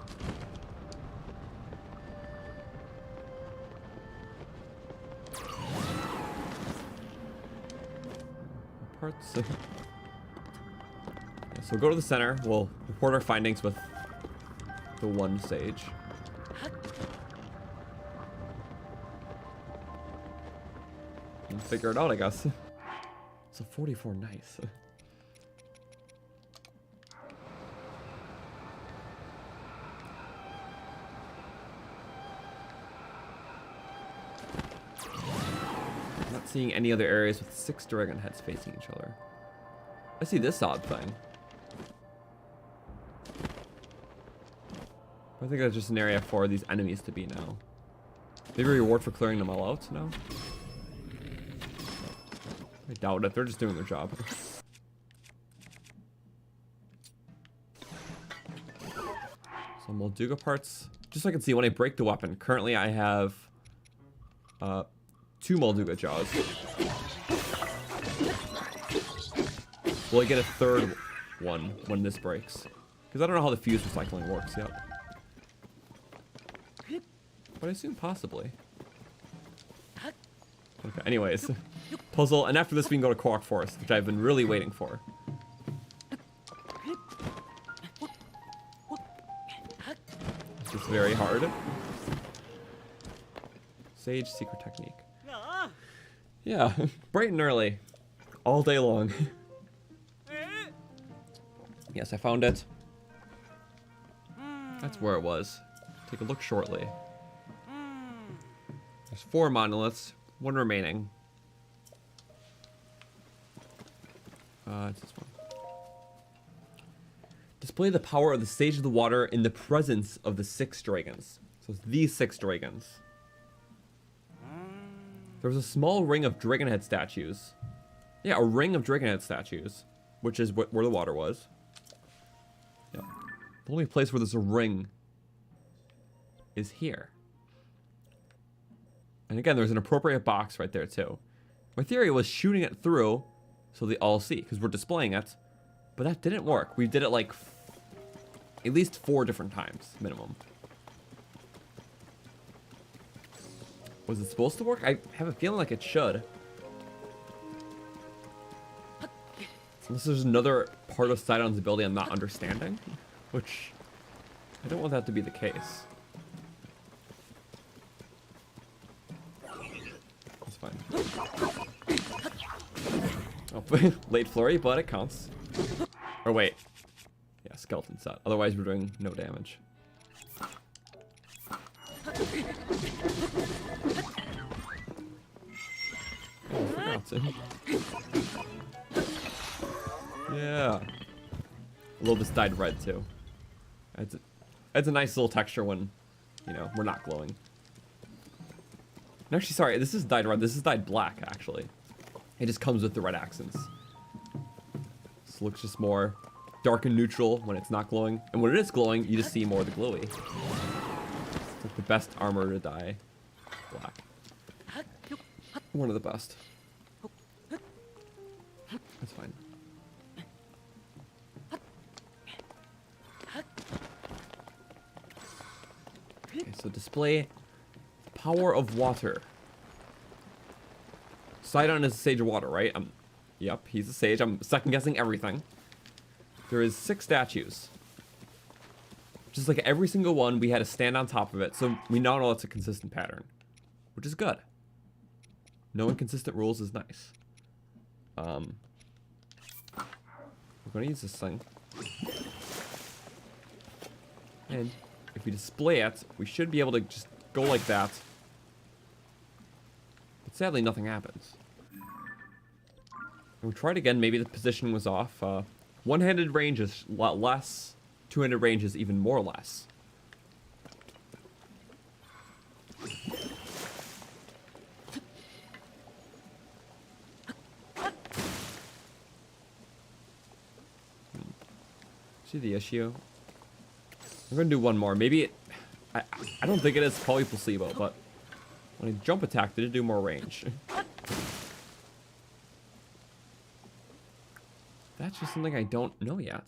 Parts. Yeah, so go to the center. We'll report our findings with the 1 sage. And figure it out, I guess. It's a 44, nice. Seeing any other areas with 6 dragon heads facing each other. I see this odd thing. I think that's just an area for these enemies to be now. Maybe a reward for clearing them all out now? I doubt it. They're just doing their job. Some Molduga parts. Just so I can see when I break the weapon. Currently I have 2 Molduga jaws. Will I get a 3rd one when this breaks? Because I don't know how the fuse recycling works yet. But I assume possibly. Okay, anyways. Puzzle, and after this we can go to Korok Forest, which I've been really waiting for. This is very hard. Sage secret technique. Yeah, bright and early. All day long. Yes, I found it. That's where it was. Take a look shortly. There's 4 monoliths, 1 remaining. It's this one. Display the power of the Sage of the Water in the presence of the 6 dragons. So it's these 6 dragons. There was a small ring of dragon head statues. Yeah, a ring of dragon head statues, which is where the water was. Yeah. The only place where there's a ring is here. And again, there's an appropriate box right there too. My theory was shooting it through so they all see, because we're displaying it. But that didn't work. We did it like at least 4 different times, minimum. Was it supposed to work? I have a feeling like it should. Unless there's another part of Sidon's ability I'm not understanding, which I don't want that to be the case. That's fine. Oh, late flurry, but it counts. Or wait. Yeah, skeleton set. Otherwise, we're doing no damage. Oh, I forgot to. Yeah. Although this dyed red too. It's a nice little texture when, you know, we're not glowing. And actually, sorry, this is dyed red. This is dyed black, actually. It just comes with the red accents. This looks just more dark and neutral when it's not glowing. And when it is glowing, you just see more of the glowy. It's like the best armor to dye black. One of the best. That's fine. Okay, so display power of water. Sidon is a sage of water, right? Yep, he's a sage. I'm second guessing everything. There is 6 statues. Just like every single one, we had to stand on top of it, so we now know it's a consistent pattern, which is good. No inconsistent rules is nice. We're gonna use this thing. And if we display it, we should be able to just go like that. But sadly, nothing happens. And we tried again, maybe the position was off. One-handed range is a lot less. Two-handed range is even more less. See the issue? I'm gonna do one more. Maybe it... I don't think it is probably placebo, but when I jump attack, did it do more range? That's just something I don't know yet.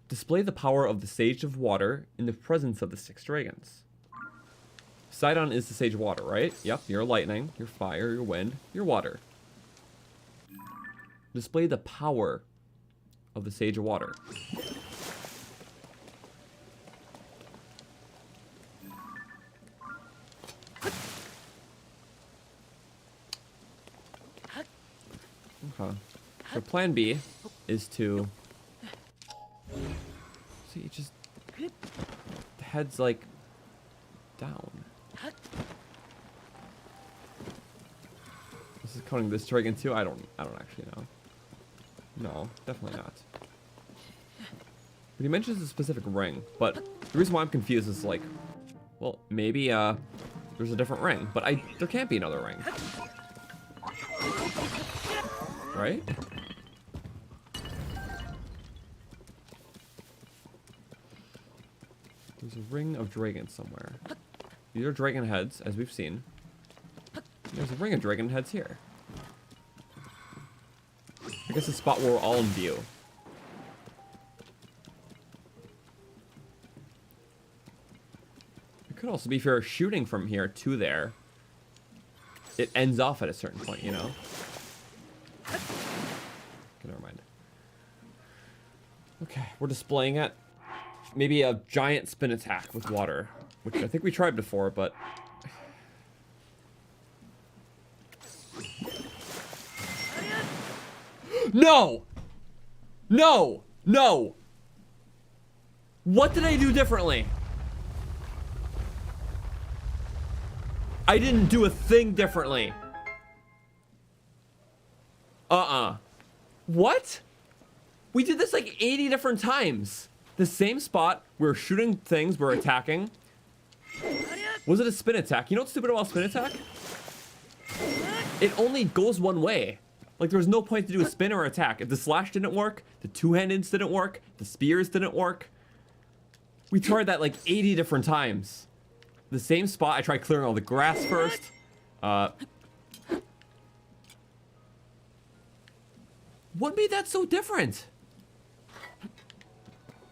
Display the power of the Sage of Water in the presence of the 6 dragons. Sidon is the Sage of Water, right? Yep, you're lightning, you're fire, you're wind, you're water. Display the power of the Sage of Water. Okay. So plan B is to see, just the head's like down. This is counting this dragon too. I don't actually know. No, definitely not. But he mentions a specific ring, but the reason why I'm confused is like, well, maybe there's a different ring, but there can't be another ring. Right? There's a ring of dragons somewhere. These are dragon heads, as we've seen. There's a ring of dragon heads here. I guess the spot where we're all in view. It could also be if you're shooting from here to there, it ends off at a certain point, you know? Okay, never mind. Okay, we're displaying it. Maybe a giant spin attack with water, which I think we tried before, but... No! No! No! What did I do differently? I didn't do a thing differently. What? We did this like 80 different times. The same spot, we're shooting things, we're attacking. Was it a spin attack? You know what's stupid about spin attack? It only goes one way. Like, there was no point to do a spin or attack. If the slash didn't work, the two-handeds didn't work, the spears didn't work. We tried that like 80 different times. The same spot, I tried clearing all the grass first. What made that so different?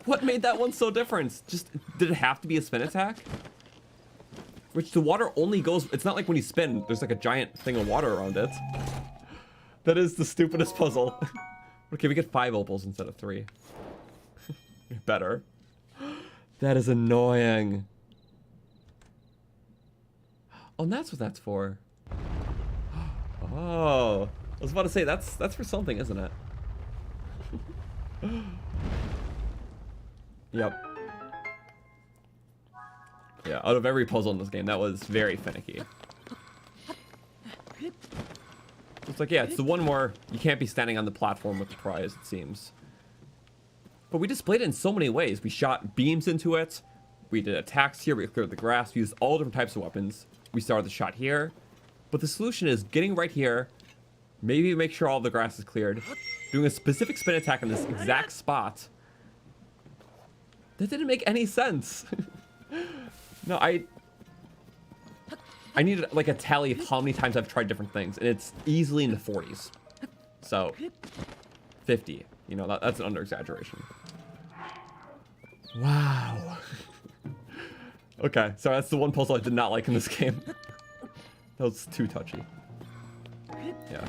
What made that one so different? Just, did it have to be a spin attack? Which the water only goes, it's not like when you spin, there's like a giant thing of water around it. That is the stupidest puzzle. Okay, we get 5 opals instead of 3. Better. That is annoying. Oh, and that's what that's for. Oh, I was about to say, that's for something, isn't it? Yep. Yeah, out of every puzzle in this game, that was very finicky. It's like, yeah, it's the one where you can't be standing on the platform with the prize, it seems. But we displayed it in so many ways. We shot beams into it. We did attacks here. We cleared the grass. We used all different types of weapons. We started the shot here. But the solution is getting right here. Maybe make sure all the grass is cleared. Doing a specific spin attack in this exact spot. That didn't make any sense. No, I need like a tally of how many times I've tried different things, and it's easily in the 40s. So, 50. You know, that's an under-exaggeration. Wow. Okay, so that's the one puzzle I did not like in this game. That was too touchy. Yeah.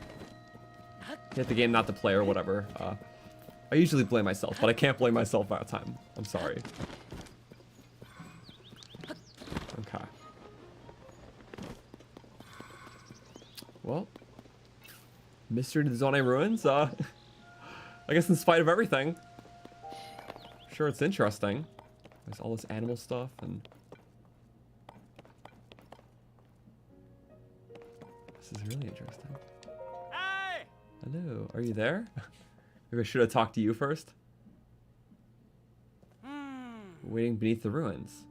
Hit the game not to play or whatever. I usually blame myself, but I can't blame myself that time. I'm sorry. Okay. Well, Mystery to the Zone Ruins. I guess in spite of everything, sure it's interesting. There's all this animal stuff and this is really interesting. Hey! Hello, are you there? Maybe I should have talked to you first. Waiting beneath the ruins.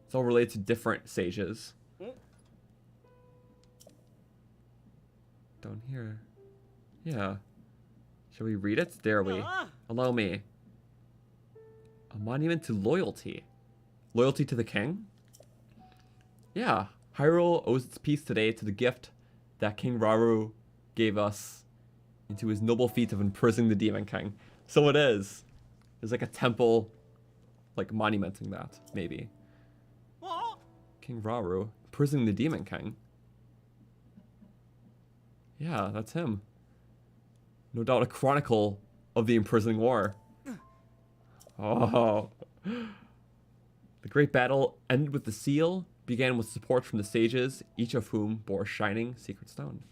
It's all related to different sages. Down here. Yeah. Shall we read it? Dare we? Allow me. A monument to loyalty. Loyalty to the king? Yeah. Hyrule owes its peace today to the gift that King Rauru gave us into his noble feat of imprisoning the Demon King. So it is. There's like a temple, like monumenting that, maybe. King Rauru imprisoning the Demon King. Yeah, that's him. No doubt a chronicle of the imprisoning war. Oh. The great battle ended with the seal, began with support from the sages, each of whom bore a shining secret stone.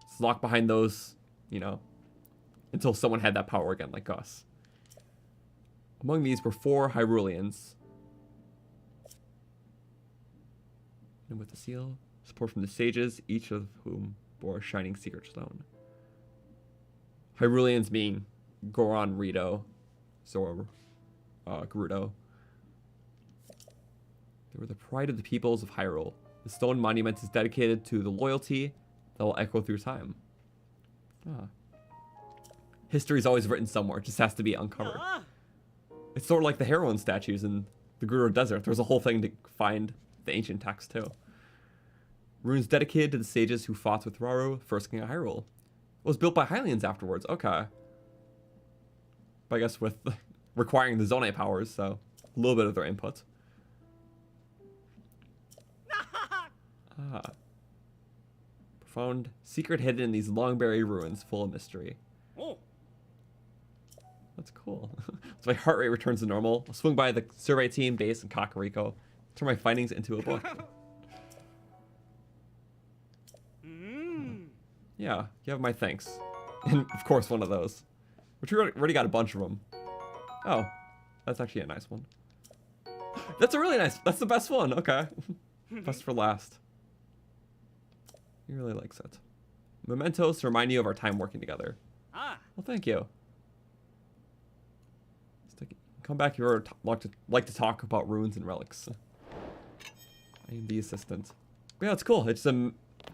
It's locked behind those, you know, until someone had that power again, like us. Among these were 4 Hyruleans. And with the seal, support from the sages, each of whom bore a shining secret stone. Hyruleans being Goron, Rito, Zoro, Gerudo. They were the pride of the peoples of Hyrule. The stone monument is dedicated to the loyalty that will echo through time. Ah. History is always written somewhere. It just has to be uncovered. It's sort of like the heroine statues in the Gerudo Desert. There's a whole thing to find the ancient text too. Runes dedicated to the sages who fought with Rauru, first king of Hyrule. It was built by Hylians afterwards. Okay. But I guess with requiring the Zonai powers, so a little bit of their input. Ah. Profound secret hidden in these long-buried ruins full of mystery. Oh. That's cool. So my heart rate returns to normal. I'll swing by the survey team base in Kakariko. Turn my findings into a book. Yeah, you have my thanks. And of course one of those. Which we already got a bunch of them. Oh, that's actually a nice one. That's a really nice, that's the best one, okay. Best for last. He really likes it. Mementos to remind you of our time working together. Well, thank you. Come back here or like to talk about runes and relics. I am the assistant. But yeah, it's cool. It's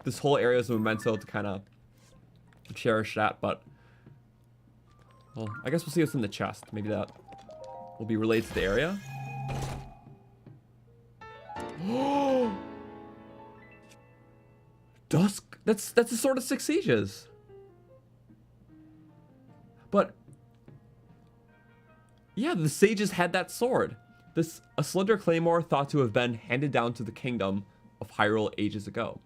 this whole area is a memento to kind of cherish that, but well, I guess we'll see what's in the chest. Maybe that will be related to the area. Oh, Dusk. That's a sword of 6 sieges. But yeah, the sages had that sword. A slender claymore thought to have been handed down to the kingdom of Hyrule ages ago.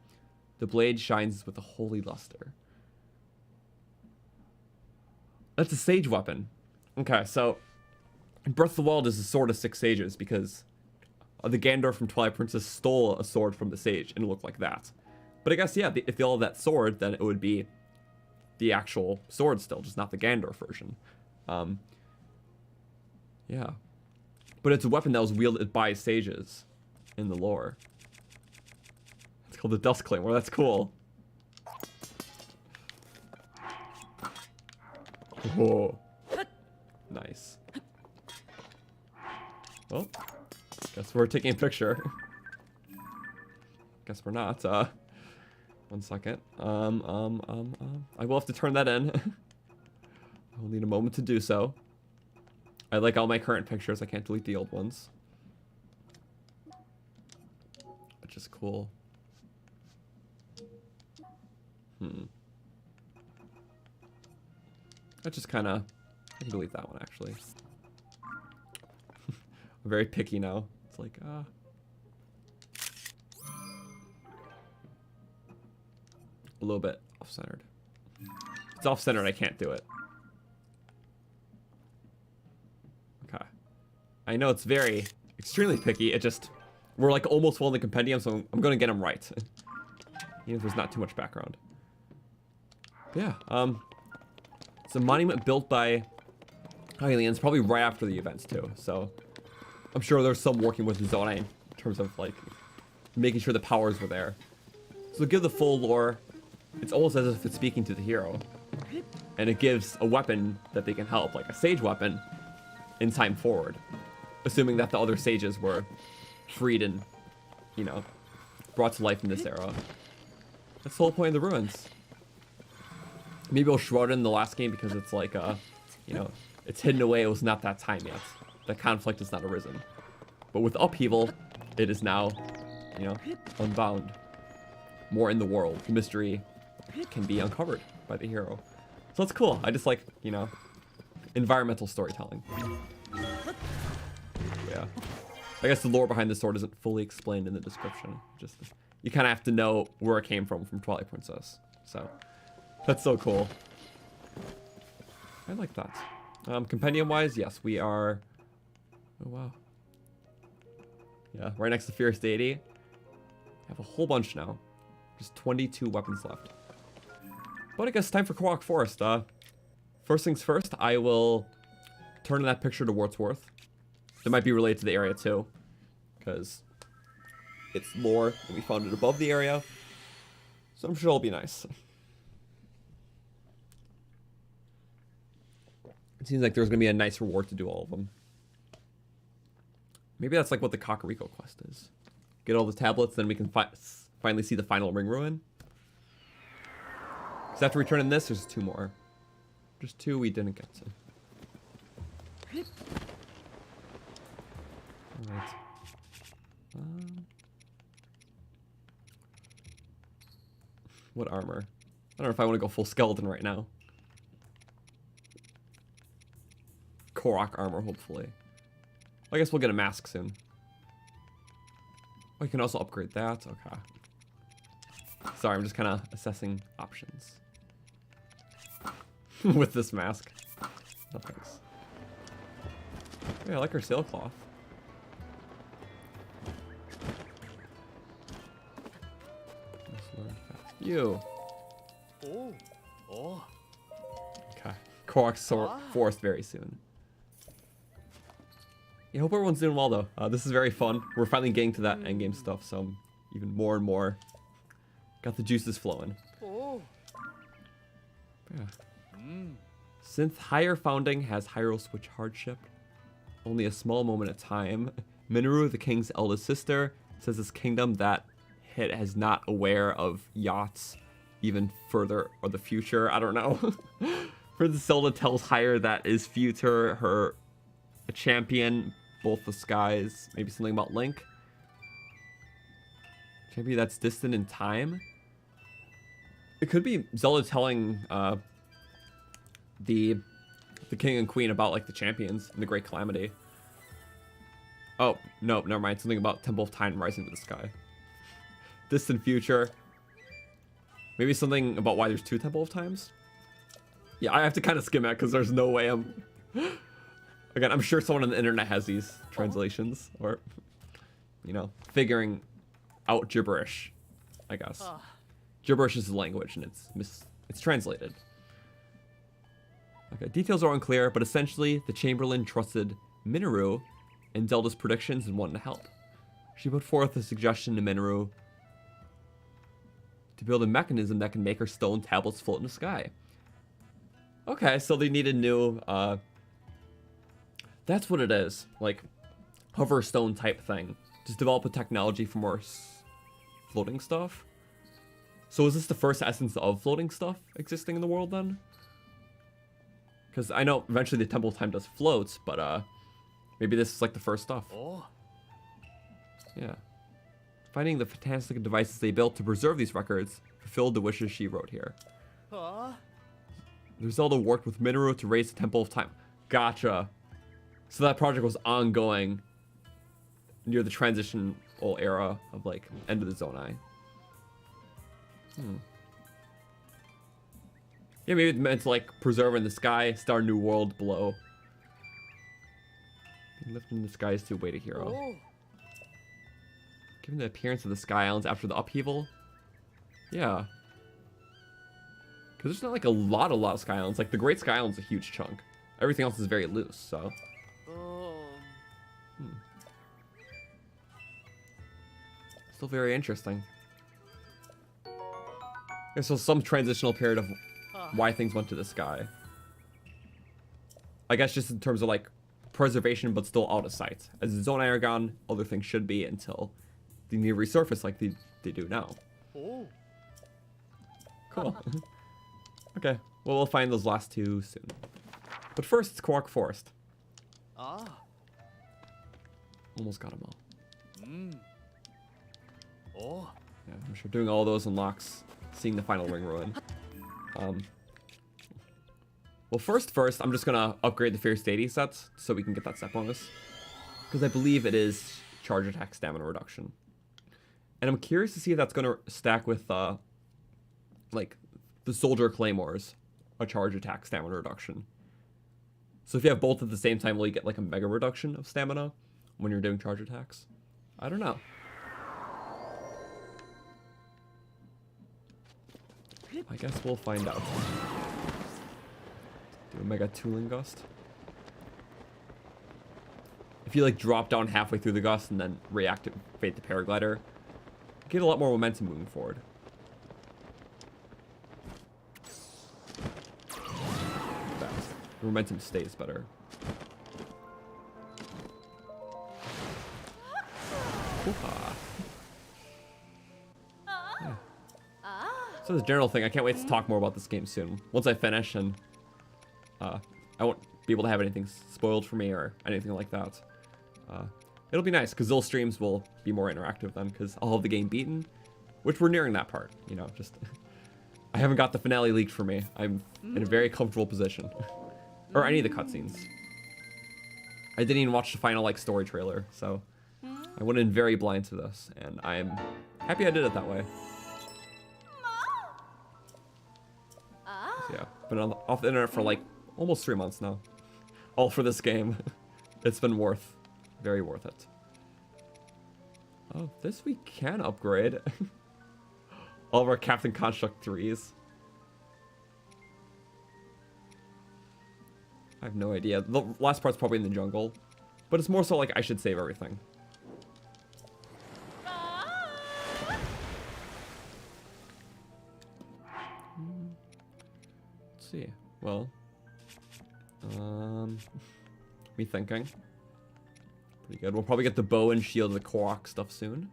The blade shines with a holy luster. That's a sage weapon. Okay, so Breath of the Wild is a sword of 6 sages because the Ganondorf from Twilight Princess stole a sword from the sage and it looked like that. But I guess, yeah, if they all have that sword, then it would be the actual sword still, just not the Ganondorf version. Yeah. But it's a weapon that was wielded by sages in the lore. It's called the Dust Claymore. That's cool. Whoa. Nice. Well, guess we're taking a picture. Guess we're not. 1 second. I will have to turn that in. I will need a moment to do so. I like all my current pictures. I can't delete the old ones. Which is cool. That just kind of... I can delete that one, actually. I'm very picky now. It's like, a little bit off-centered. If it's off-centered, I can't do it. Okay. I know it's very, extremely picky. It just... We're like almost full in the compendium, so I'm going to get them right. Even if there's not too much background. But yeah, it's a monument built by aliens, probably right after the events too. So I'm sure there's some working with Zonai in terms of like making sure the powers were there. So to give the full lore, it's almost as if it's speaking to the hero, and it gives a weapon that they can help, like a sage weapon, in time forward, assuming that the other sages were freed and, you know, brought to life in this era. That's the whole point of the ruins. Maybe I'll shroud it in the last game because it's like, you know, it's hidden away. It was not that time yet. The conflict has not arisen. But with upheaval, it is now, you know, unbound. More in the world. The mystery can be uncovered by the hero. So that's cool. I just like, you know, environmental storytelling. Yeah. I guess the lore behind the sword isn't fully explained in the description. Just, you kind of have to know where it came from Twilight Princess. So... That's so cool. I like that. Compendium-wise, yes, we are... Oh, wow. Yeah, right next to Fierce Deity. I have a whole bunch now. Just 22 weapons left. But I guess time for Korok Forest. First things first, I will turn that picture to Wordsworth. That might be related to the area, too. Because it's lore, and we found it above the area. So I'm sure it'll be nice. It seems like there's going to be a nice reward to do all of them. Maybe that's like what the Kakariko quest is. Get all the tablets, then we can finally see the final ring ruin. Because after returning this, there's 2 more. There's 2 we didn't get to. Alright. What armor? I don't know if I want to go full skeleton right now. Korok armor, hopefully. I guess we'll get a mask soon. Oh, you can also upgrade that. Okay. Sorry, I'm just kind of assessing options. With this mask. No thanks. Yeah, I like her sailcloth. You. Oh. Okay. Korok's forest very soon. Yeah, I hope everyone's doing well, though. This is very fun. We're finally getting to that endgame stuff, so I'm even more and more got the juices flowing. Yeah. Since higher founding has Hyrule Switch hardship, only a small moment of time, Minoru, the king's eldest sister, says his kingdom that it is not aware of yachts even further or the future. I don't know. Princess Zelda tells Hyrule that is future, her a champion, both the skies, maybe something about Link. Maybe that's distant in time. It could be Zelda telling the king and queen about like the champions and the Great Calamity. Oh, no, never mind. Something about Temple of Time rising to the sky. Distant future. Maybe something about why there's 2 Temple of Times? Yeah, I have to kind of skim it because there's no way I'm... Again, I'm sure someone on the internet has these translations. Or, you know, figuring out gibberish, I guess. Gibberish is the language, and it's translated. Okay, details are unclear, but essentially, the Chamberlain trusted Minoru in Zelda's predictions and wanted to help. She put forth a suggestion to Minoru to build a mechanism that can make her stone tablets float in the sky. Okay, so they need a new, that's what it is, like, hover stone type thing. Just develop a technology for more floating stuff. So is this the first essence of floating stuff existing in the world then? Because I know eventually the Temple of Time does float, but maybe this is like the first stuff. Oh. Yeah. Finding the fantastic devices they built to preserve these records fulfilled the wishes she wrote here. Zelda worked with Minoru to raise the Temple of Time. Gotcha. So that project was ongoing near the transitional era of like end of the Zonai. Yeah, maybe it's meant to like preserve in the sky, start a new world below. Lifting in the sky is to await a hero. Oh. Given the appearance of the Sky Islands after the upheaval. Yeah. Because there's not like a lot of Sky Islands. Like the Great Sky Island's a huge chunk. Everything else is very loose, so. Still very interesting. Okay, so some transitional period of why things went to the sky. I guess just in terms of like preservation, but still out of sight. As the Zonai are gone, other things should be until they need to resurface like they do now. Oh. Cool. Okay, well we'll find those last 2 soon. But first, it's Korok Forest. Almost got them all. Oh. Yeah, I'm sure doing all those unlocks, seeing the final ring ruin. Well, first, I'm just gonna upgrade the Fierce Deity sets so we can get that set bonus. Because I believe it is charge attack stamina reduction. And I'm curious to see if that's gonna stack with, like, the Soldier Claymores, a charge attack stamina reduction. So if you have both at the same time, will you get, like, a mega reduction of stamina when you're doing charge attacks? I don't know. I guess we'll find out. Do a Mega Tooling Gust. If you like drop down halfway through the gust and then reactivate the paraglider, get a lot more momentum moving forward. Fast. The momentum stays better. Hoo-ha. Yeah. So the general thing, I can't wait to talk more about this game soon. Once I finish and I won't be able to have anything spoiled for me or anything like that. It'll be nice because those streams will be more interactive then because I'll have the game beaten, which we're nearing that part, you know, just I haven't got the finale leaked for me. I'm in a very comfortable position. Or any of the cutscenes. I didn't even watch the final like story trailer, so I went in very blind to this and I'm happy I did it that way. So yeah, been off the internet for like almost 3 months now. All for this game. It's been very worth it. Oh, this we can upgrade. All of our Captain Construct 3s. I have no idea. The last part's probably in the jungle. But it's more so like I should save everything. Let's see. Well, me thinking. Pretty good. We'll probably get the bow and shield of the Korok stuff soon.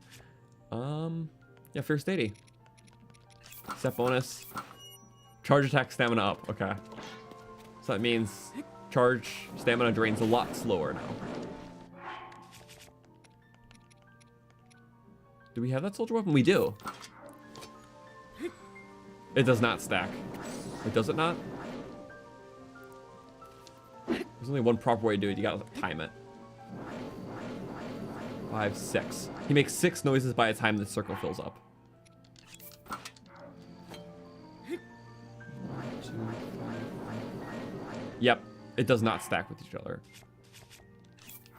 Yeah, Fierce Deity. Set bonus. Charge attack stamina up. Okay. So that means charge stamina drains a lot slower now. Do we have that soldier weapon? We do. It does not stack. Wait, does it not? There's only one proper way to do it. You gotta time it. 5, 6. He makes 6 noises by the time the circle fills up. 1, 2, 3. Yep, it does not stack with each other.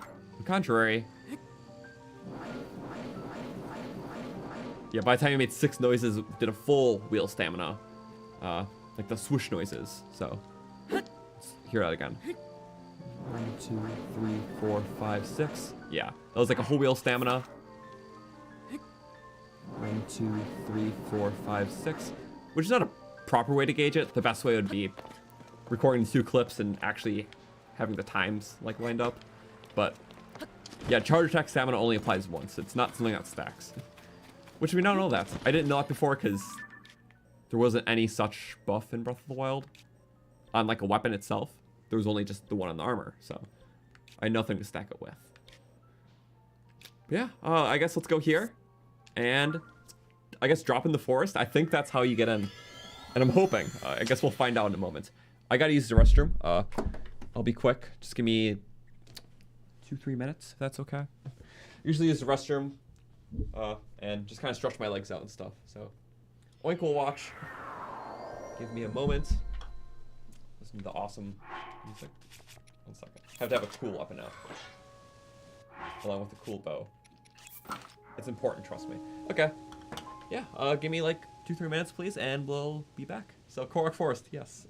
On the contrary, yeah, by the time he made 6 noises, it did a full wheel stamina. Like the swoosh noises. So, let's hear that again. 1, 2, 3, 4, 5, 6. Yeah, that was like a whole wheel stamina. 1, 2, 3, 4, 5, 6. Which is not a proper way to gauge it. The best way would be recording 2 clips and actually having the times like lined up. But yeah, charge attack stamina only applies once. It's not something that stacks. Which we now know that. I didn't know that before because there wasn't any such buff in Breath of the Wild on like a weapon itself. There was only just the one on the armor, so I had nothing to stack it with. But yeah, I guess let's go here and I guess drop in the forest. I think that's how you get in, and I'm hoping. I guess we'll find out in a moment. I gotta use the restroom. I'll be quick. Just give me 2-3 minutes, if that's okay. Usually use the restroom and just kind of stretch my legs out and stuff. So Oink will watch. Give me a moment. Listen to the awesome music. 1 second. Have to have a cool weapon now. Along with a cool bow. It's important, trust me. Okay. Yeah, give me like 2-3 minutes, please, and we'll be back. So, Korok Forest, yes.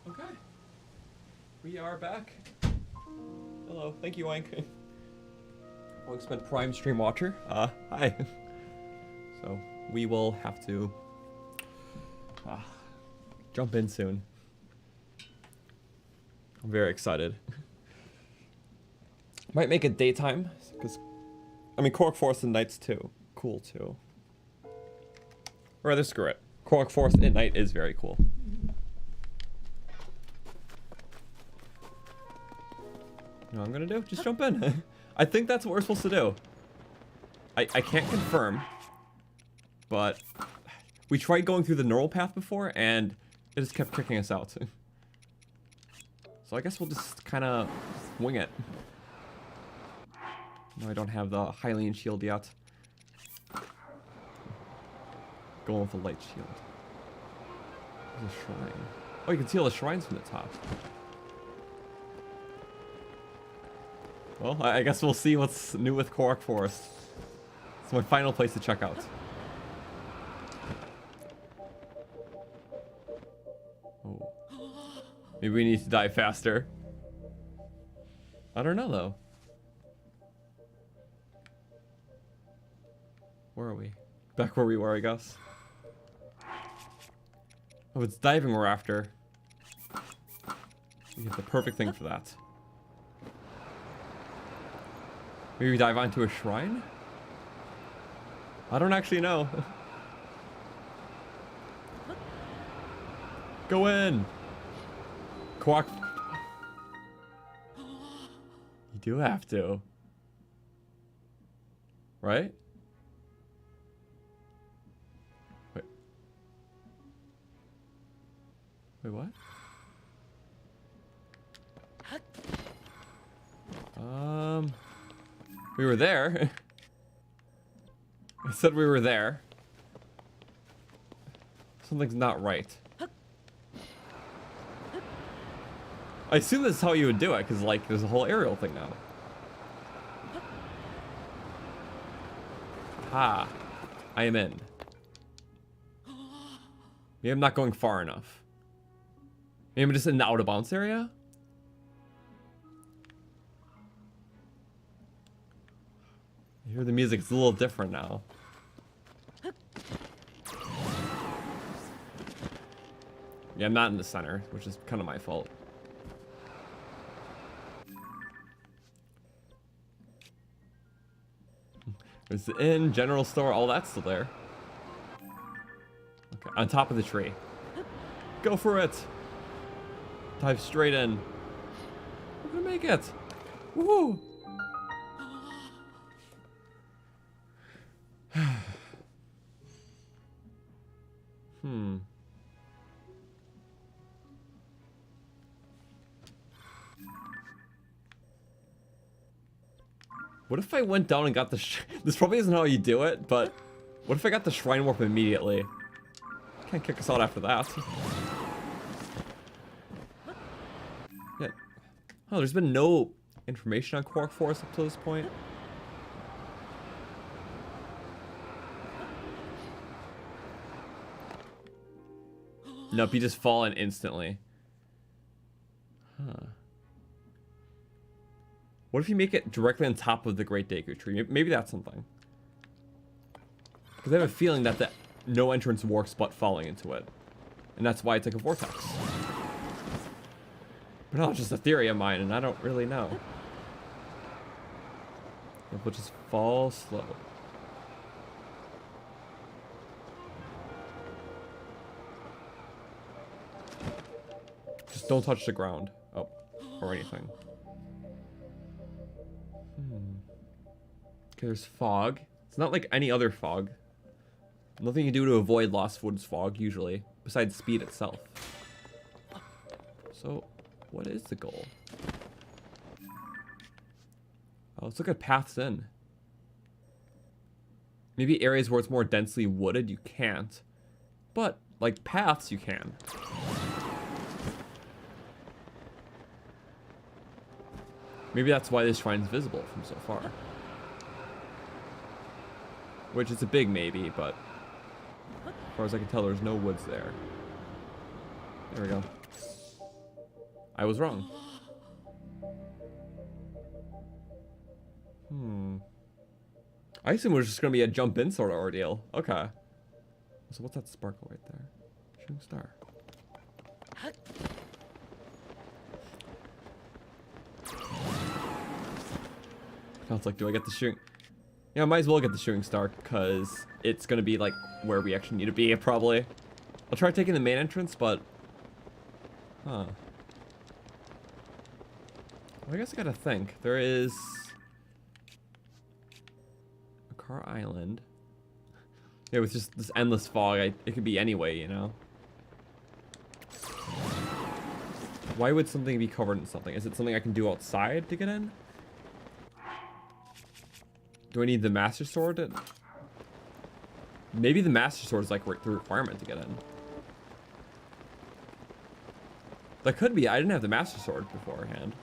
Okay. We are back. Hello. Thank you, Oink. Oink's been Prime Stream Watcher. Hi. So, we will have to jump in soon. I'm very excited. Might make it daytime, because, I mean, Korok Forest and nights too. Cool too. Or rather, screw it. Korok Forest at night is very cool. You know what I'm gonna do? Just jump in. I think that's what we're supposed to do. I can't confirm, but we tried going through the normal path before and it just kept kicking us out. So I guess we'll just kind of wing it. No, I don't have the Hylian shield yet. Going with the light shield. There's a shrine. Oh, you can see all the shrines from the top. Well, I guess we'll see what's new with Korok Forest. It's my final place to check out. Oh. Maybe we need to dive faster. I don't know, though. Where are we? Back where we were, I guess. Oh, it's diving we're after. We get the perfect thing for that. Maybe we dive onto a shrine? I don't actually know. Go in! Quack. You do have to. Right? Wait. Wait, what? We were there. I said we were there. Something's not right. I assume that's how you would do it, because, like, there's a whole aerial thing now. Aha. I am in. Maybe I'm not going far enough. Maybe I'm just in the out of bounds area? I hear the music, it's a little different now. Yeah, I'm not in the center, which is kind of my fault. There's the inn, general store, all that's still there. Okay, on top of the tree. Go for it! Dive straight in. We're gonna make it! Woohoo! What if I went down and got the this probably isn't how you do it, but what if I got the shrine warp immediately? Can't kick us out after that. Yeah. Oh, there's been no information on Korok Forest up to this point. Nope, you just fall in instantly. Huh. What if you make it directly on top of the Great Deku Tree? Maybe that's something. Because I have a feeling that the no entrance works but falling into it. And that's why it's like a vortex. But no, it's just a theory of mine, and I don't really know. We'll just fall slow. Just don't touch the ground. Oh, or anything. Okay, there's fog. It's not like any other fog. Nothing you do to avoid Lost Woods fog, usually, besides speed itself. So, what is the goal? Oh, let's look at paths in. Maybe areas where it's more densely wooded, you can't. But, like, paths, you can. Maybe that's why this shrine's visible from so far. Which is a big maybe, but as far as I can tell, there's no woods there. There we go. I was wrong. I assume it was just gonna be a jump in sort of ordeal. Okay. So what's that sparkle right there? Shooting star. Now it's like, do I get the shooting? Yeah, I might as well get the shooting star because it's gonna be like where we actually need to be probably. I'll try taking the main entrance, but... Huh. Well, I guess I gotta think. There is... a car island. Yeah, with just this endless fog, it could be anyway, you know? Why would something be covered in something? Is it something I can do outside to get in? Do I need the Master Sword? Maybe the Master Sword is like the requirement to get in. That could be. I didn't have the Master Sword beforehand.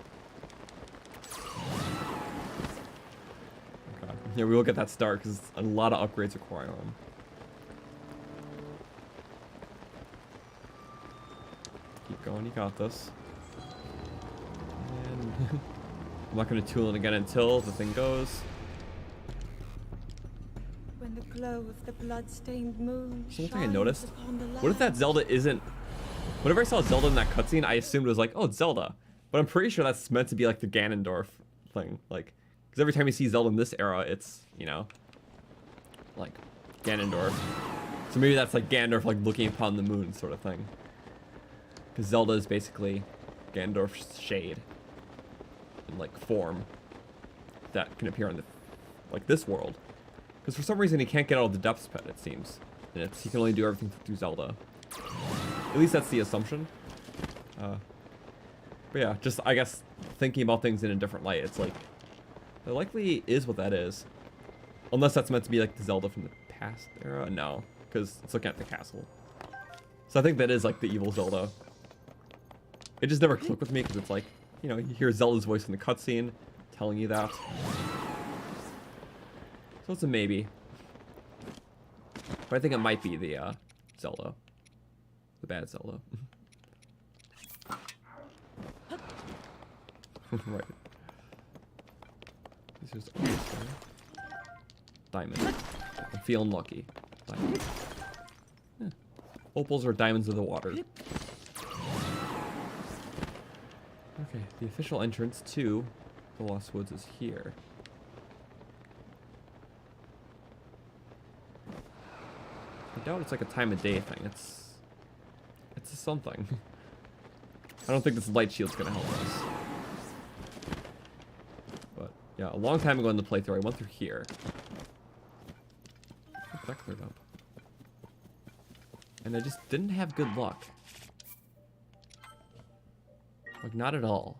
Okay. Yeah, we will get that start because a lot of upgrades require them. Keep going, you got this. And I'm not going to tool it again until the thing goes. When the glow of the blood-stained moon Something I shines noticed. upon the What if that land. Zelda isn't... Whenever I saw Zelda in that cutscene, I assumed it was like, oh, it's Zelda. But I'm pretty sure that's meant to be like the Ganondorf thing. Like, because every time you see Zelda in this era, it's, you know, like Ganondorf. So maybe that's like Ganondorf like looking upon the moon sort of thing. Because Zelda is basically Ganondorf's shade. In like form. That can appear in the, like this world. Because for some reason he can't get out of the depths pit, it seems. And he can only do everything through Zelda. At least that's the assumption. But yeah, just I guess thinking about things in a different light, it's like it likely is what that is. Unless that's meant to be like the Zelda from the past era. No, because it's looking at the castle. So I think that is like the evil Zelda. It just never clicked with me because it's like, you know, you hear Zelda's voice in the cutscene telling you that. So it's a maybe. But I think it might be the Zelda. The bad Zelda. Right. This is diamond. I'm feeling lucky. Diamond. Yeah. Opals are diamonds of the water. Okay, the official entrance to the Lost Woods is here. I doubt it's like a time of day thing. It's something. I don't think this light shield's gonna help us. But yeah, a long time ago in the playthrough, I went through here. That cleared up. And I just didn't have good luck. Like, not at all.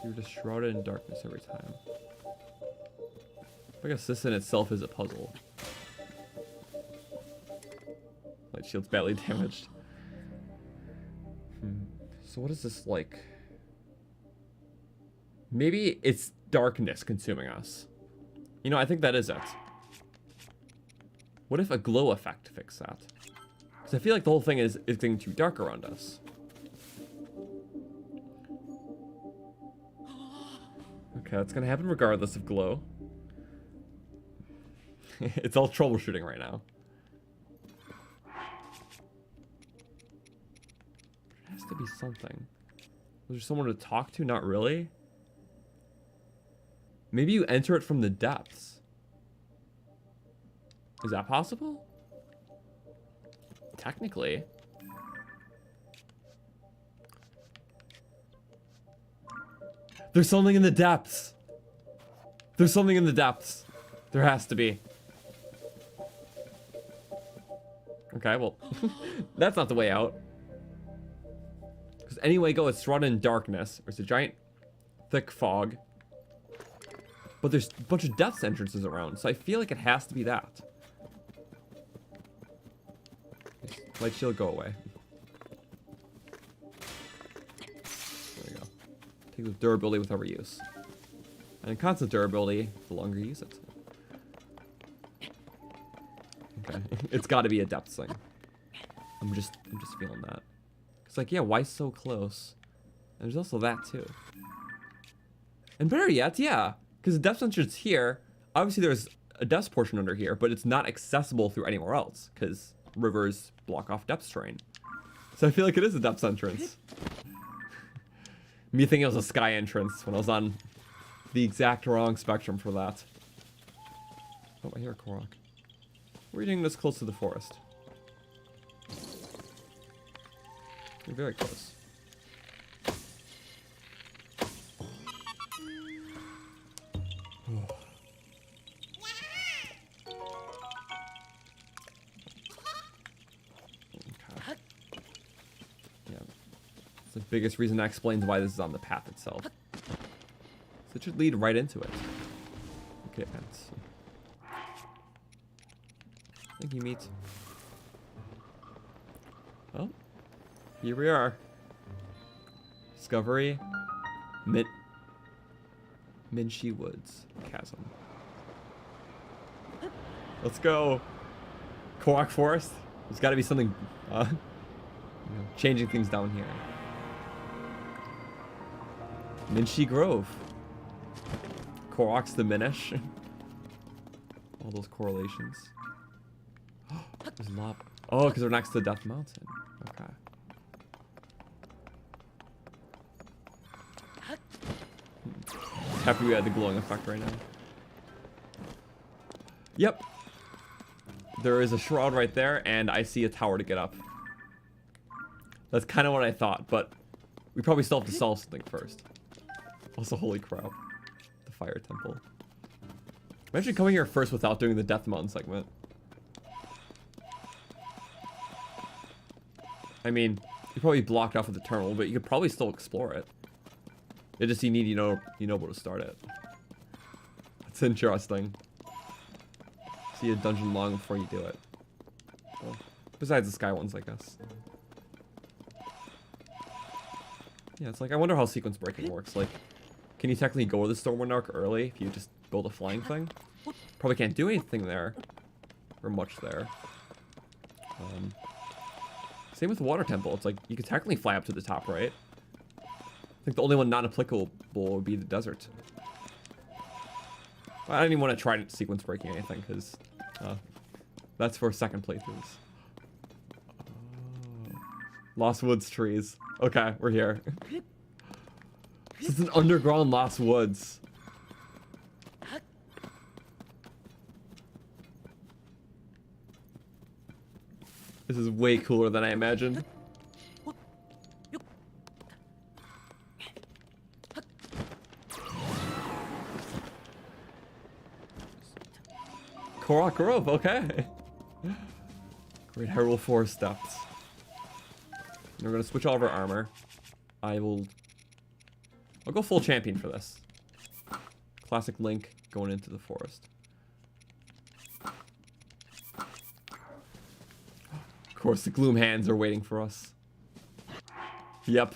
You're just shrouded in darkness every time. I guess this in itself is a puzzle. Light shield's badly damaged. So what is this like? Maybe it's darkness consuming us. You know, I think that is it. What if a glow effect fixed that? Because I feel like the whole thing is getting too dark around us. Okay, that's gonna happen regardless of glow. It's all troubleshooting right now. There has to be something. Was there someone to talk to? Not really. Maybe you enter it from the depths. Is that possible? Technically. There's something in the depths. There's something in the depths. There has to be. Okay, well, that's not the way out. Because any way go, it's surrounded in darkness. There's a giant, thick fog. But there's a bunch of depths entrances around, so I feel like it has to be that. Light shield, go away. There we go. Take the durability with every use. And constant durability, the longer you use it. Okay, it's got to be a depth thing. I'm just feeling that. It's like, yeah, why so close? And there's also that too. And better yet, yeah, because the depth entrance here. Obviously, there's a depths portion under here, but it's not accessible through anywhere else because rivers block off depths terrain. So I feel like it is a depths entrance. Me thinking it was a sky entrance when I was on the exact wrong spectrum for that. Oh, I hear a Korok. We're getting this close to the forest. We're very close. Okay. Yeah. It's the biggest reason that explains why this is on the path itself. So it should lead right into it. Okay, let's see. Thank you, meat. Well, here we are. Discovery. Minshi Woods Chasm. Let's go. Korok Forest. There's got to be something changing things down here. Minshi Grove. Koroks diminish. All those correlations. There's lava. Oh, because we're next to Death Mountain. Okay. Happy we had the glowing effect right now. Yep. There is a shroud right there, and I see a tower to get up. That's kind of what I thought, but we probably still have to solve something first. Also, holy crap. The fire temple. Imagine coming here first without doing the Death Mountain segment. I mean, you're probably blocked off with the terminal, but you could probably still explore it. It just you need Yunobo to start it. That's interesting. See a dungeon long before you do it. Well, besides the sky ones, I guess. Yeah, it's like I wonder how sequence breaking works. Like, can you technically go to the Stormwind Arc early if you just build a flying thing? Probably can't do anything there, or much there. Same with the water temple. It's like you could technically fly up to the top, right? I think the only one not applicable would be the desert. I don't even want to try sequence breaking anything because that's for second playthroughs. Lost Woods trees. Okay, we're here. This is an underground Lost Woods. This is way cooler than I imagined. Korok Grove, okay. Great Hyrule Forest Steps. And we're gonna switch all of our armor. I'll go full champion for this. Classic Link going into the forest. Of course, the gloom hands are waiting for us. Yep.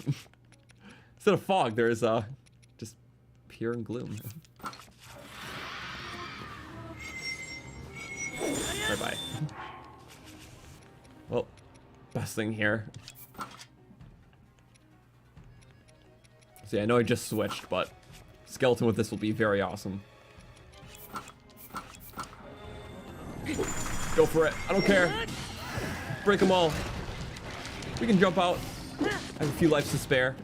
Instead of fog, there's just pure and gloom. Bye-bye. Well, best thing here. See, I know I just switched, but skeleton with this will be very awesome. Go for it. I don't care. Break them all. We can jump out. I have a few lives to spare.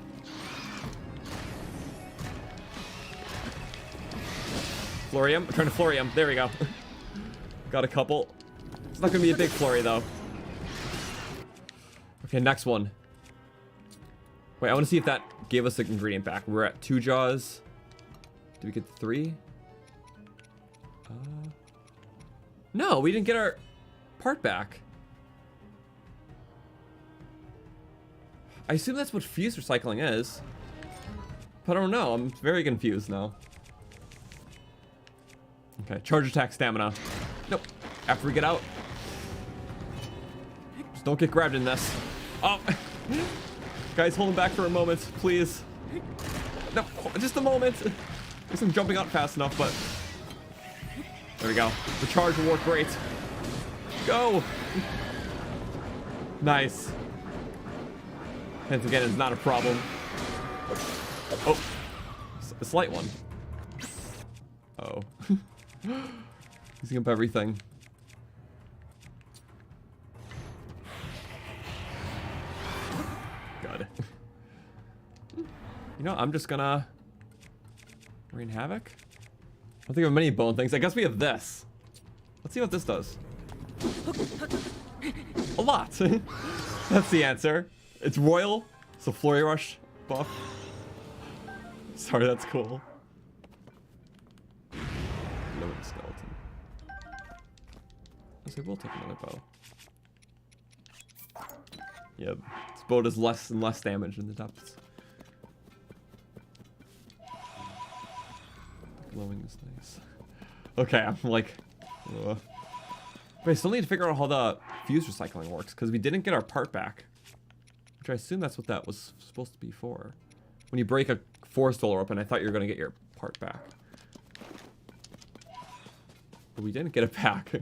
Flurry him. I'm trying to flurry him. There we go. Got a couple. It's not gonna be a big flurry though. Okay, next one. Wait, I want to see if that gave us an ingredient back. We're at 2 jaws. Did we get 3? No, we didn't get our part back. I assume that's what fuse recycling is. But I don't know. I'm very confused now. Okay, charge attack stamina. Nope. After we get out. Just don't get grabbed in this. Oh! Guys, hold him back for a moment, please. No, just a moment. I guess I'm jumping out fast enough, but... There we go. The charge will work great. Go! Nice. Hands again is not a problem. Oh. A slight one. Uh-oh. Using up everything. Good. You know, I'm just gonna rain havoc. I don't think we have many bone things. I guess we have this. Let's see what this does. A lot. That's the answer. It's royal. So flurry rush buff. Sorry, that's cool. Living skeleton. I say we'll take another bow. Yeah, this bow does less and less damage in the depths. Glowing is nice. Okay, I'm like... But I still need to figure out how the fuse recycling works, because we didn't get our part back. Which I assume that's what that was supposed to be for. When you break a forest door open, I thought you were going to get your part back. But we didn't get it back.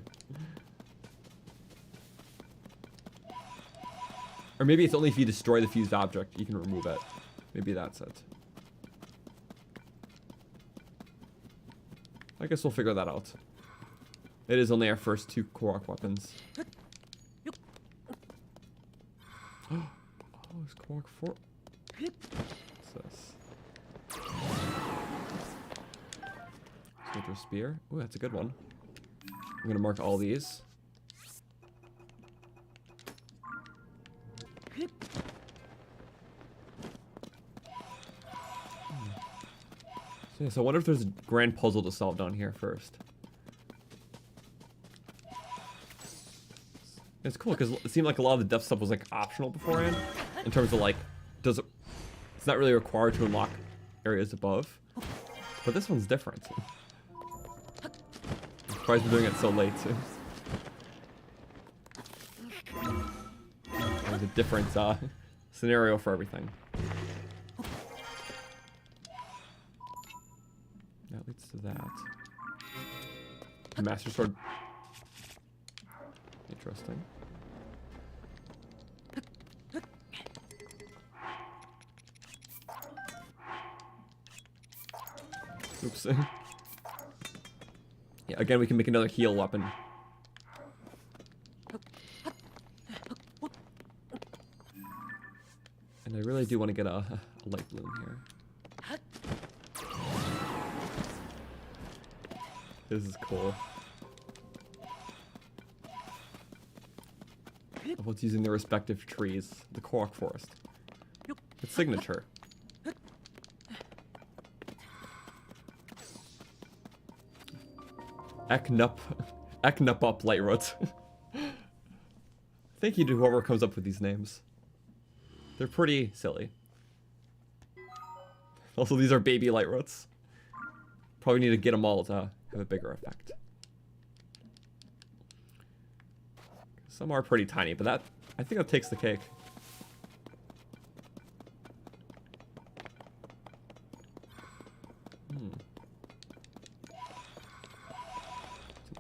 Or maybe it's only if you destroy the fused object, you can remove it. Maybe that's it. I guess we'll figure that out. It is only our first 2 Korok weapons. Oh, it's Korok 4. What's this? Soldier spear. Ooh, that's a good one. I'm gonna mark all these. So I wonder if there's a grand puzzle to solve down here first. It's cool because it seemed like a lot of the depth stuff was like optional beforehand, in terms of like, it's not really required to unlock areas above, but this one's different. I'm surprised we're doing it so late too. There's a different scenario for everything. That leads to that. Master Sword. Interesting. Oops. Yeah, again, we can make another heal weapon. And I really do want to get a light bloom here. This is cool. Of what's using their respective trees. The Korok forest. Its signature. Eknup light roads. Thank you to whoever comes up with these names. They're pretty silly. Also, these are baby light roads. Probably need to get them all to have a bigger effect. Some are pretty tiny, but that, I think that takes the cake.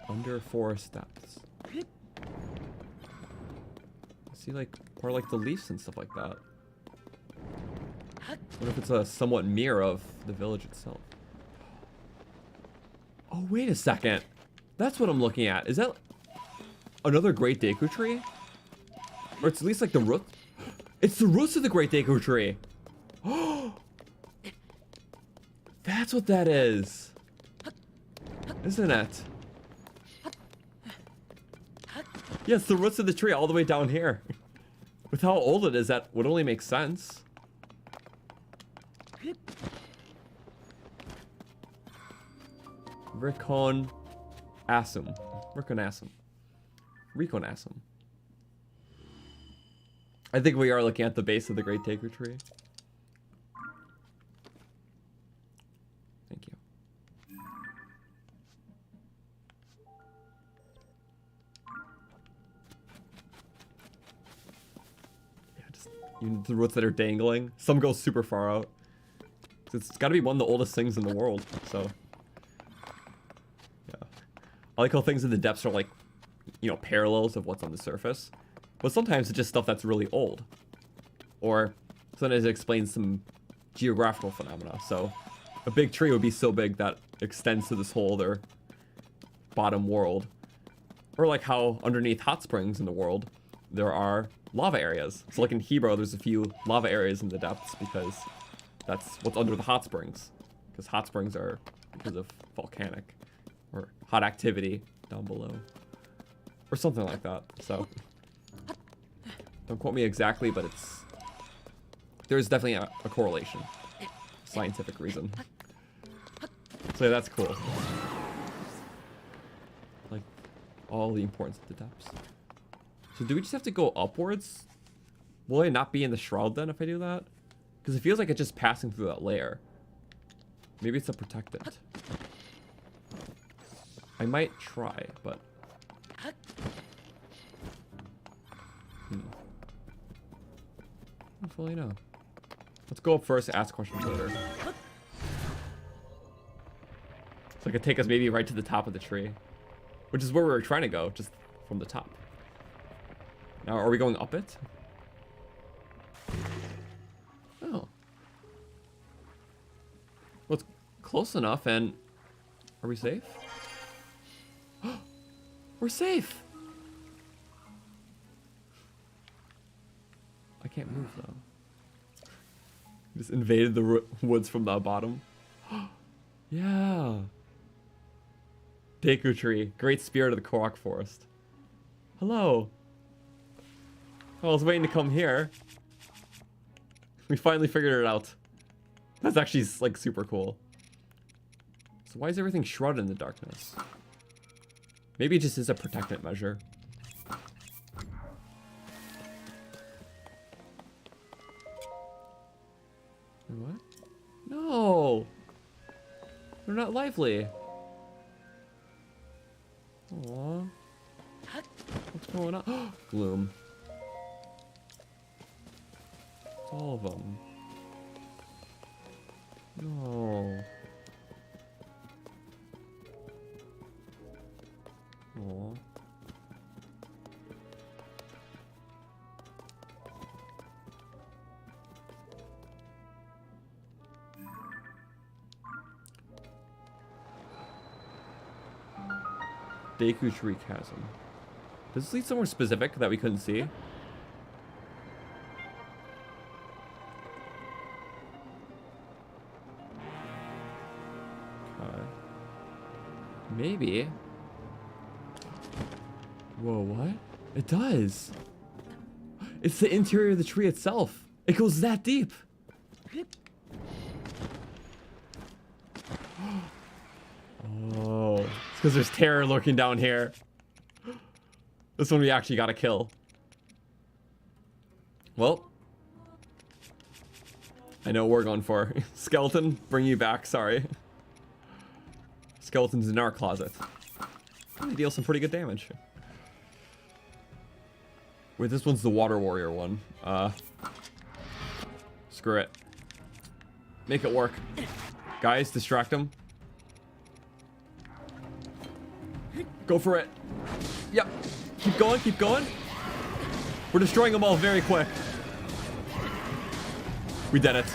Under forest depths. I see like part like the leaves and stuff like that. What if it's a somewhat mirror of the village itself? Oh, wait a second. That's what I'm looking at. Is that another Great Deku tree? Or it's at least like the root. It's the roots of the Great Deku tree. Oh, that's what that is. Isn't it? Yeah, it's the roots of the tree all the way down here. With how old it is, that would only make sense. Rikonasum. Rikonasum. I think we are looking at the base of the Great Deku tree. Thank you. Yeah, just even the roots that are dangling. Some go super far out. It's got to be one of the oldest things in the world, so. Yeah. I like how things in the depths are like, you know, parallels of what's on the surface. But sometimes it's just stuff that's really old. Or sometimes it explains some geographical phenomena. So a big tree would be so big that it extends to this whole other bottom world. Or like how underneath hot springs in the world, there are lava areas. So like in Hebrew, there's a few lava areas in the depths because that's what's under the hot springs. Because hot springs are because of volcanic or hot activity down below. Or something like that. So don't quote me exactly, but there's definitely a correlation. Scientific reason. So yeah, that's cool. Like all the importance of the depths. So do we just have to go upwards? Will I not be in the shroud then if I do that? Because it feels like it's just passing through that layer. Maybe it's a protectant. I might try, but... I don't fully know. Let's go up first, ask questions later. So it could take us maybe right to the top of the tree. Which is where we were trying to go, just from the top. Now, are we going up it? Oh. Well, it's close enough, and... Are we safe? We're safe! I can't move, though. Just invaded the woods from the bottom. Yeah. Deku tree. Great spirit of the Korok forest. Hello. I was waiting to come here. We finally figured it out. That's actually, like, super cool. So why is everything shrouded in the darkness? Maybe it just is a protectant measure. What? No! They're not lively. Aww. What's going on? Gloom. It's all of them. No. Aww. Deku Tree Chasm. Does this lead somewhere specific that we couldn't see? Okay. Maybe. Whoa, what? It does. It's the interior of the tree itself. It goes that deep. Oh, it's because there's terror lurking down here. This one we actually gotta kill. Well, I know what we're going for. Skeleton, bring you back, sorry. Skeleton's in our closet. They deal some pretty good damage. Wait, this one's the water warrior one. Screw it. Make it work. Guys, distract him. Go for it. Yep. Keep going, keep going. We're destroying them all very quick. We did it.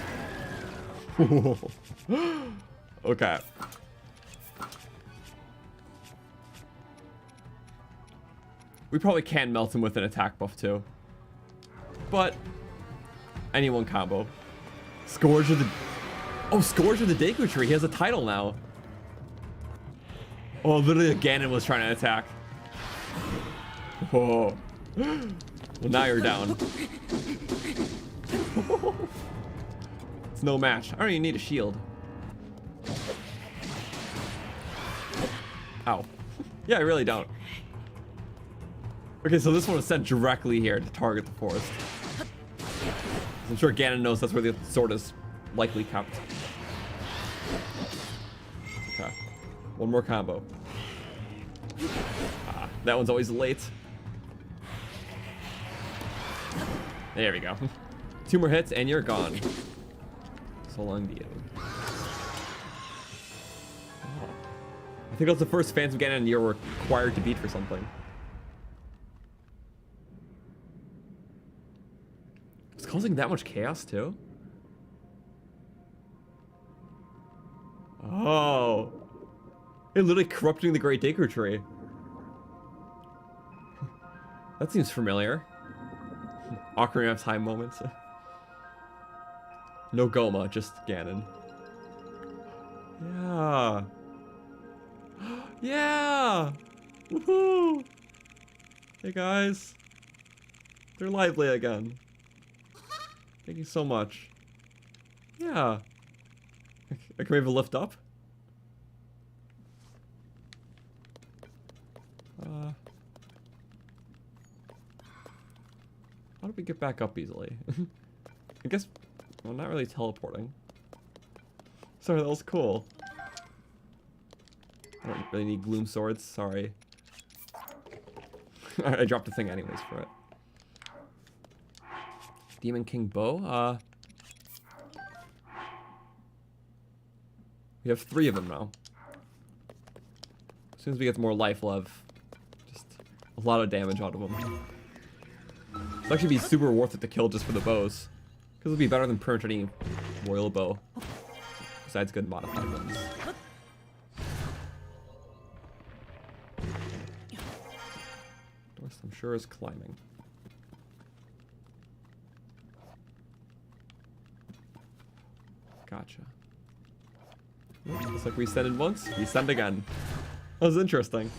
Okay. We probably can melt him with an attack buff too. But any one combo. Scourge of the... Oh, Scourge of the Deku Tree. He has a title now. Oh, literally Ganon was trying to attack. Whoa. Well, now you're down. It's no match. I don't even need a shield. Ow. Yeah, I really don't. Okay, so this one was sent directly here to target the forest. I'm sure Ganon knows that's where the sword is likely kept. Okay. One more combo. Ah, that one's always late. There we go. 2 more hits and you're gone. So long to you. Oh. I think that's the first Phantom Ganon you're required to beat for something. It's causing that much chaos too? Oh. It literally corrupting the Great Deku Tree. That seems familiar. Ocarina of Time moments. No Goma, just Ganon. Yeah. Yeah! Woohoo! Hey guys. They're lively again. Thank you so much. Yeah. Can we have a lift up? How do we get back up easily? I guess we're not really teleporting. Sorry, that was cool. I don't really need gloom swords, sorry. I dropped a thing anyways for it. Demon King bow? We have 3 of them now. As soon as we get more life, we'll have just a lot of damage out of them. It'll actually be super worth it to kill just for the bows. Because it'll be better than pretty much any royal bow. Besides good modified ones. Doris, I'm sure, is climbing. Gotcha. Looks like we ascended once, we ascend again. That was interesting.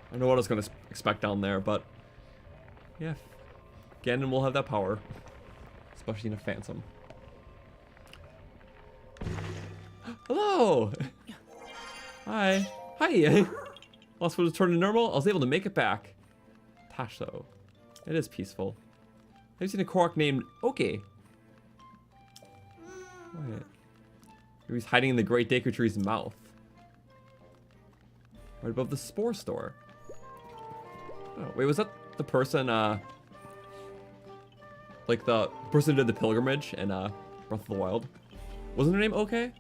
I don't know what I was going to expect down there, but yeah, Ganon will have that power, especially in a Phantom. Hello! Hi. Hi! Lost footage turned to normal, I was able to make it back. Tash, though. It is peaceful. Have you seen a Korok named Okay? Wait. Maybe he's hiding in the Great Deku Tree's mouth. Right above the Spore Store. Oh, wait, was that the person, like the person who did the pilgrimage in, Breath of the Wild? Wasn't her name Okay?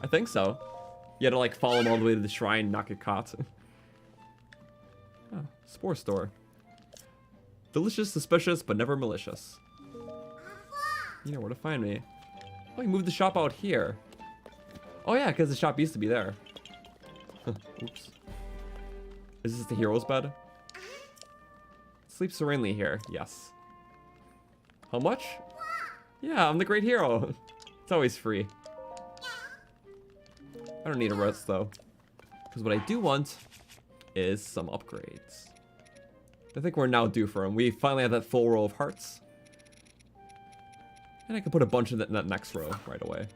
I think so. You had to, like, follow him all the way to the shrine and not get caught. Oh, Spore Store. Delicious, suspicious, but never malicious. You know where to find me. Oh, you moved the shop out here. Oh yeah, because the shop used to be there. Oops. Is this the hero's bed? Sleep serenely here, yes. How much? Yeah, I'm the great hero. It's always free. I don't need a rest though. Because what I do want is some upgrades. I think we're now due for them. We finally have that full row of hearts. And I can put a bunch in that next row right away.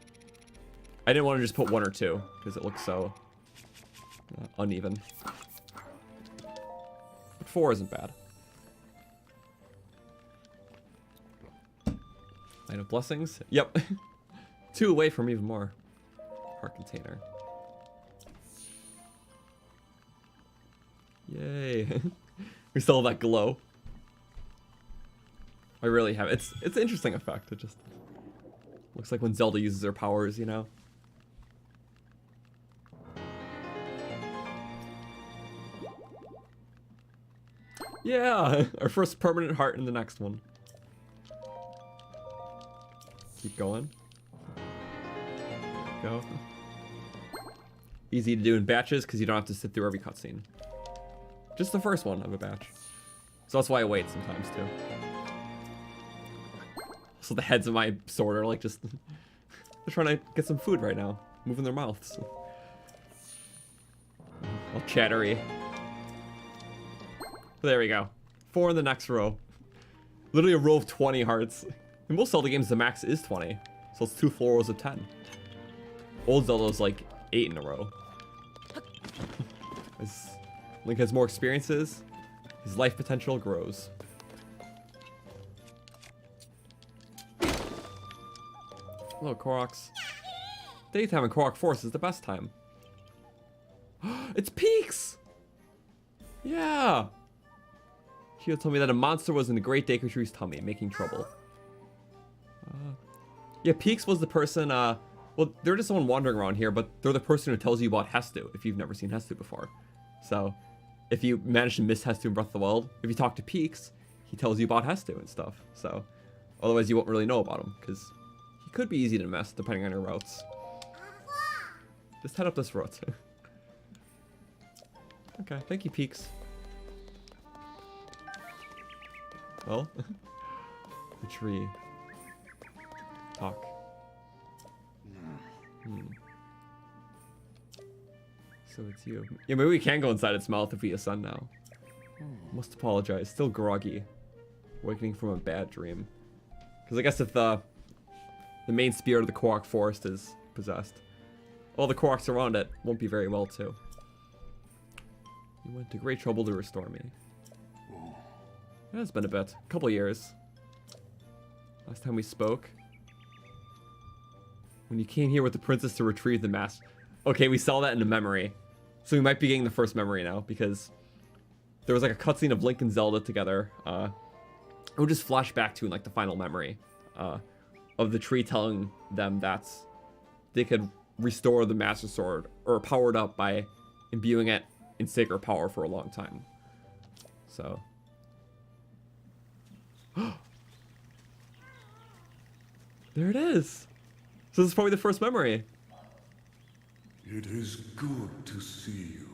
I didn't want to just put 1 or 2 because it looks so uneven. But 4 isn't bad. Light of Blessings. Yep. 2 away from even more. Heart container. Yay. We still have that glow. I really have. It's an interesting effect. It just looks like when Zelda uses her powers, you know? Yeah! Our first permanent heart in the next one. Keep going. Go. Easy to do in batches because you don't have to sit through every cutscene. Just the first one of a batch. So that's why I wait sometimes too. So the heads of my sword are like just they're trying to get some food right now. Moving their mouths. All chattery. There we go. 4 in the next row. Literally a row of 20 hearts. In most Zelda games the max is 20. So it's 2 full rows of 10. Old Zelda's like 8 in a row. As Link has more experiences, his life potential grows. Hello, Koroks. Daytime in Korok Forest is the best time. It's Peaks! Yeah! She'll tell me that a monster was in the Great Deku Tree's tummy, making trouble. Yeah, Peaks was the person, well, they're just someone wandering around here, but they're the person who tells you about Hestu, if you've never seen Hestu before. So, if you manage to miss Hestu in Breath of the Wild, if you talk to Peaks, he tells you about Hestu and stuff. So, otherwise you won't really know about him, because he could be easy to miss, depending on your routes. Just head up this road. Okay, thank you, Peaks. Well, the tree. Talk. So it's you. Yeah, maybe we can go inside its mouth if we ascend now. Must apologize. Still groggy. Awakening from a bad dream. Because I guess if the main spirit of the Korok forest is possessed, all the Koroks around it won't be very well too. You went to great trouble to restore me. It has been a bit. A couple years. Last time we spoke. When you came here with the princess to retrieve the mask. Okay, we saw that in a memory. So we might be getting the first memory now, because there was like a cutscene of Link and Zelda together. It would just flash back to like the final memory of the tree telling them that they could restore the Master Sword, or power it up by imbuing it in sacred power for a long time. So... there it is. So this is probably the first memory. It is good to see you,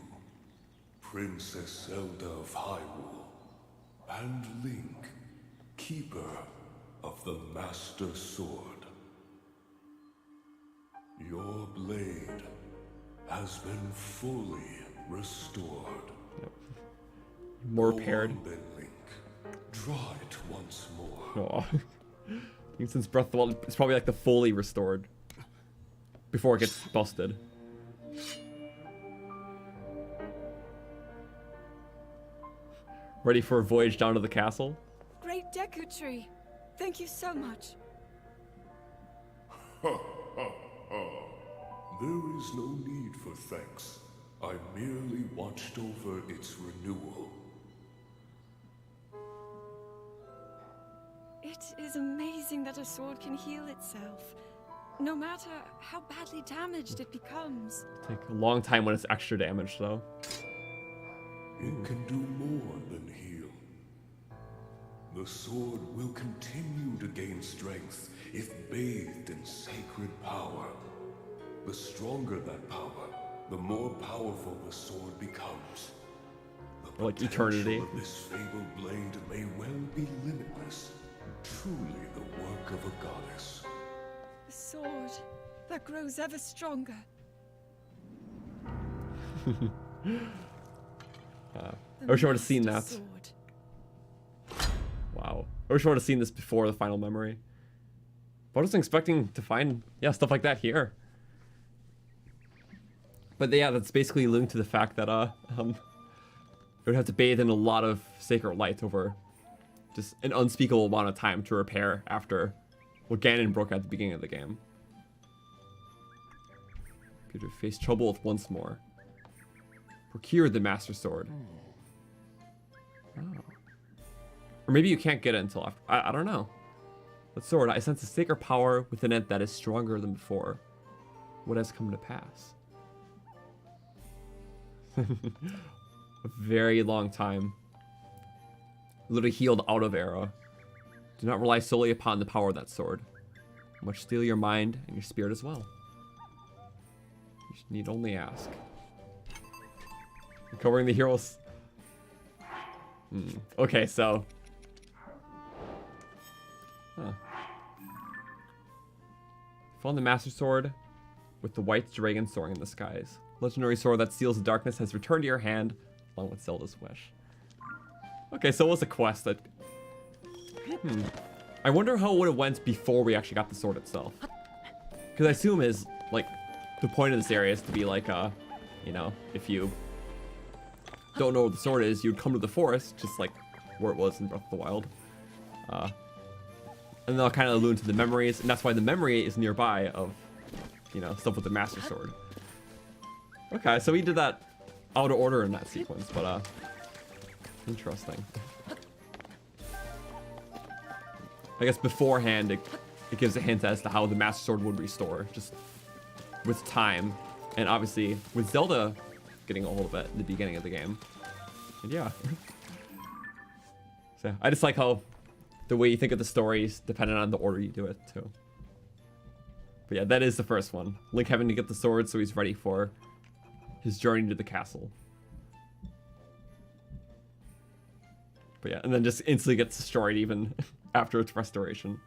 Princess Zelda of Hyrule, and Link, keeper of the Master Sword. Your blade has been fully restored. Yep. More repaired. Go on then, Link. Draw it once more. Aw. I think since Breath of the Wild, it's probably like the fully restored before it gets busted. Ready for a voyage down to the castle? Great Deku Tree. Thank you so much. There is no need for thanks. I merely watched over its renewal. It is amazing that a sword can heal itself, no matter how badly damaged it becomes. Take a long time when it's extra damaged, though. It can do more than heal. The sword will continue to gain strength if bathed in sacred power. The stronger that power, the more powerful the sword becomes. The Like eternity. potential of this fabled blade may well be limitless. Truly the work of a goddess. A sword that grows ever stronger. I wish I would have seen that. Master Sword. Wow. I wish I would have seen this before the final memory. But I wasn't expecting to find, yeah, stuff like that here. But yeah, that's basically linked to the fact that it would have to bathe in a lot of sacred light over just an unspeakable amount of time to repair after what Ganon broke at the beginning of the game. Could have faced trouble with once more. Procure the Master Sword. Oh. Or maybe you can't get it until after. I don't know. That sword, I sense a sacred power within it that is stronger than before. What has come to pass? A very long time. Literally healed out of era. Do not rely solely upon the power of that sword. It must steal your mind and your spirit as well. You need only ask. Recovering the heroes. Okay, so. Huh. Found the Master Sword with the white dragon soaring in the skies. Legendary sword that seals the darkness has returned to your hand, along with Zelda's wish. Okay, so it was a quest that... I wonder how it would have went before we actually got the sword itself. Because I assume is, like, the point of this area is to be like, you know, if you don't know where the sword is, you'd come to the forest, just like where it was in Breath of the Wild. And they'll kind of allude to the memories, and that's why the memory is nearby of, you know, stuff with the Master Sword. Okay, so we did that out of order in that sequence, but, interesting. I guess beforehand, it gives a hint as to how the Master Sword would restore, just with time. And obviously, with Zelda getting a hold of it in the beginning of the game. And yeah. So, I just like how the way you think of the stories, depending on the order you do it, too. But yeah, that is the first one. Link having to get the sword so he's ready for his journey to the castle. But yeah, and then just instantly gets destroyed even after its restoration.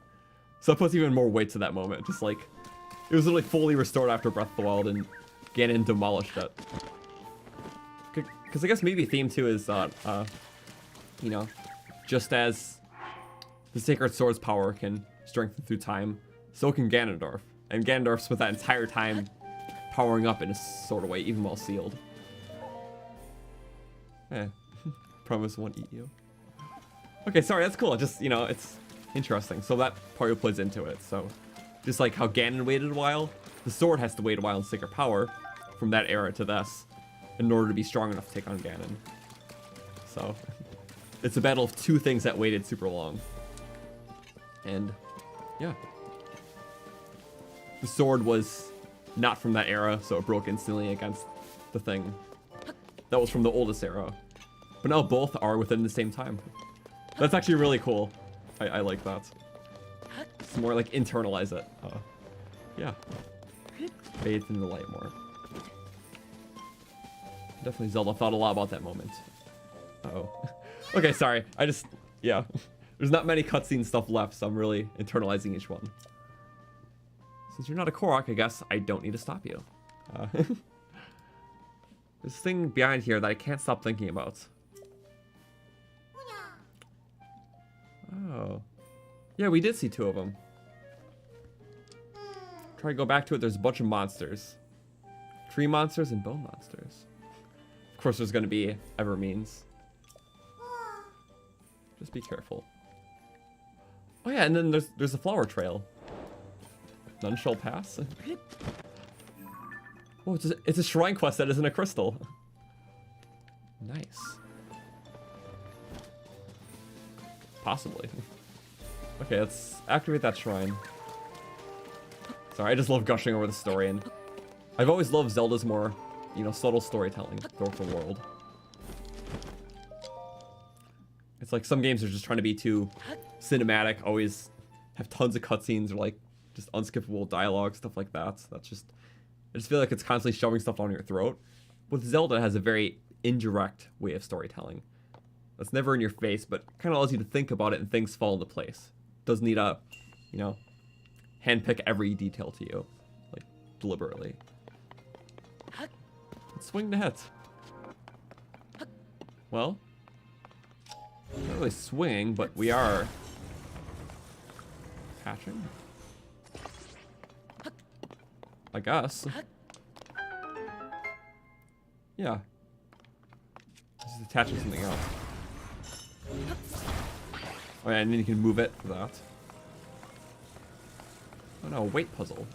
So it puts even more weight to that moment. Just like, It was literally fully restored after Breath of the Wild, and Ganon demolished it. Because I guess maybe theme 2 is, you know, just as the Sacred Sword's power can strengthen through time, so can Ganondorf. And Ganondorf spent that entire time powering up in a sort of way, even while sealed. Eh, promise won't eat you. Okay, sorry, that's cool. Just, you know, it's interesting. So that part plays into it. So just like how Ganon waited a while, the sword has to wait a while in Sacred Power from that era to this in order to be strong enough to take on Ganon. So it's a battle of two things that waited super long. And yeah. The sword was not from that era, so it broke instantly against the thing that was from the oldest era. But now both are within the same time. That's actually really cool. I like that. It's more like internalize it. Yeah. Bathed in the light more. Definitely Zelda thought a lot about that moment. Uh-oh. Okay, sorry. Yeah. There's not many cutscene stuff left, so I'm really internalizing each one. Since you're not a Korok, I guess I don't need to stop you. There's this thing behind here that I can't stop thinking about. Oh. Yeah, we did see two of them. Try to go back to it, there's a bunch of monsters. Tree monsters and bone monsters. Of course there's gonna be Evermeans. Just be careful. Oh yeah, and then there's a flower trail. None shall pass. Oh, it's a shrine quest that isn't a crystal. Nice. Possibly. Okay, let's activate that shrine. Sorry, I just love gushing over the story, and I've always loved Zelda's more, you know, subtle storytelling throughout the world. It's like some games are just trying to be too cinematic, always have tons of cutscenes or like just unskippable dialogue, stuff like that. That's just, I just feel like it's constantly shoving stuff down your throat. With Zelda, it has a very indirect way of storytelling. That's never in your face, but kind of allows you to think about it and things fall into place. Doesn't need to, you know, handpick every detail to you, like, deliberately. Let's swing the hit. Well, not really swinging, but we are catching. I guess. Yeah. This is attaching something else. Oh yeah, and then you can move it for that. Oh no, weight puzzle.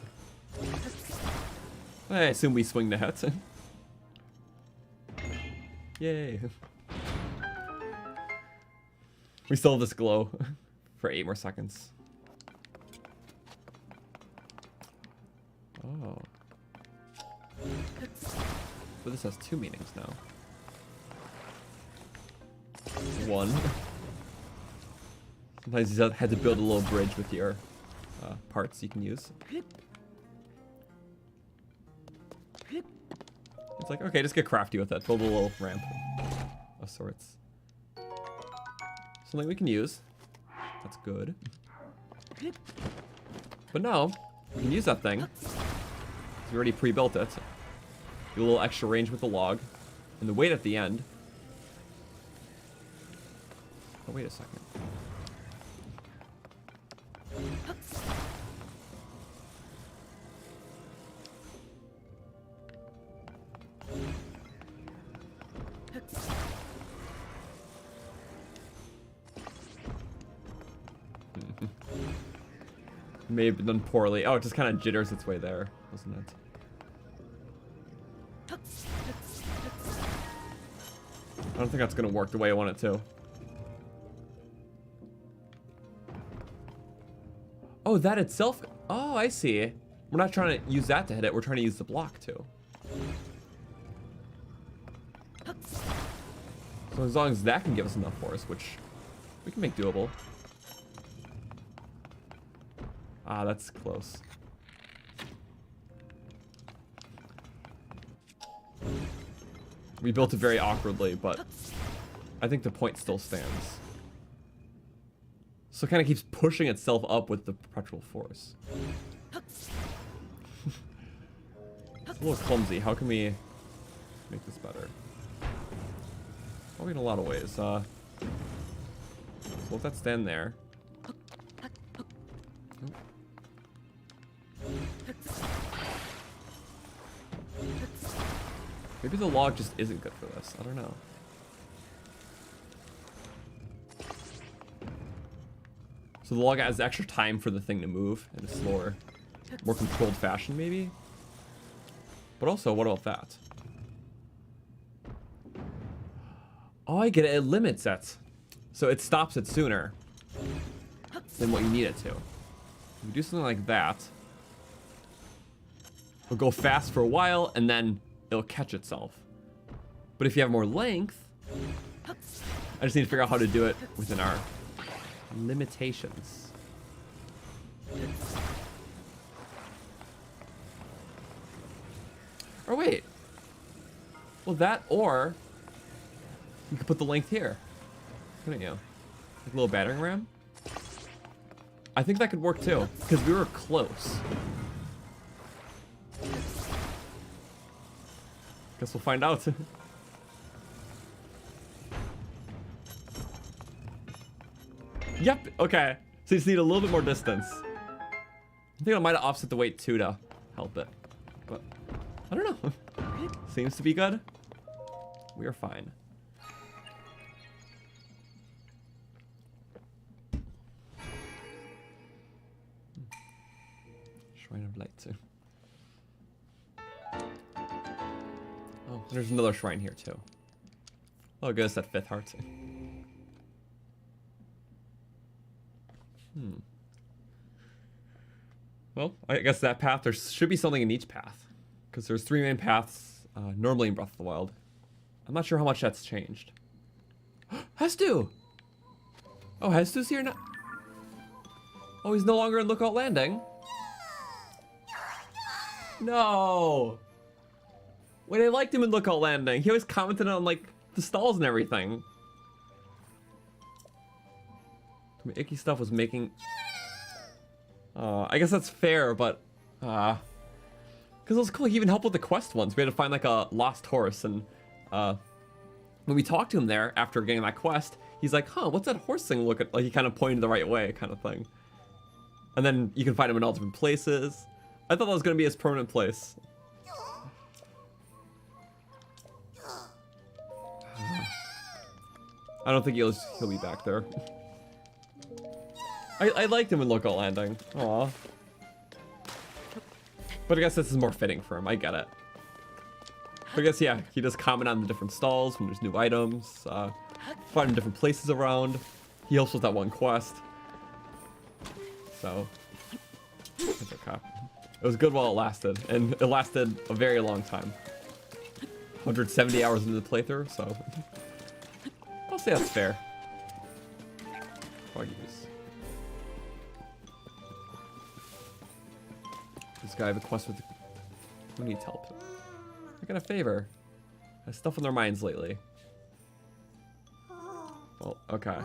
I assume we swing the hit. Yay. We still have this glow for 8 more seconds. Oh. But this has 2 meanings now. 1. Sometimes you had to build a little bridge with your parts you can use. It's like, okay, just get crafty with it. Build a little ramp of sorts. Something we can use. That's good. But now, we can use that thing. We already pre-built it. Do a little extra range with the log. And the weight at the end. Oh, wait a second. May have been done poorly. Oh, it just kind of jitters its way there, wasn't it? I don't think that's going to work the way I want it to. Oh, that itself? Oh, I see. We're not trying to use that to hit it. We're trying to use the block too. So as long as that can give us enough force, which we can make doable. Ah, that's close. We built it very awkwardly, but I think the point still stands. So it kind of keeps pushing itself up with the perpetual force. It's a little clumsy. How can we make this better? Probably in a lot of ways. So let that stand there. Maybe the log just isn't good for this. I don't know. So the log has extra time for the thing to move in a slower, more controlled fashion, maybe? But also, what about that? Oh, I get it. It limits it. So it stops it sooner than what you need it to. If you do something like that, it'll go fast for a while, and then it'll catch itself. But if you have more length, I just need to figure out how to do it within our limitations. Or wait. Well, that, or you could put the length here. Couldn't you? Like a little battering ram? I think that could work too, because we were close. Guess we'll find out. Yep, okay. So you just need a little bit more distance. I think I might have offset the weight too to help it. But I don't know. Seems to be good. We are fine. Shrine of Light too. Oh, there's another shrine here too. Oh, I guess that 5th heart. Well, I guess that path, there should be something in each path. Because there's 3 main paths normally in Breath of the Wild. I'm not sure how much that's changed. Hestu! Oh, Hestu's here now? Oh, he's no longer in Lookout Landing? No! Wait, I liked him in Lookout Landing. He always commented on, like, the stalls and everything. Icky stuff was making... I guess that's fair, but... Because it was cool, he even helped with the quest once. We had to find, like, a lost horse, and... when we talked to him there, after getting that quest, he's like, huh, what's that horse thing look at? Like, he kind of pointed the right way, kind of thing. And then you can find him in all different places. I thought that was going to be his permanent place. I don't think he'll be back there. I liked him in Lookout Landing. Aw. But I guess this is more fitting for him. I get it. But I guess, yeah, he does comment on the different stalls when there's new items. Find different places around. He helps with that one quest. So, it's okay. It was good while it lasted. And it lasted a very long time. 170 hours into the playthrough, so... I'll say that's fair. Argues. This guy have a quest with... Who needs help? I got a favor. Has stuff on their minds lately. Well, okay.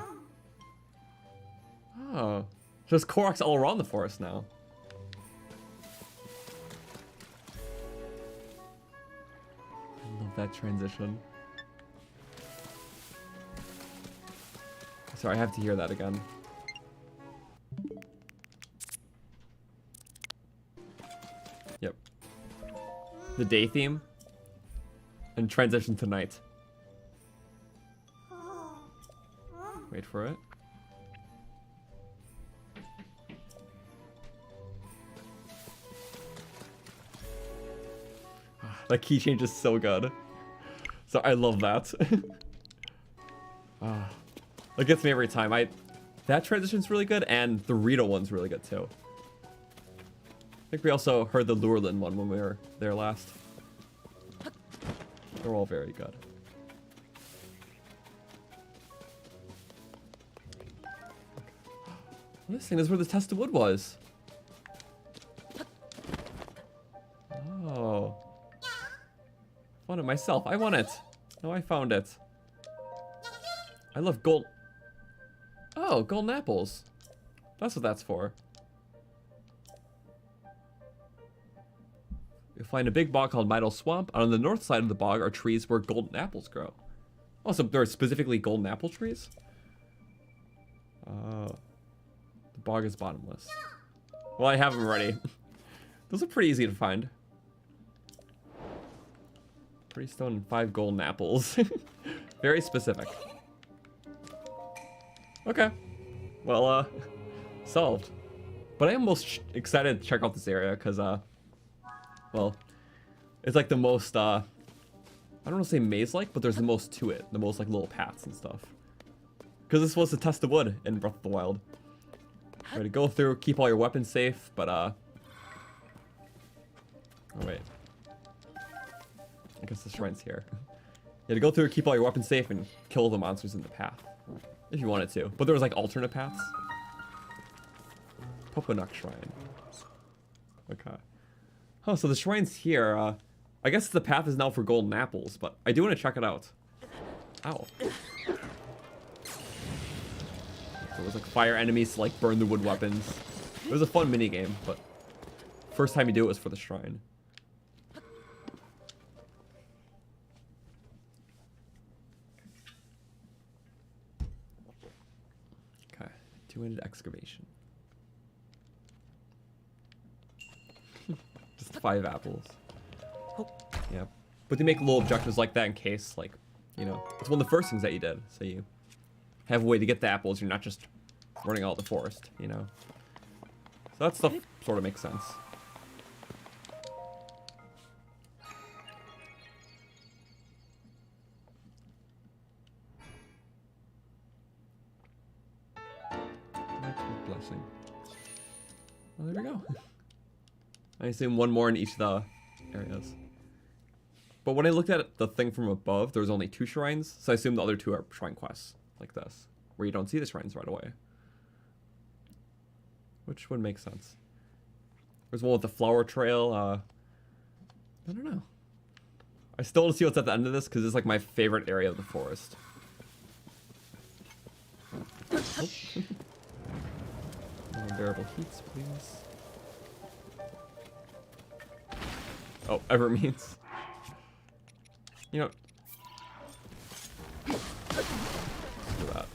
Oh. There's Koroks all around the forest now. I love that transition. Sorry, I have to hear that again. Yep. The day theme. And transition to night. Wait for it. That key change is so good. So I love that. It gets me every time. That transition's really good, and the Rito one's really good too. I think we also heard the Lurelin one when we were there last. They're all very good. This thing is where the test of wood was. Oh. Found it myself. I want it. No, I found it. I love gold. Oh, golden apples. That's what that's for. Find a big bog called Midle Swamp. On the north side of the bog are trees where golden apples grow. Oh, so there are specifically golden apple trees? The bog is bottomless. Well, I have them already. Those are pretty easy to find. Pretty stone and 5 golden apples. Very specific. Okay. Well, solved. But I am most excited to check out this area because, well, it's like the most, I don't want to say maze-like, but there's the most to it. The most, like, little paths and stuff. Because this was the test of wood in Breath of the Wild. Ready to go through, keep all your weapons safe, but, oh, wait. I guess the shrine's here. You had to go through, keep all your weapons safe, and kill the monsters in the path. If you wanted to. But there was, like, alternate paths. Poponuk Shrine. Okay. Oh, so the shrine's here. I guess the path is now for golden apples, but I do want to check it out. Ow. There was like fire enemies to like burn the wood weapons. It was a fun mini game, but first time you do it was for the shrine. Okay, 2-handed excavation. Just 5 apples. Yeah, but they make little objectives like that in case, like, you know, it's one of the first things that you did, so you have a way to get the apples. You're not just running out the forest, you know. So that stuff sort of makes sense. Blessing. Well, there we go. I assume one more in each of the areas. But when I looked at the thing from above, there was only 2 shrines, so I assume the other 2 are shrine quests, like this, where you don't see the shrines right away. Which would make sense. There's one with the flower trail, I don't know. I still want to see what's at the end of this, because it's like my favorite area of the forest. Oh. Unbearable heats, please. Oh, ever means. You know, let's do that.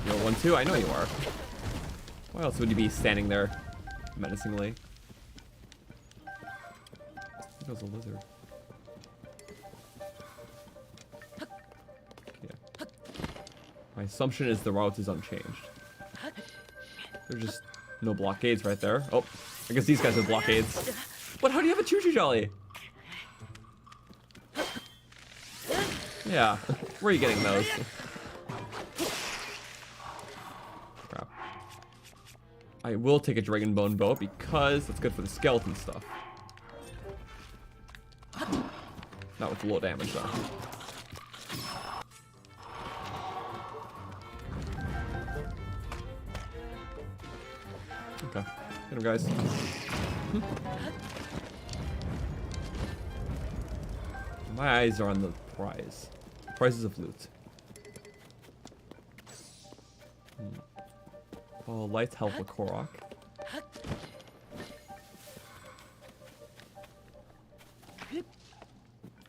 You're 1-2? I know you are. Why else would you be standing there menacingly? I think it was a lizard. Yeah. My assumption is the route is unchanged. There's just no blockades right there. Oh, I guess these guys have blockades. But how do you have a choo-choo jelly? Yeah, where are you getting those? Crap. I will take a dragon bone bow because that's good for the skeleton stuff. Not with low damage though. Okay, get him, guys. My eyes are on the prize. Prizes of loot. Oh, lights help with Korok.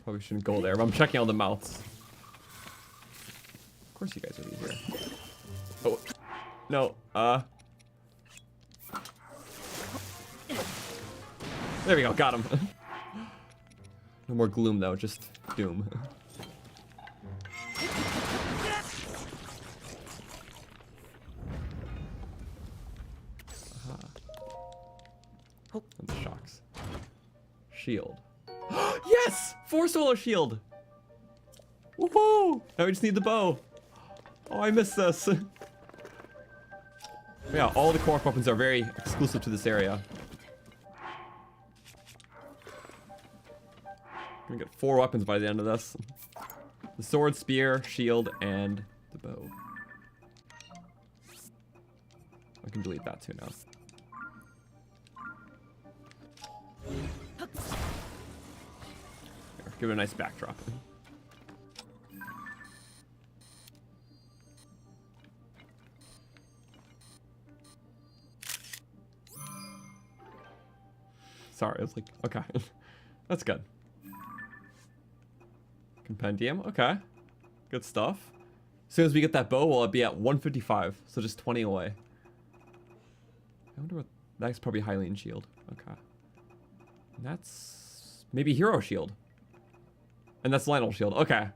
Probably shouldn't go there, but I'm checking all the mouths. Of course you guys are easier. Oh, no, there we go, got him. No more gloom though, just doom. And the shocks. Shield. Yes! 4 solar shield! Woohoo! Now we just need the bow. Oh, I missed this. Yeah, all the Korok weapons are very exclusive to this area. I'm gonna get 4 weapons by the end of this. The sword, spear, shield, and the bow. I can delete that too now. Here, give it a nice backdrop. Sorry, I was like, okay. That's good. Compendium, okay. Good stuff. As soon as we get that bow, we'll be at 155, so just 20 away. I wonder what... That's probably Hylian shield. Okay. And that's... maybe Hero shield. And that's Lionel shield. Okay.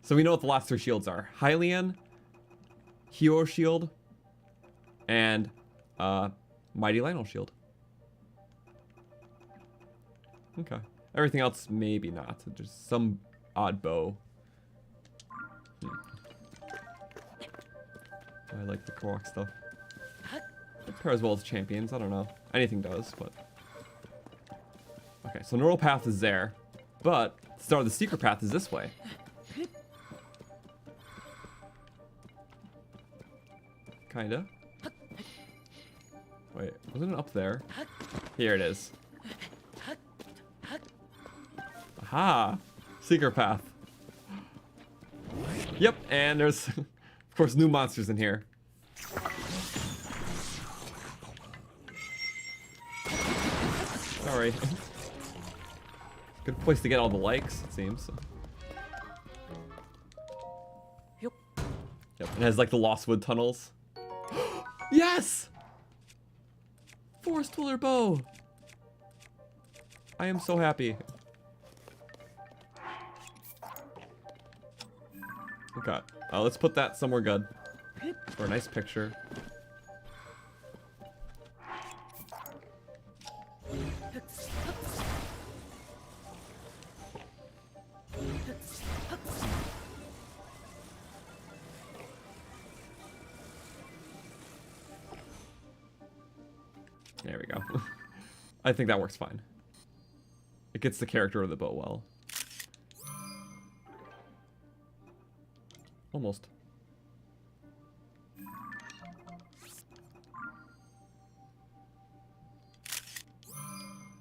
So we know what the last 3 shields are. Hylian, Hero shield, and Mighty Lionel shield. Okay. Everything else, maybe not. Just some odd bow. I like the Korok stuff. It pairs well as champions. I don't know. Anything does, but... Okay, so normal path is there. But the start of the secret path is this way. Kinda. Wait, wasn't it up there? Here it is. Aha! Secret path. Yep, and there's, of course, new monsters in here. Sorry. Good place to get all the likes, it seems. Yep, it has like the Lost Wood tunnels. Yes! Forest Dweller bow! I am so happy. Okay, let's put that somewhere good. For a nice picture. There we go. I think that works fine. It gets the character of the bow well. Almost.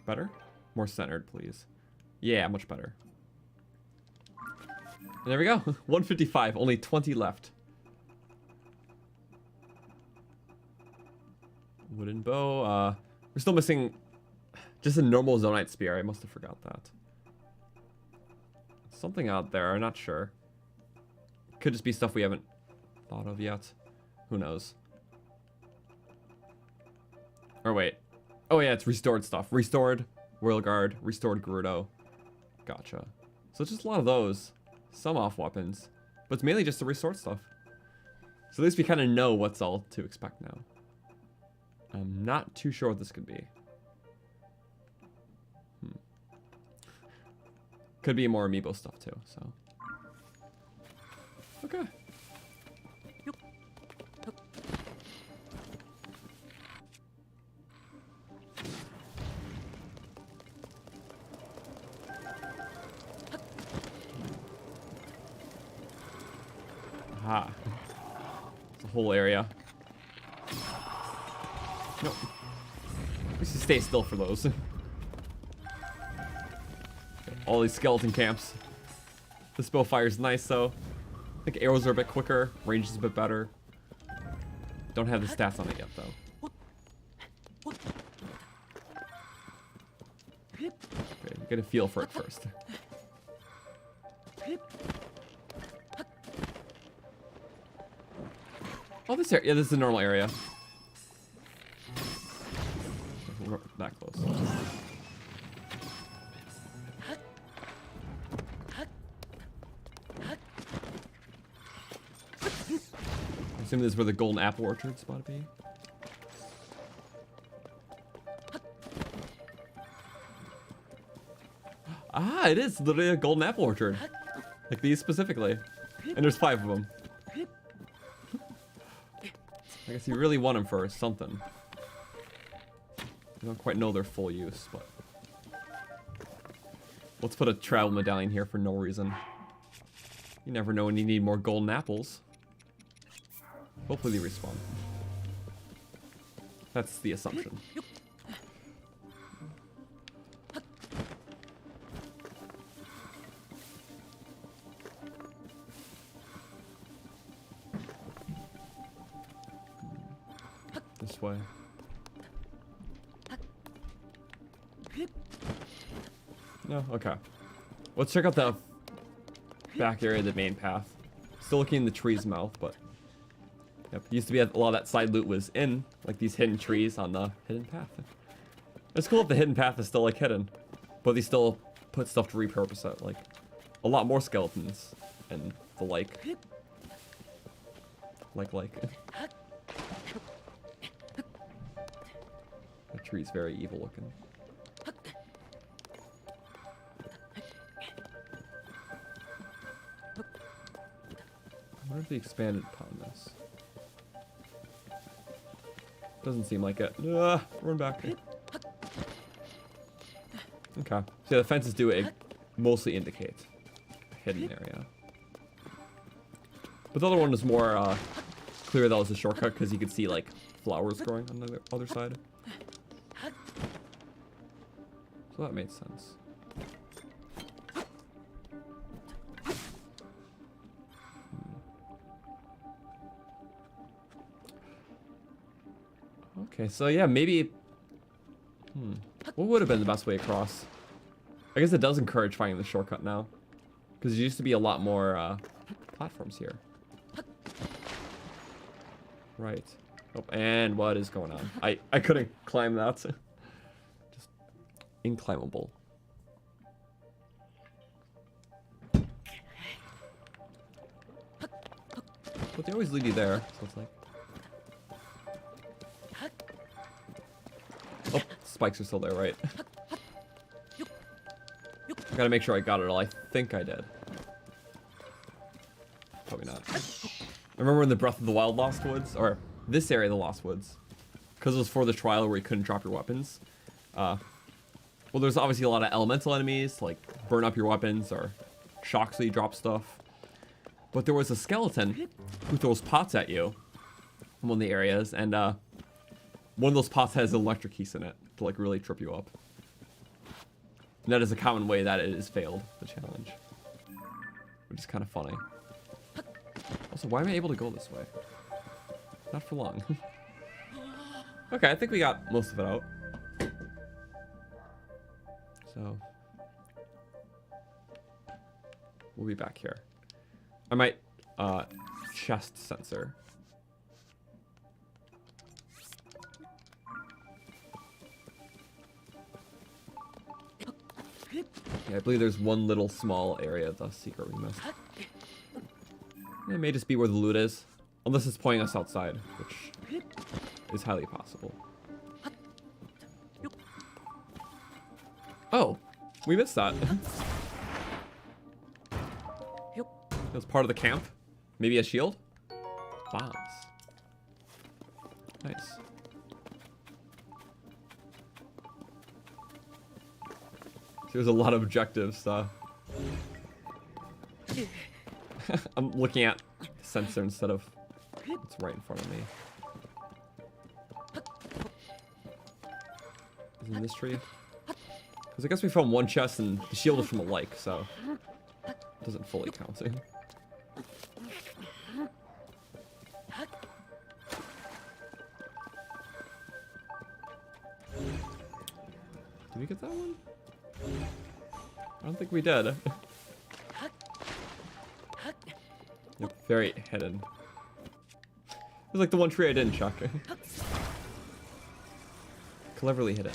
Better? More centered, please. Yeah, much better. And there we go. 155, only 20 left. Wooden bow. We're still missing just a normal Zonite spear. I must have forgot that. Something out there, I'm not sure. Could just be stuff we haven't thought of yet. Who knows? Or wait. Oh yeah, it's restored stuff. Restored Royal Guard, restored Gerudo. Gotcha. So it's just a lot of those. Some off weapons. But it's mainly just the restored stuff. So at least we kind of know what's all to expect now. I'm not too sure what this could be. Could be more amiibo stuff too, so. Okay. Aha. It's a whole area. Nope. We should stay still for those. All these skeleton camps. This bow fire's nice though. I think arrows are a bit quicker, range is a bit better. Don't have the stats on it yet though. Okay, get a feel for it first. Oh, this area, yeah, this is a normal area. We're that close. I assume this is where the golden apple orchard's about to be. Ah, it is literally a golden apple orchard. Like these specifically. And there's 5 of them. I guess you really want them for something. I don't quite know their full use, but... Let's put a travel medallion here for no reason. You never know when you need more golden apples. Hopefully they respawn. That's the assumption. This way. No? Okay. Let's check out the back area of the main path. Still looking in the tree's mouth, but... Yep, used to be a lot of that side loot was in, like, these hidden trees on the hidden path. It's cool if the hidden path is still, like, hidden. But they still put stuff to repurpose it, like, a lot more skeletons and the like. Like. The tree's very evil looking. I wonder if they expanded upon this. Doesn't seem like it. Run back. Okay. So the fences do mostly indicate a hidden area. But the other one was more clear that was a shortcut because you could see like flowers growing on the other side. So that made sense. Okay, so yeah, maybe... What would have been the best way across? I guess it does encourage finding the shortcut now. Because there used to be a lot more platforms here. Right. Oh, and what is going on? I couldn't climb that. Just inclimbable. But they always lead you there, so it's like... Oh, spikes are still there, right? I gotta make sure I got it all. I think I did. Probably not. I remember in the Breath of the Wild Lost Woods, or this area of the Lost Woods, because it was for the trial where you couldn't drop your weapons. Well, there's obviously a lot of elemental enemies, like burn up your weapons or shocks so you drop stuff. But there was a skeleton who throws pots at you in one of the areas, and one of those pots has an electric piece in it to like really trip you up. And that is a common way that it has failed the challenge, which is kind of funny. Also, why am I able to go this way? Not for long. Okay, I think we got most of it out. So we'll be back here. I might chest sensor. Yeah, I believe there's one little small area of the secret we missed. It may just be where the loot is, unless it's pointing us outside, which is highly possible. Oh, we missed that. That was part of the camp. Maybe a shield? Bombs. Nice. There's a lot of objectives. I'm looking at the sensor instead of what's right in front of me. Is it in this tree? Because I guess we found one chest and the shield is from a lake, so it doesn't fully count. Did we get that one? I don't think we did. Yep, very hidden. It was like the one tree I didn't check. Cleverly hidden.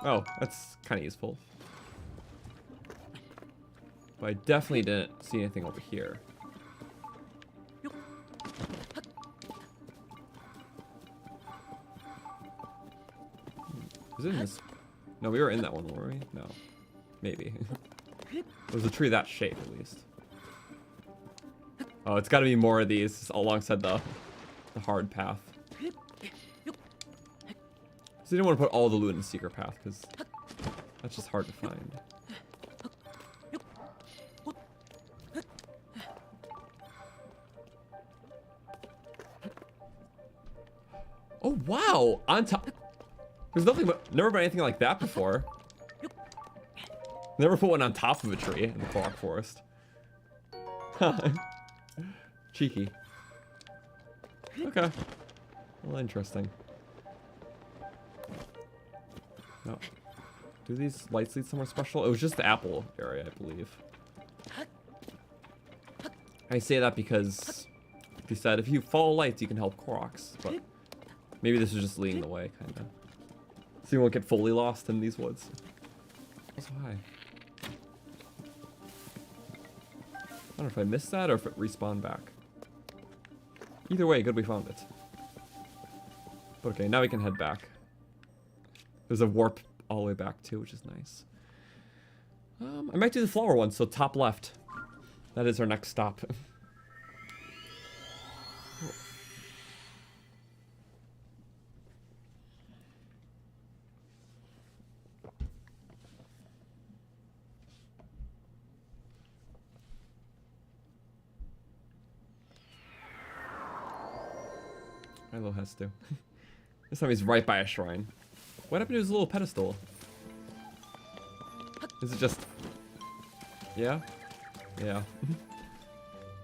Oh, that's kind of useful. But I definitely didn't see anything over here. Was it in this? No, we were in that one, were we? No. Maybe. It was a tree that shape, at least. Oh, it's got to be more of these alongside the hard path. So you didn't want to put all the loot in the secret path, because that's just hard to find. Oh, wow! On top... There's never been anything like that before. Never put one on top of a tree in the Korok forest. Cheeky. Okay. Well, interesting. No. Do these lights lead somewhere special? It was just the apple area, I believe. I say that because he said if you follow lights, you can help Koroks, but maybe this is just leading the way, kind of. So you won't get fully lost in these woods. Also, hi. I don't know if I missed that or if it respawned back. Either way, good we found it. But okay, now we can head back. There's a warp all the way back too, which is nice. I might do the flower one, so top left. That is our next stop. Milo has to. This time he's right by a shrine. What happened to his little pedestal? Is it just... Yeah? Yeah.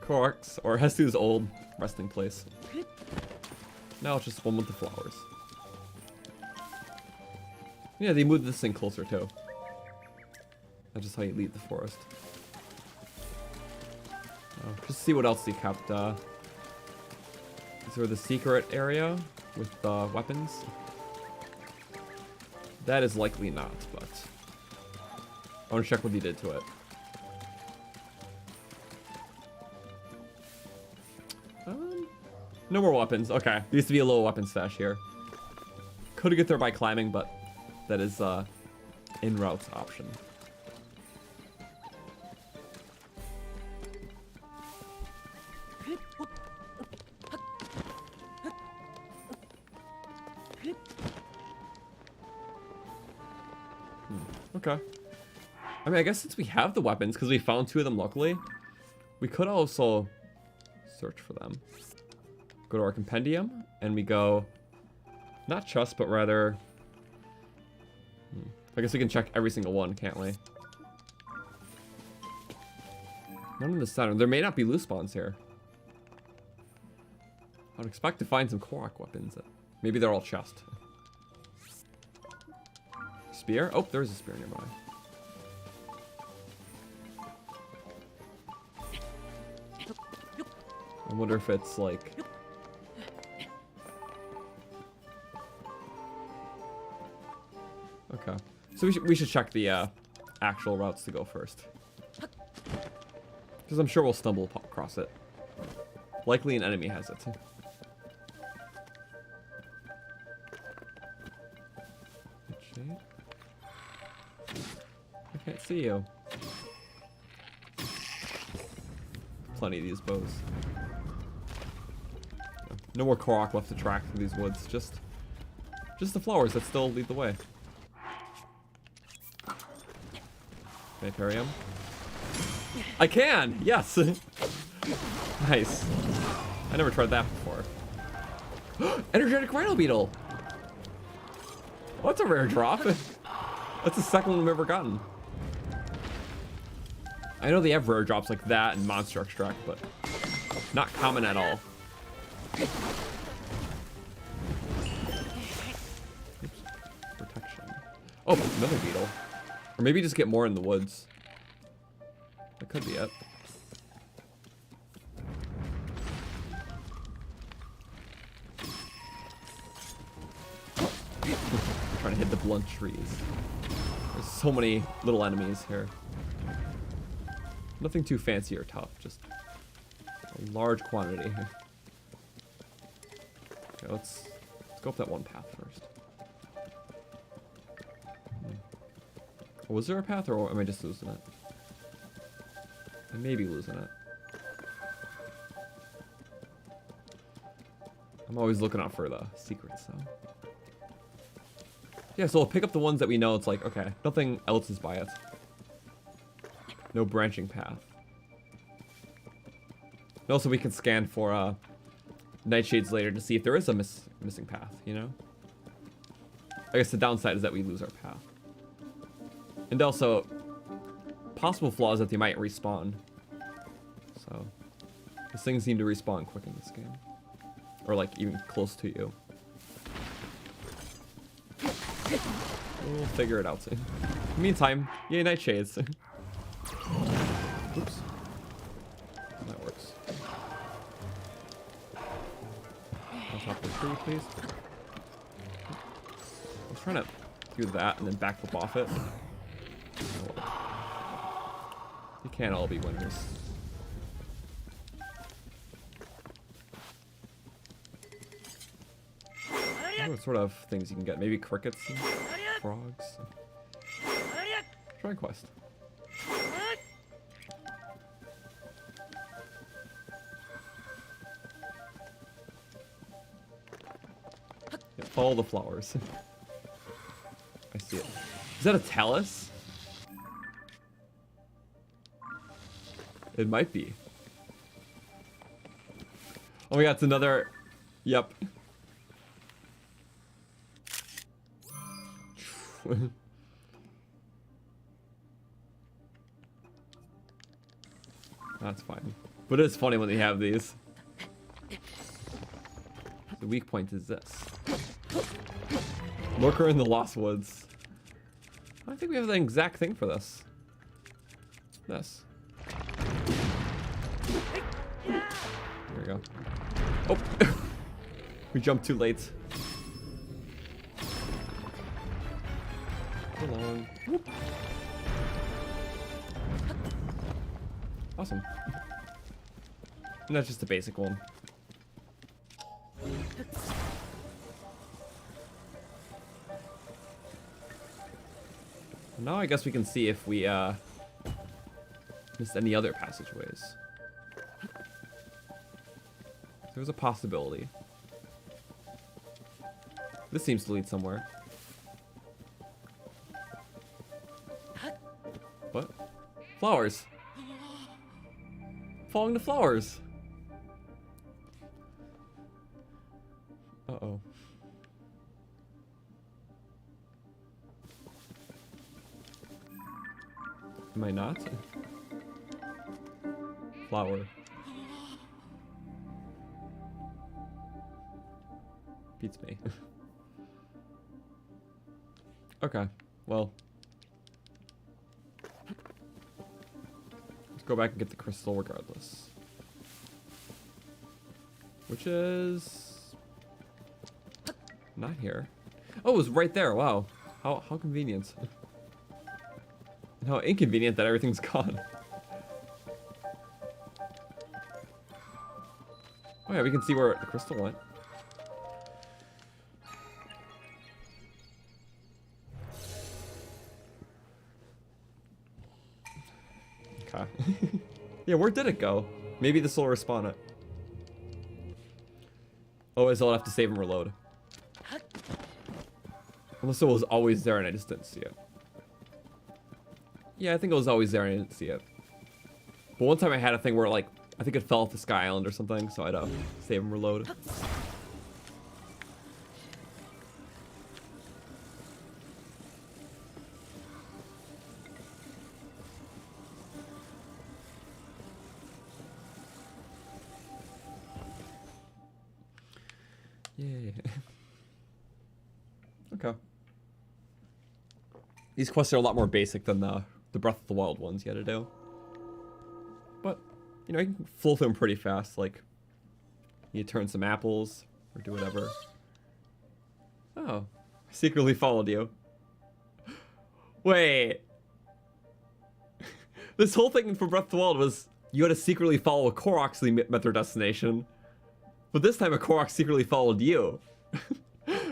Koroks, or Hestu's old resting place. Now it's just one with the flowers. Yeah, they moved this thing closer too. That's just how you leave the forest. Oh, just see what else he kept. Is there the secret area with weapons? That is likely not, but I want to check what he did to it. No more weapons. Okay, there used to be a little weapon stash here. Could get there by climbing, but that is en route option. Okay. I mean, I guess since we have the weapons, because we found 2 of them locally, we could also search for them. Go to our compendium, and we go, not chest, but rather, I guess we can check every single one, can't we? None in the center. There may not be loose spawns here. I would expect to find some Korok weapons. Maybe they're all chest. Spear? Oh, there's a spear nearby. I wonder if it's like... Okay. So we should check the actual routes to go first. Because I'm sure we'll stumble across it. Likely an enemy has it. I can't see you. Plenty of these bows. No more Korok left to track through these woods. Just the flowers that still lead the way. Can I parry him? I can! Yes! Nice. I never tried that before. Energetic Rhino Beetle! Oh, that's a rare drop. That's the second one we've ever gotten. I know they have rare drops like that and Monster Extract, but not common at all. Oops. Protection. Oh, another beetle. Or maybe just get more in the woods. That could be it. I'm trying to hit the blunt trees. There's so many little enemies here. Nothing too fancy or tough, just a large quantity. Okay, let's go up that one path first. Was there a path, or am I just losing it? I may be losing it. I'm always looking out for the secrets, though. Yeah, so we'll pick up the ones that we know it's like, okay, nothing else is by it. No branching path. And also we can scan for nightshades later to see if there is a missing path, you know? I guess the downside is that we lose our path. And also, possible flaws that they might respawn. So, these things seem to respawn quick in this game. Or like even close to you. We'll figure it out soon. Meantime, yay, nightshades. Oops. That works. On top of the tree, please. I was trying to do that and then backflip off it. You can't all be winners. What sort of things you can get? Maybe crickets and frogs? Shrine quest. Yeah, follow the flowers. I see it. Is that a talus? It might be. Oh my god, it's another... Yep. That's fine. But it's funny when they have these. The weak point is this. Lurker in the Lost Woods. I think we have the exact thing for this. This. Here we go. Oh! We jumped too late. Hold on. Whoop. Awesome. And that's just a basic one. Now I guess we can see if we missed any other passageways. There's a possibility. This seems to lead somewhere. What? Flowers. Falling to flowers. Uh-oh. Am I not? Flower. Beats me. Okay, well. Let's go back and get the crystal regardless. Which is... not here. Oh, it was right there, wow. How convenient. And how inconvenient that everything's gone. Oh yeah, we can see where the crystal went. Okay. Yeah, where did it go? Maybe this will respawn it. Oh, I'll have to save and reload. Unless it was always there and I just didn't see it. Yeah, I think it was always there and I didn't see it. But one time I had a thing where, like, I think it fell off the Sky Island or something, so I'd save and reload. Yeah. Okay. These quests are a lot more basic than the Breath of the Wild ones you had to do. But, you know, you can flow through them pretty fast. Like, you turn some apples or do whatever. Oh, I secretly followed you. Wait. This whole thing for Breath of the Wild was you had to secretly follow a Koroks so you met their destination. But this time a Korok secretly followed you.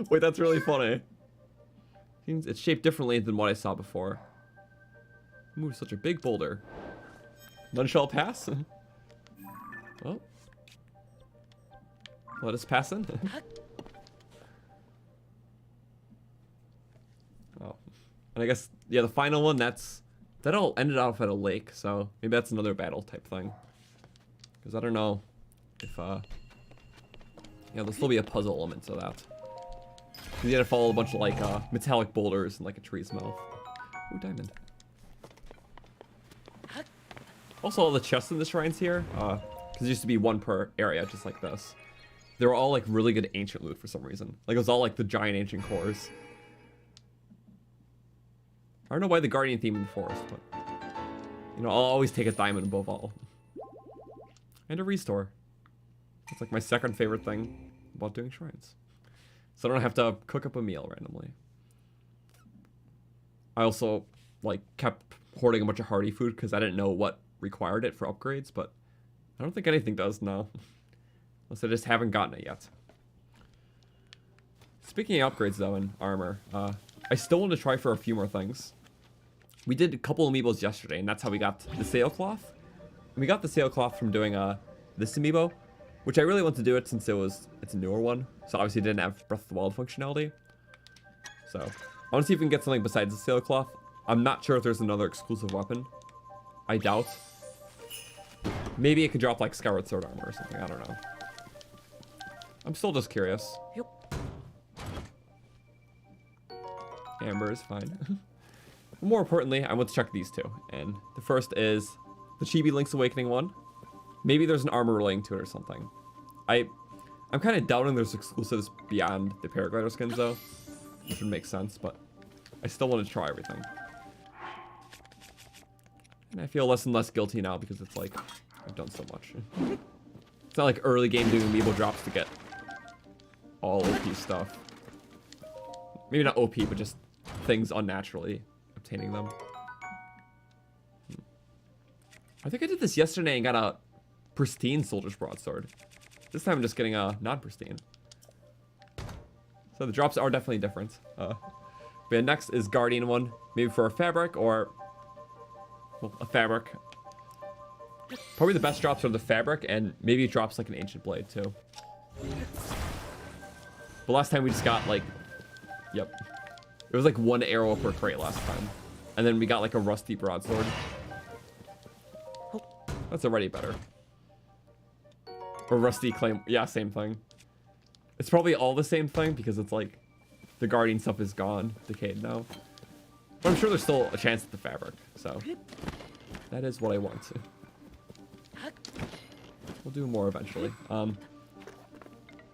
Wait, that's really funny. Seems it's shaped differently than what I saw before. Ooh, such a big boulder. None shall pass. Well, let us pass in. Oh, and I guess yeah, the final one that all ended off at a lake, so maybe that's another battle type thing. Because I don't know if yeah, there'll still be a puzzle element to that. You had to follow a bunch of like metallic boulders and like a tree's mouth. Ooh, diamond. Also, all the chests in the shrines here, because there used to be one per area, just like this. They were all like really good ancient loot for some reason. Like it was all like the giant ancient cores. I don't know why the guardian theme in the forest, but you know, I'll always take a diamond above all. And a restore. It's like my second favorite thing about doing shrines. So I don't have to cook up a meal randomly. I also like kept hoarding a bunch of hardy food because I didn't know what required it for upgrades, but I don't think anything does now. Unless I just haven't gotten it yet. Speaking of upgrades though in armor, I still want to try for a few more things. We did a couple amiibos yesterday, and that's how we got the sailcloth. And we got the sailcloth from doing this amiibo, which I really want to do it since it's a newer one. So obviously it didn't have Breath of the Wild functionality. So I want to see if we can get something besides the sailcloth. I'm not sure if there's another exclusive weapon. I doubt. Maybe it could drop like Skyward Sword armor or something. I don't know. I'm still just curious. Yep. Amber is fine. But more importantly, I want to check these two. And the first is the Chibi Link's Awakening one. Maybe there's an armor relating to it or something. I'm kind of doubting there's exclusives beyond the paraglider skins though, which would make sense, but I still want to try everything. And I feel less and less guilty now because it's like, I've done so much. It's not like early game doing amiibo drops to get all OP stuff. Maybe not OP, but just things unnaturally obtaining them. I think I did this yesterday and got a pristine Soldier's Broadsword. This time I'm just getting a non-pristine. So the drops are definitely different. But next is Guardian one. Maybe for a fabric or... well, a fabric. Probably the best drops are the fabric and maybe it drops like an ancient blade too. But last time we just got like... yep. It was like one arrow per crate last time. And then we got like a rusty broadsword. That's already better. Or rusty claim. Yeah, same thing. It's probably all the same thing because it's like the guardian stuff is gone, decayed now. But I'm sure there's still a chance at the fabric. So that is what I want to. We'll do more eventually.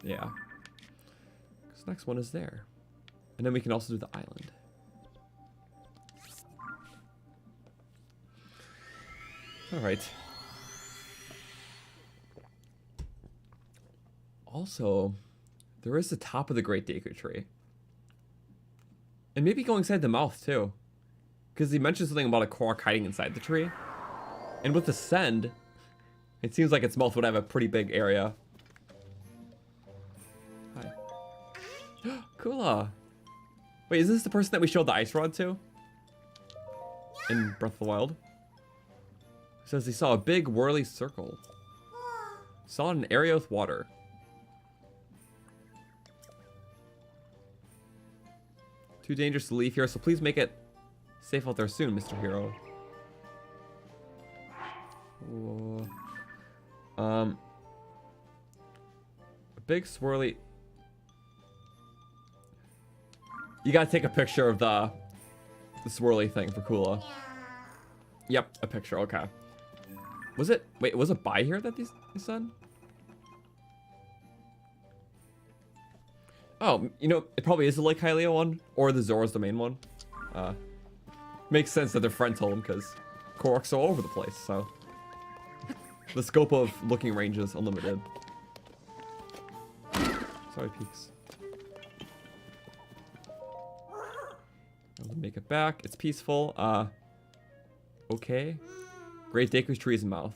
Yeah. Because next one is there. And then we can also do the island. Alright. Also, there is the top of the Great Deku Tree. And maybe going inside the mouth too. Because he mentioned something about a Korok hiding inside the tree. And with the send, it seems like its mouth would have a pretty big area. Hi. Kula! Wait, is this the person that we showed the ice rod to? In Breath of the Wild? It says he saw a big whirly circle. Saw an area with water. Too dangerous to leave here, so please make it safe out there soon, Mr. Hero. Whoa. A big swirly... you gotta take a picture of the swirly thing for Kula. Yep, a picture, okay. Was it... wait, was it by here that they said? Oh, you know, it probably is the Lake Hylia one, or the Zora's Domain one. Makes sense that their friend told him, because Korok's all over the place, so... the scope of looking range is unlimited. Sorry, Peaks. I'll make it back. It's peaceful. Okay. Great Deku's tree's mouth.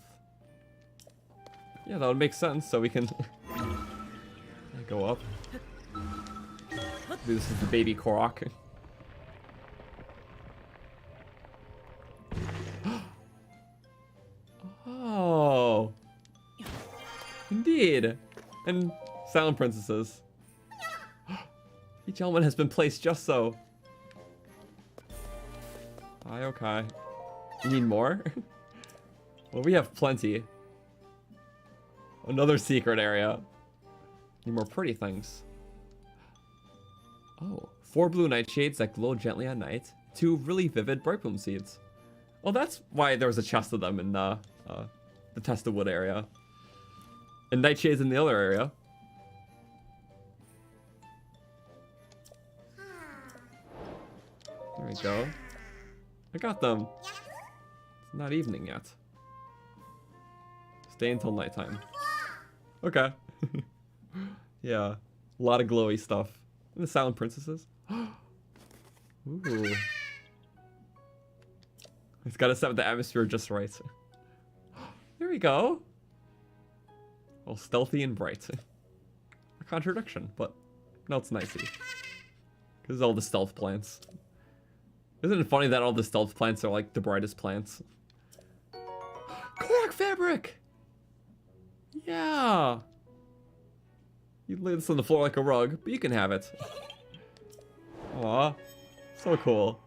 Yeah, that would make sense, so we can go up. This is the baby Korok. Oh. Indeed. And Silent Princesses. Each element has been placed just so. Hi, okay. You need more? Well, we have plenty. Another secret area. Need more pretty things. Oh, 4 blue nightshades that glow gently at night. 2 really vivid bright bloom seeds. Well, that's why there was a chest of them in the Test of Wood area. And nightshades in the other area. There we go. I got them. It's not evening yet. Stay until nighttime. Okay. Yeah. A lot of glowy stuff. And the silent princesses. Ooh. It's got to set the atmosphere just right. There we go. All stealthy and bright. A contradiction, but no, it's nicey. Because all the stealth plants. Isn't it funny that all the stealth plants are like the brightest plants? Korok fabric! Yeah! You lay this on the floor like a rug, but you can have it. Aw. So cool.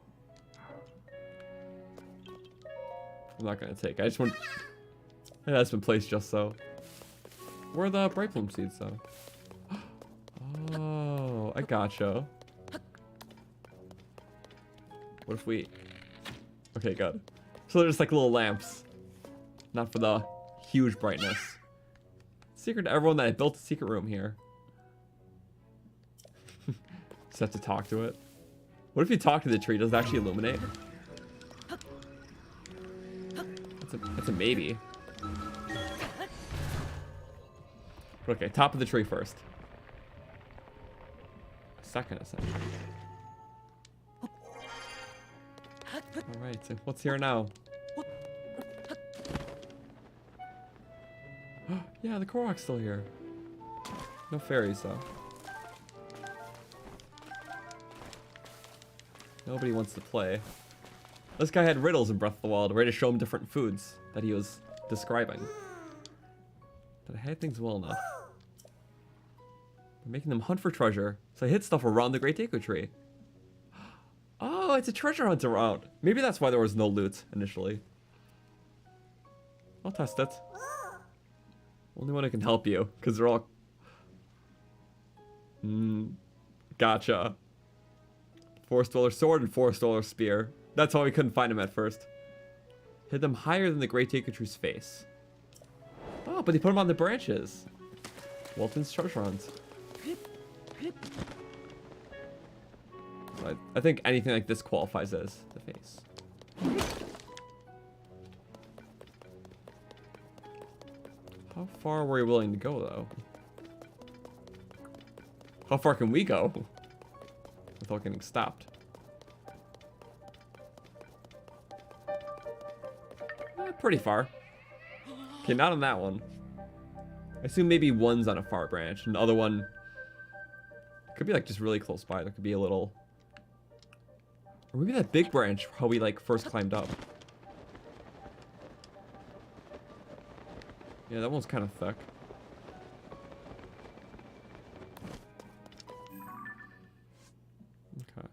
I'm not gonna take. I just want. It has been placed just so. Where are the bright bloom seeds though? Oh, I gotcha. What if we? Okay, good. So they're just like little lamps, not for the huge brightness. Secret to everyone that I built a secret room here. Just have to talk to it. What if you talk to the tree? Does it actually illuminate? That's a maybe. Okay, top of the tree first. Second, essentially. Alright, so what's here now? Yeah, the Korok's still here. No fairies, though. Nobody wants to play. This guy had riddles in Breath of the Wild, ready to show him different foods that he was describing. But I had things well enough. I'm making them hunt for treasure, so I hid stuff around the Great Deku Tree. Oh, it's a treasure hunt around. Maybe that's why there was no loot initially. I'll test it. Only one who can help you, because they're all... Gotcha. Forest Dweller Sword and Forest Dweller Spear. That's why we couldn't find him at first. Hid them higher than the Great Deku Tree's face. Oh, but they put them on the branches. Walton's treasure hunt. So I think anything like this qualifies as the face. How far were you willing to go, though? How far can we go without getting stopped? Pretty far. Okay, not on that one. I assume maybe one's on a far branch, and the other one could be like just really close by. There could be a little, or maybe that big branch how we like first climbed up. Yeah, that one's kind of thick. Okay.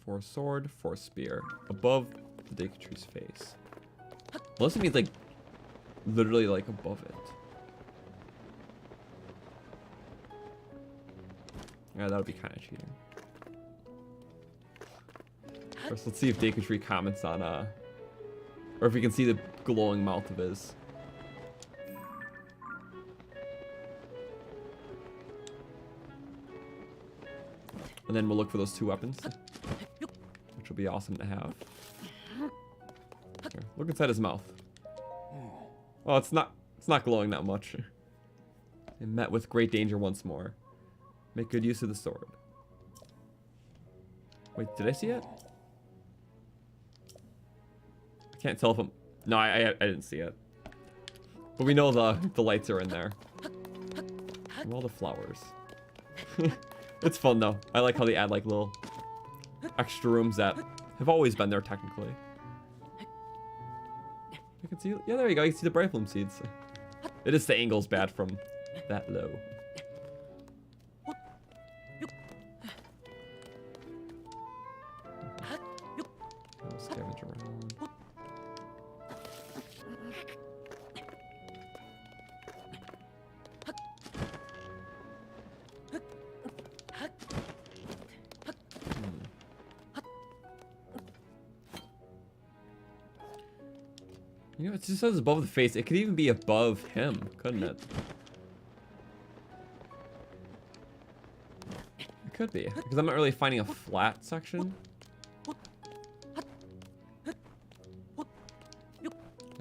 For a sword, for a spear, above the Deku Tree's face. Unless it means like literally like above it. Yeah, that would be kind of cheating. First, let's see if Deku Tree comments on or if we can see the glowing mouth of his. And then we'll look for those two weapons, which will be awesome to have. Here, look inside his mouth. Oh, it's not glowing that much. They met with great danger once more. Make good use of the sword. Wait, did I see it? I can't tell if I'm... No, I didn't see it. But we know the lights are in there. And all the flowers. It's fun though. I like how they add like little extra rooms that have always been there technically. You can see, yeah, there you go. You can see the bright bloom seeds. It is the angle's bad from that low. I'll scavenge around. You know, it just says above the face. It could even be above him, couldn't it? It could be, because I'm not really finding a flat section.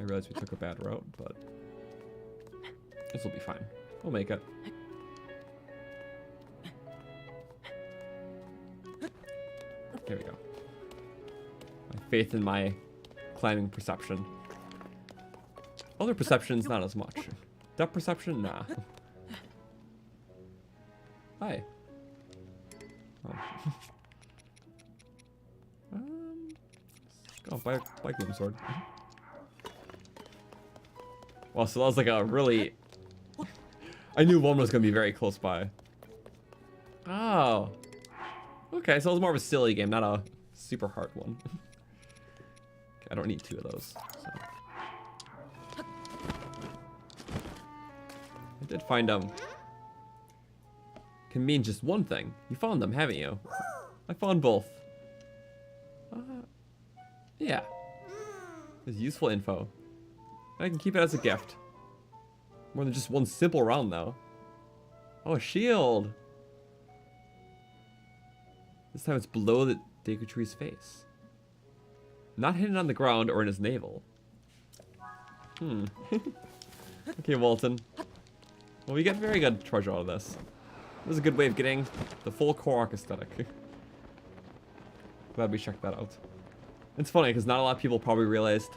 realized we took a bad route, but this will be fine. We'll make it. There we go. My faith in my climbing perception. Other perceptions, not as much. Depth perception, nah. Hi. Oh. Let's go buy Gloom Sword. Well, so that was like a really... I knew one was going to be very close by. Oh. Okay, so it was more of a silly game, not a super hard one. Okay, I don't need 2 of those. So. I did find them. Can mean just one thing. You found them, haven't you? I found both. Yeah. It's useful info. I can keep it as a gift. More than just one simple round, though. Oh, a shield. This time it's below the Deku-tree's face. Not hidden on the ground or in his navel. Okay, Walton. Well, we get very good treasure out of this. This is a good way of getting the full Korok aesthetic. Glad we checked that out. It's funny, because not a lot of people probably realized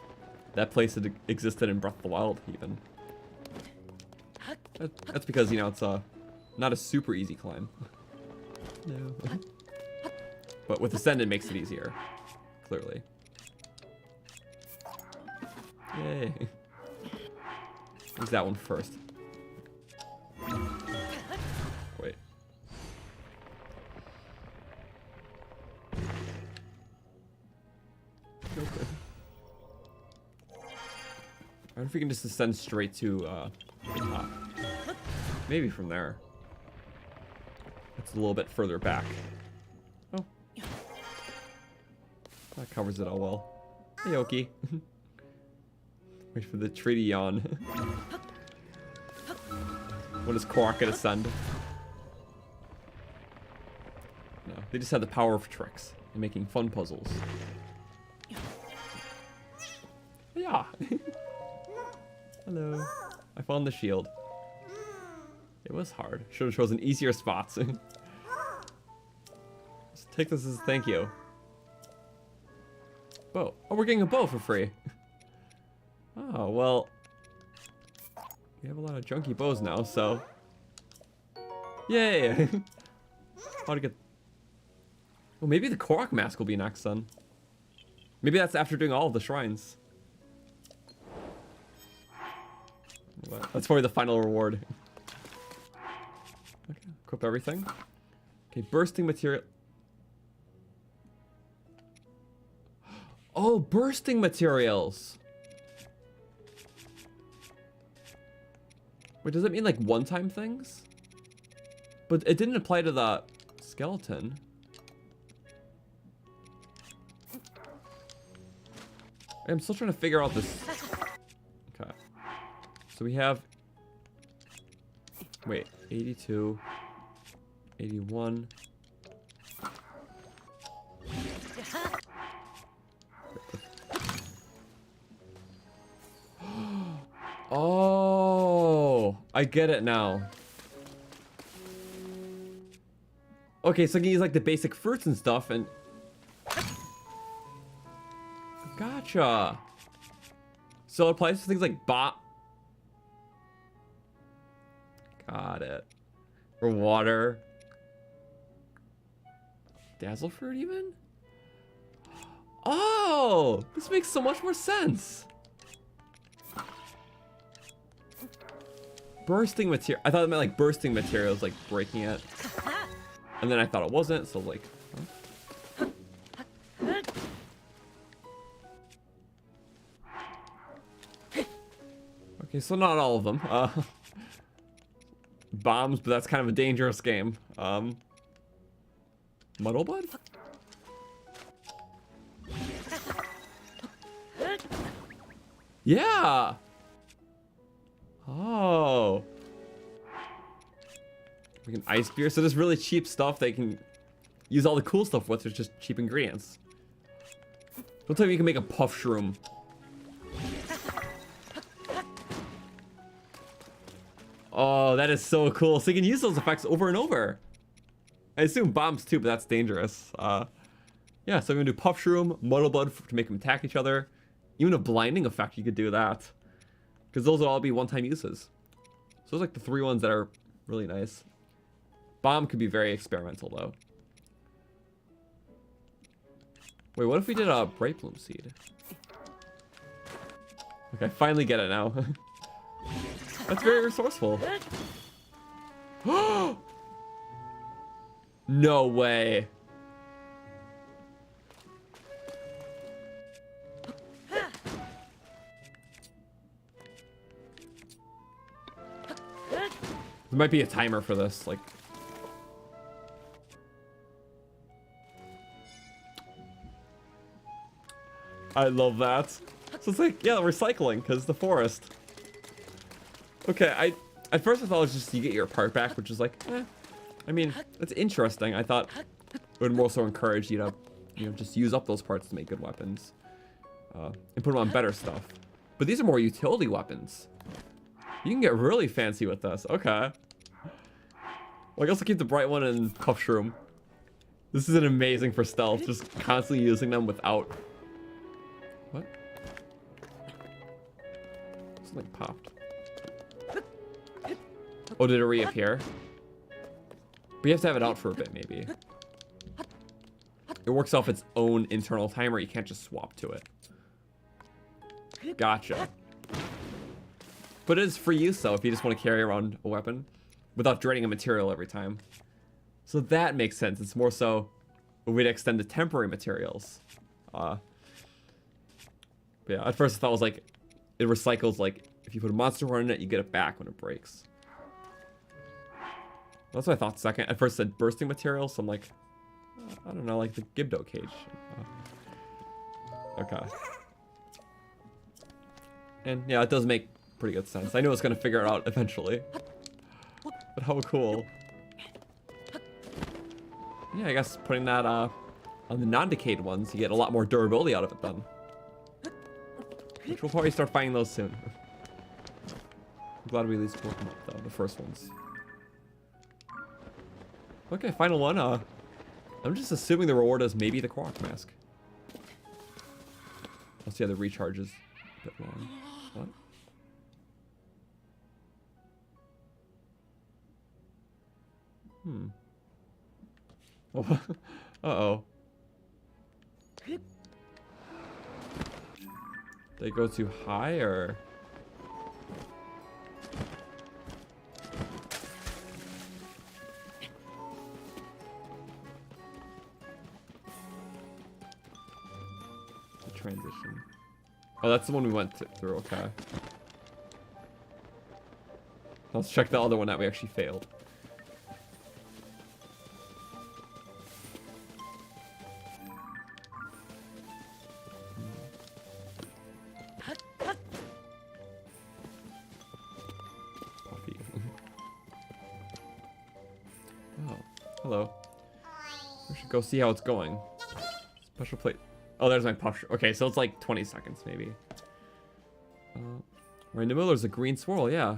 that place had existed in Breath of the Wild, even. That's because, you know, it's not a super easy climb. No. But with Ascend, it makes it easier. Clearly. Yay. Use that one first. Wait. Okay. I wonder if we can just ascend straight to the top. Maybe from there. It's a little bit further back. Oh. That covers it all well. Hey, Oki. Wait for the tree to yawn. When does Korok get ascend? No, they just have the power of tricks and making fun puzzles. Yeah. Hello. I found the shield. It was hard. Should have chosen easier spots. Let's take this as a thank you. Bow. Oh, we're getting a bow for free. Oh, well. We have a lot of junky bows now, so. Yay! How to get. Well, maybe the Korok mask will be next then. Maybe that's after doing all of the shrines. That's probably the final reward. Okay, equip everything. Okay, bursting material. Oh, bursting materials. Wait, does it mean like one-time things? But it didn't apply to the skeleton. I'm still trying to figure out this. Okay. So we have. Wait, 82, 81. Oh, I get it now. Okay, so I can use like the basic fruits and stuff and... Gotcha. So it applies to things like bot. Got it. Or water. Dazzle fruit even? Oh, this makes so much more sense. Bursting material. I thought it meant like bursting materials, like breaking it. And then I thought it wasn't, so like. Huh? Okay, so not all of them. Bombs, but that's kind of a dangerous game. Muddle Bud? Yeah! Oh. We can ice beer. So there's really cheap stuff they can use all the cool stuff with. There's just cheap ingredients. Don't tell me you can make a puff shroom. Oh, that is so cool. So you can use those effects over and over. I assume bombs too, but that's dangerous. Yeah, so we're gonna do Puff Shroom, Muddle Blood to make them attack each other. Even a blinding effect, you could do that. Because those will all be one-time uses. So those are like the 3 ones that are really nice. Bomb could be very experimental though. Wait, what if we did a Bright Bloom Seed? Okay, I finally get it now. That's very resourceful. No way. There might be a timer for this, like. I love that. So it's like, yeah, recycling, because the forest. Okay, at first I thought it was just you get your part back, which is like, I mean, it's interesting. I thought it would more so encourage you to, just use up those parts to make good weapons. And put them on better stuff. But these are more utility weapons. You can get really fancy with this. Okay. Well, I guess I'll keep the bright one and Puff Shroom. This is amazing for stealth, just constantly using them without... What? Something popped. Oh, did it reappear? But you have to have it out for a bit, maybe. It works off its own internal timer. You can't just swap to it. Gotcha. But it is free use, though, if you just want to carry around a weapon without draining a material every time. So that makes sense. It's more so a way to extend the temporary materials. But yeah, at first I thought it was like, it recycles, like, if you put a monster horn in it, you get it back when it breaks. That's what I thought second. At first it said bursting materials, so I'm like, I don't know, like the Gibdo cage. Okay. And yeah, it does make pretty good sense. I knew I was gonna figure it out eventually. But how cool. Yeah, I guess putting that on the non-decayed ones, you get a lot more durability out of it then. Which we'll probably start finding those soon. I'm glad we at least woke them up though, the first ones. Okay, final one. I'm just assuming the reward is maybe the Korok mask. Let's see how the recharge is a bit long. What? Oh, uh-oh. They go too high, or? The transition. Oh, that's the one we went through, okay. Let's check the other one that we actually failed. Hello. We should go see how it's going. Special plate. Oh, there's my puff. Okay, so it's like 20 seconds, maybe. Right in the middle, there's a green swirl, yeah.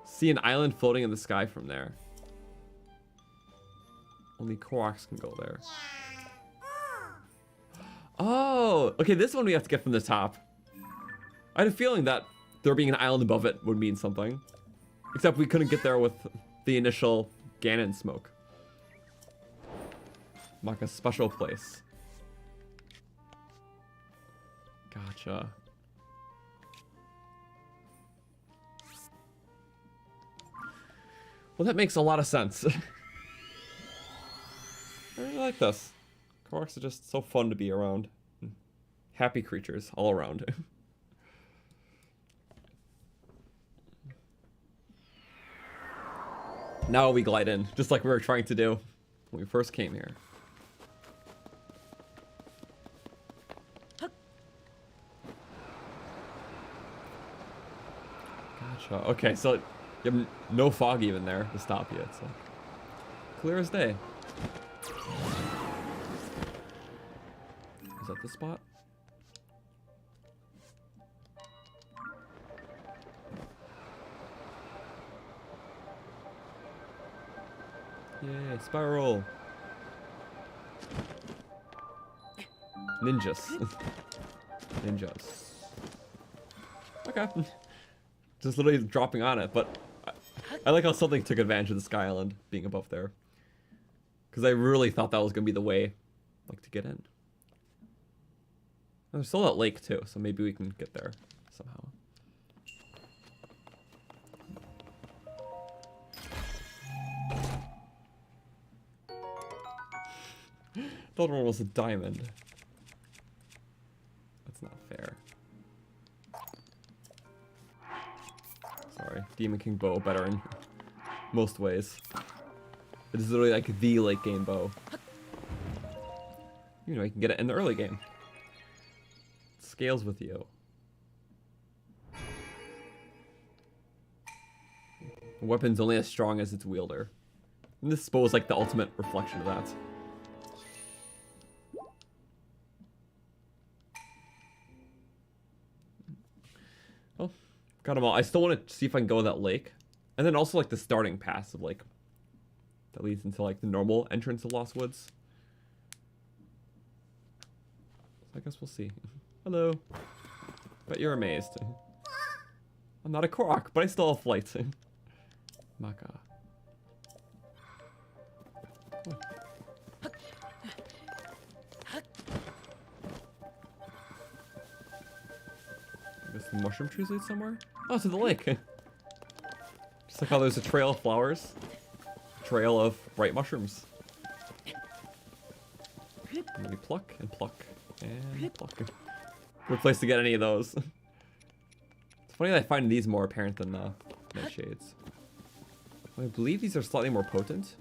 See an island floating in the sky from there. Only Koroks can go there. Oh, okay, this one we have to get from the top. I had a feeling that there being an island above it would mean something. Except we couldn't get there with the initial Ganon smoke. Like a special place. Gotcha. Well, that makes a lot of sense. I really like this. Koroks are just so fun to be around. Happy creatures all around. Now we glide in, just like we were trying to do when we first came here. Gotcha. Okay, so you have no fog even there to stop you. It's like clear as day. Is that the spot? Yay, spiral. Ninjas. Ninjas. Okay. Just literally dropping on it, but I like how something took advantage of the Sky Island being above there. Because I really thought that was going to be the way, like, to get in. And there's still that lake, too, so maybe we can get there somehow. The other one was a diamond. That's not fair. Sorry, Demon King bow better in most ways. It is literally like the late game bow. You know, you can get it in the early game. It scales with you. The weapon's only as strong as its wielder. And this bow is like the ultimate reflection of that. Oh, got them all. I still want to see if I can go to that lake. And then also like the starting pass of like that leads into like the normal entrance of Lost Woods. So I guess we'll see. Hello. Bet you're amazed. I'm not a Korok, but I still have flight. Maka. I guess the mushroom trees lead somewhere? Oh, to the lake. Just like how there's a trail of flowers. Trail of bright mushrooms. And we pluck and pluck and pluck. Good place to get any of those. It's funny that I find these more apparent than nightshades. I believe these are slightly more potent.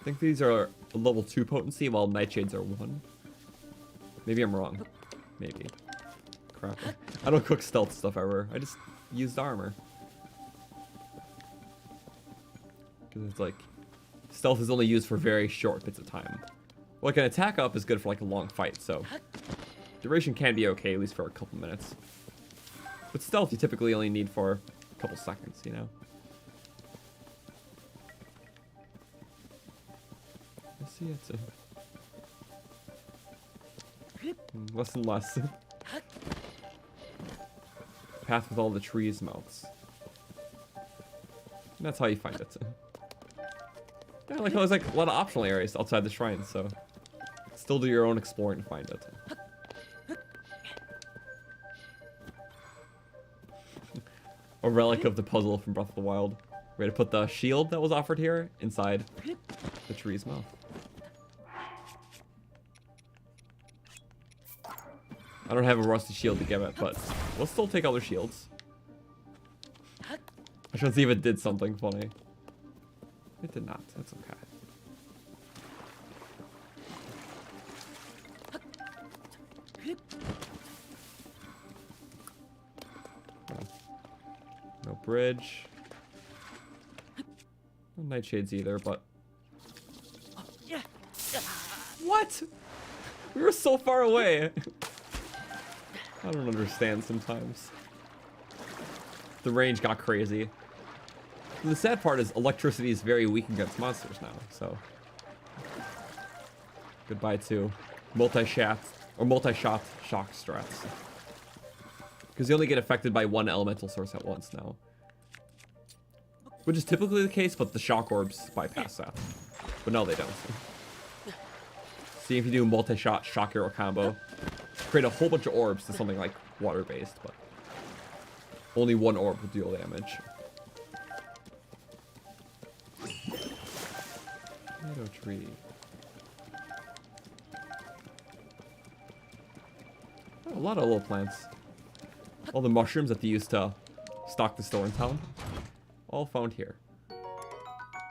I think these are a level 2 potency while nightshades are 1. Maybe I'm wrong. Maybe. Crap. I don't cook stealth stuff ever. I just use the armor. Because it's like, stealth is only used for very short bits of time. Well, like an attack up is good for like a long fight, so duration can be okay, at least for a couple minutes. But stealth you typically only need for a couple seconds, you know? I see it. Less and less. Path with all the trees mouths. And that's how you find it. Yeah, like how there's like a lot of optional areas outside the shrine, so still do your own exploring to find it. A relic of the puzzle from Breath of the Wild. We had to put the shield that was offered here inside the tree's mouth. I don't have a rusty shield to give it, but we'll still take other shields. I should see if it did something funny. It did not. That's okay. No bridge. No nightshades either, but... What? We were so far away. I don't understand sometimes. The range got crazy. And the sad part is electricity is very weak against monsters now, so... Goodbye to multi-shot shock strats. Because you only get affected by one elemental source at once now. Which is typically the case, but the shock orbs bypass that. But no, they don't. See if you do multi-shot shock arrow combo. Create a whole bunch of orbs to something like water-based, but only one orb will deal damage. Tomato tree. Oh, a lot of little plants. All the mushrooms that they used to stock the store in town. All found here.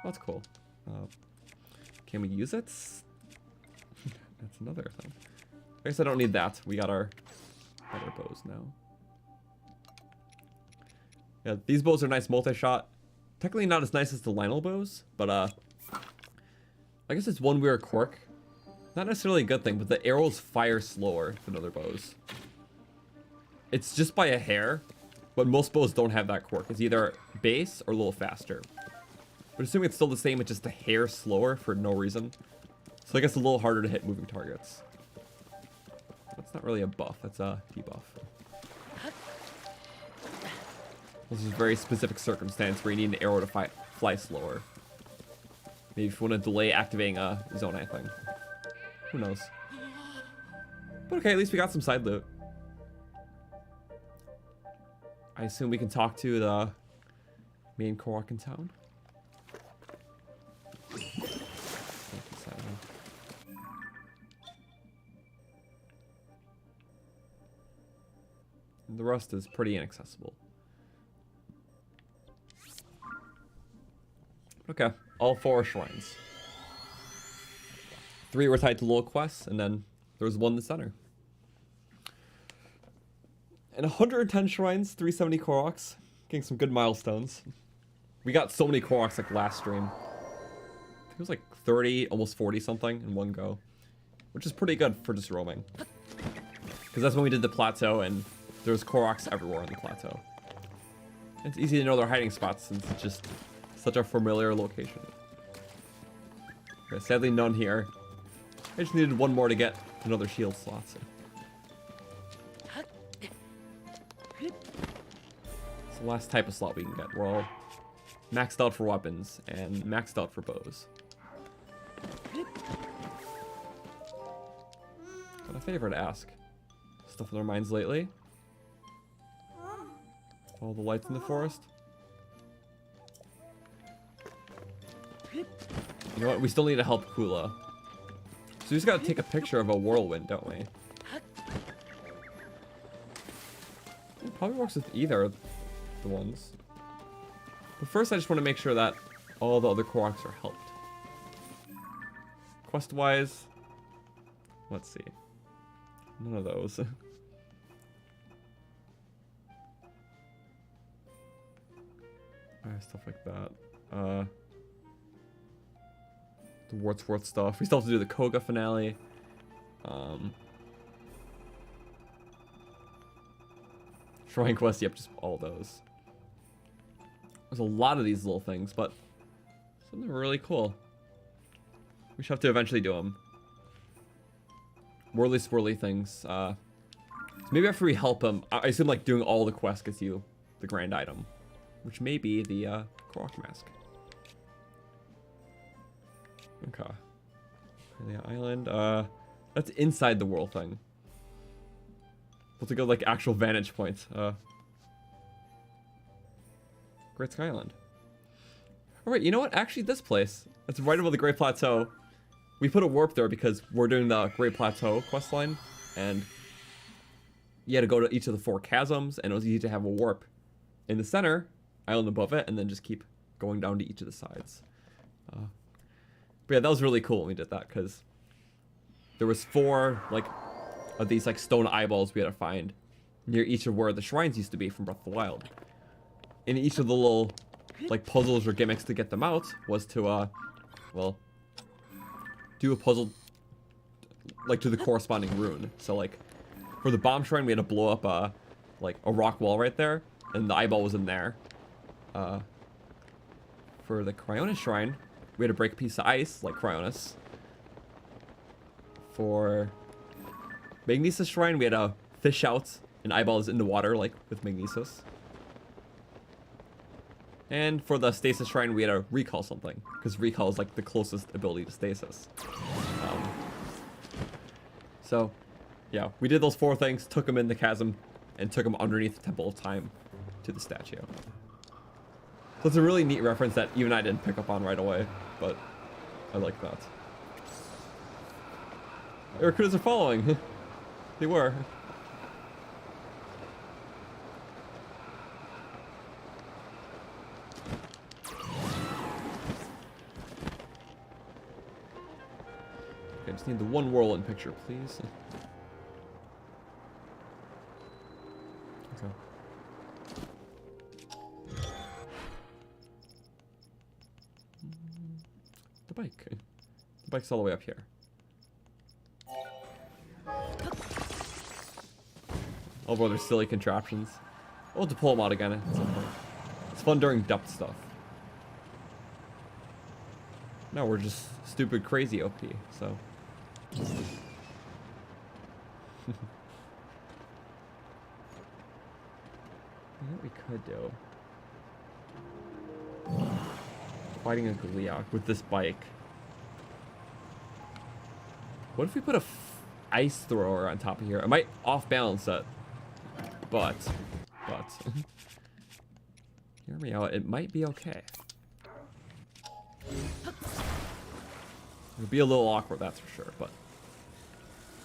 That's cool. Can we use it? That's another thing. I guess I don't need that. We got our other bows now. Yeah, these bows are nice multi-shot. Technically not as nice as the Lionel bows, but I guess it's one weird quirk. Not necessarily a good thing, but the arrows fire slower than other bows. It's just by a hair, but most bows don't have that quirk. It's either base or a little faster. But assuming it's still the same, it's just a hair slower for no reason. So I guess a little harder to hit moving targets. That's not really a buff, that's a debuff. This is a very specific circumstance where you need an arrow to fly slower. Maybe if you want to delay activating a zone thing. Who knows? But okay, at least we got some side loot. I assume we can talk to the main Korok in town. And the rest is pretty inaccessible. Okay, all 4 shrines. 3 were tied to little quests, and then there was 1 in the center. And 110 shrines, 370 Koroks. Getting some good milestones. We got so many Koroks like last stream. I think it was like 30, almost 40 something in one go. Which is pretty good for just roaming. Because that's when we did the plateau and there's Koroks everywhere on the plateau. It's easy to know their hiding spots since it's just such a familiar location. Okay, sadly none here. I just needed 1 more to get another shield slot. So. It's the last type of slot we can get. We're all maxed out for weapons and maxed out for bows. Got a favor to ask. Stuff in our minds lately. Follow the lights in the forest. You know what? We still need to help Kula. So we just gotta take a picture of a whirlwind, don't we? It probably works with either of the ones. But first I just want to make sure that all the other Koroks are helped. Quest-wise, let's see. None of those. Stuff like that. The Wordsworth stuff. We still have to do the Koga finale. Shrine quest, yep, just all those. There's a lot of these little things, but some of them are really cool. We should have to eventually do them. Whirly swirly things. So maybe after we help him, I assume like doing all the quests gets you the grand item, which may be the Korok mask. Okay. The island. That's inside the whirl thing. We'll have to go like actual vantage points. Great Sky Island. Alright, you know what? Actually, this place. It's right above the Great Plateau. We put a warp there because we're doing the Great Plateau questline. And you had to go to each of the 4 chasms, and it was easy to have a warp in the center, island above it, and then just keep going down to each of the sides. But yeah, that was really cool when we did that, because there was 4 like of these like stone eyeballs we had to find near each of where the shrines used to be from Breath of the Wild. And each of the little like puzzles or gimmicks to get them out was to well, do a puzzle like to the corresponding rune. So like for the bomb shrine we had to blow up like a rock wall right there, and the eyeball was in there. For the Cryonis shrine we had to break a piece of ice like Cryonis. For Magnesis shrine we had to fish out an eyeballs in the water like with Magnesis. And for the Stasis shrine we had to recall something, because recall is like the closest ability to Stasis. So yeah, we did those 4 things, took them in the chasm, and took them underneath the Temple of Time to the statue. So it's a really neat reference that even I didn't pick up on right away, but I like that. Our critters are following. They were. Okay, I just need the 1 whirlwind picture, please. Okay. The bike. The bike's all the way up here. All of other silly contraptions. We'll have to pull them out again at some point. It's fun during depth stuff. No, we're just stupid crazy OP, so. What we could do. Fighting a Goliath with this bike. What if we put a ice thrower on top of here? I might off balance it. But hear me out, it might be okay. It'll be a little awkward, that's for sure, but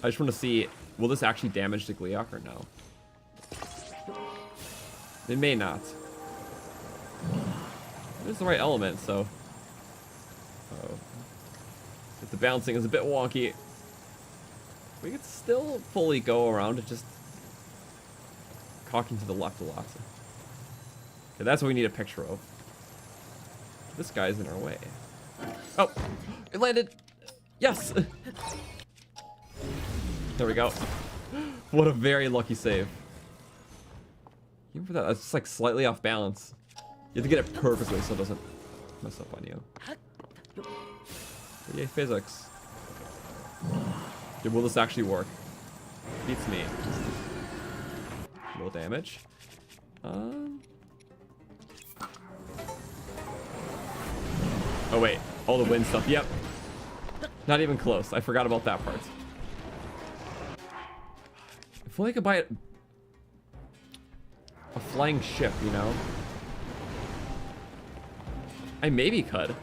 I just want to see, will this actually damage the Goliath or no? It may not. It is the right element, so. If the bouncing is a bit wonky, we could still fully go around it, just cocking to the left a lot. Okay, that's what we need a picture of. This guy's in our way. Oh, it landed. Yes. There we go. What a very lucky save. Even for that, that's just like slightly off balance. You have to get it perfectly so it doesn't mess up on you. But yay, physics. Dude, will this actually work? Beats me. Little damage. Oh wait, all the wind stuff. Yep. Not even close. I forgot about that part. I feel like I could buy it. A flying ship, you know? I maybe could.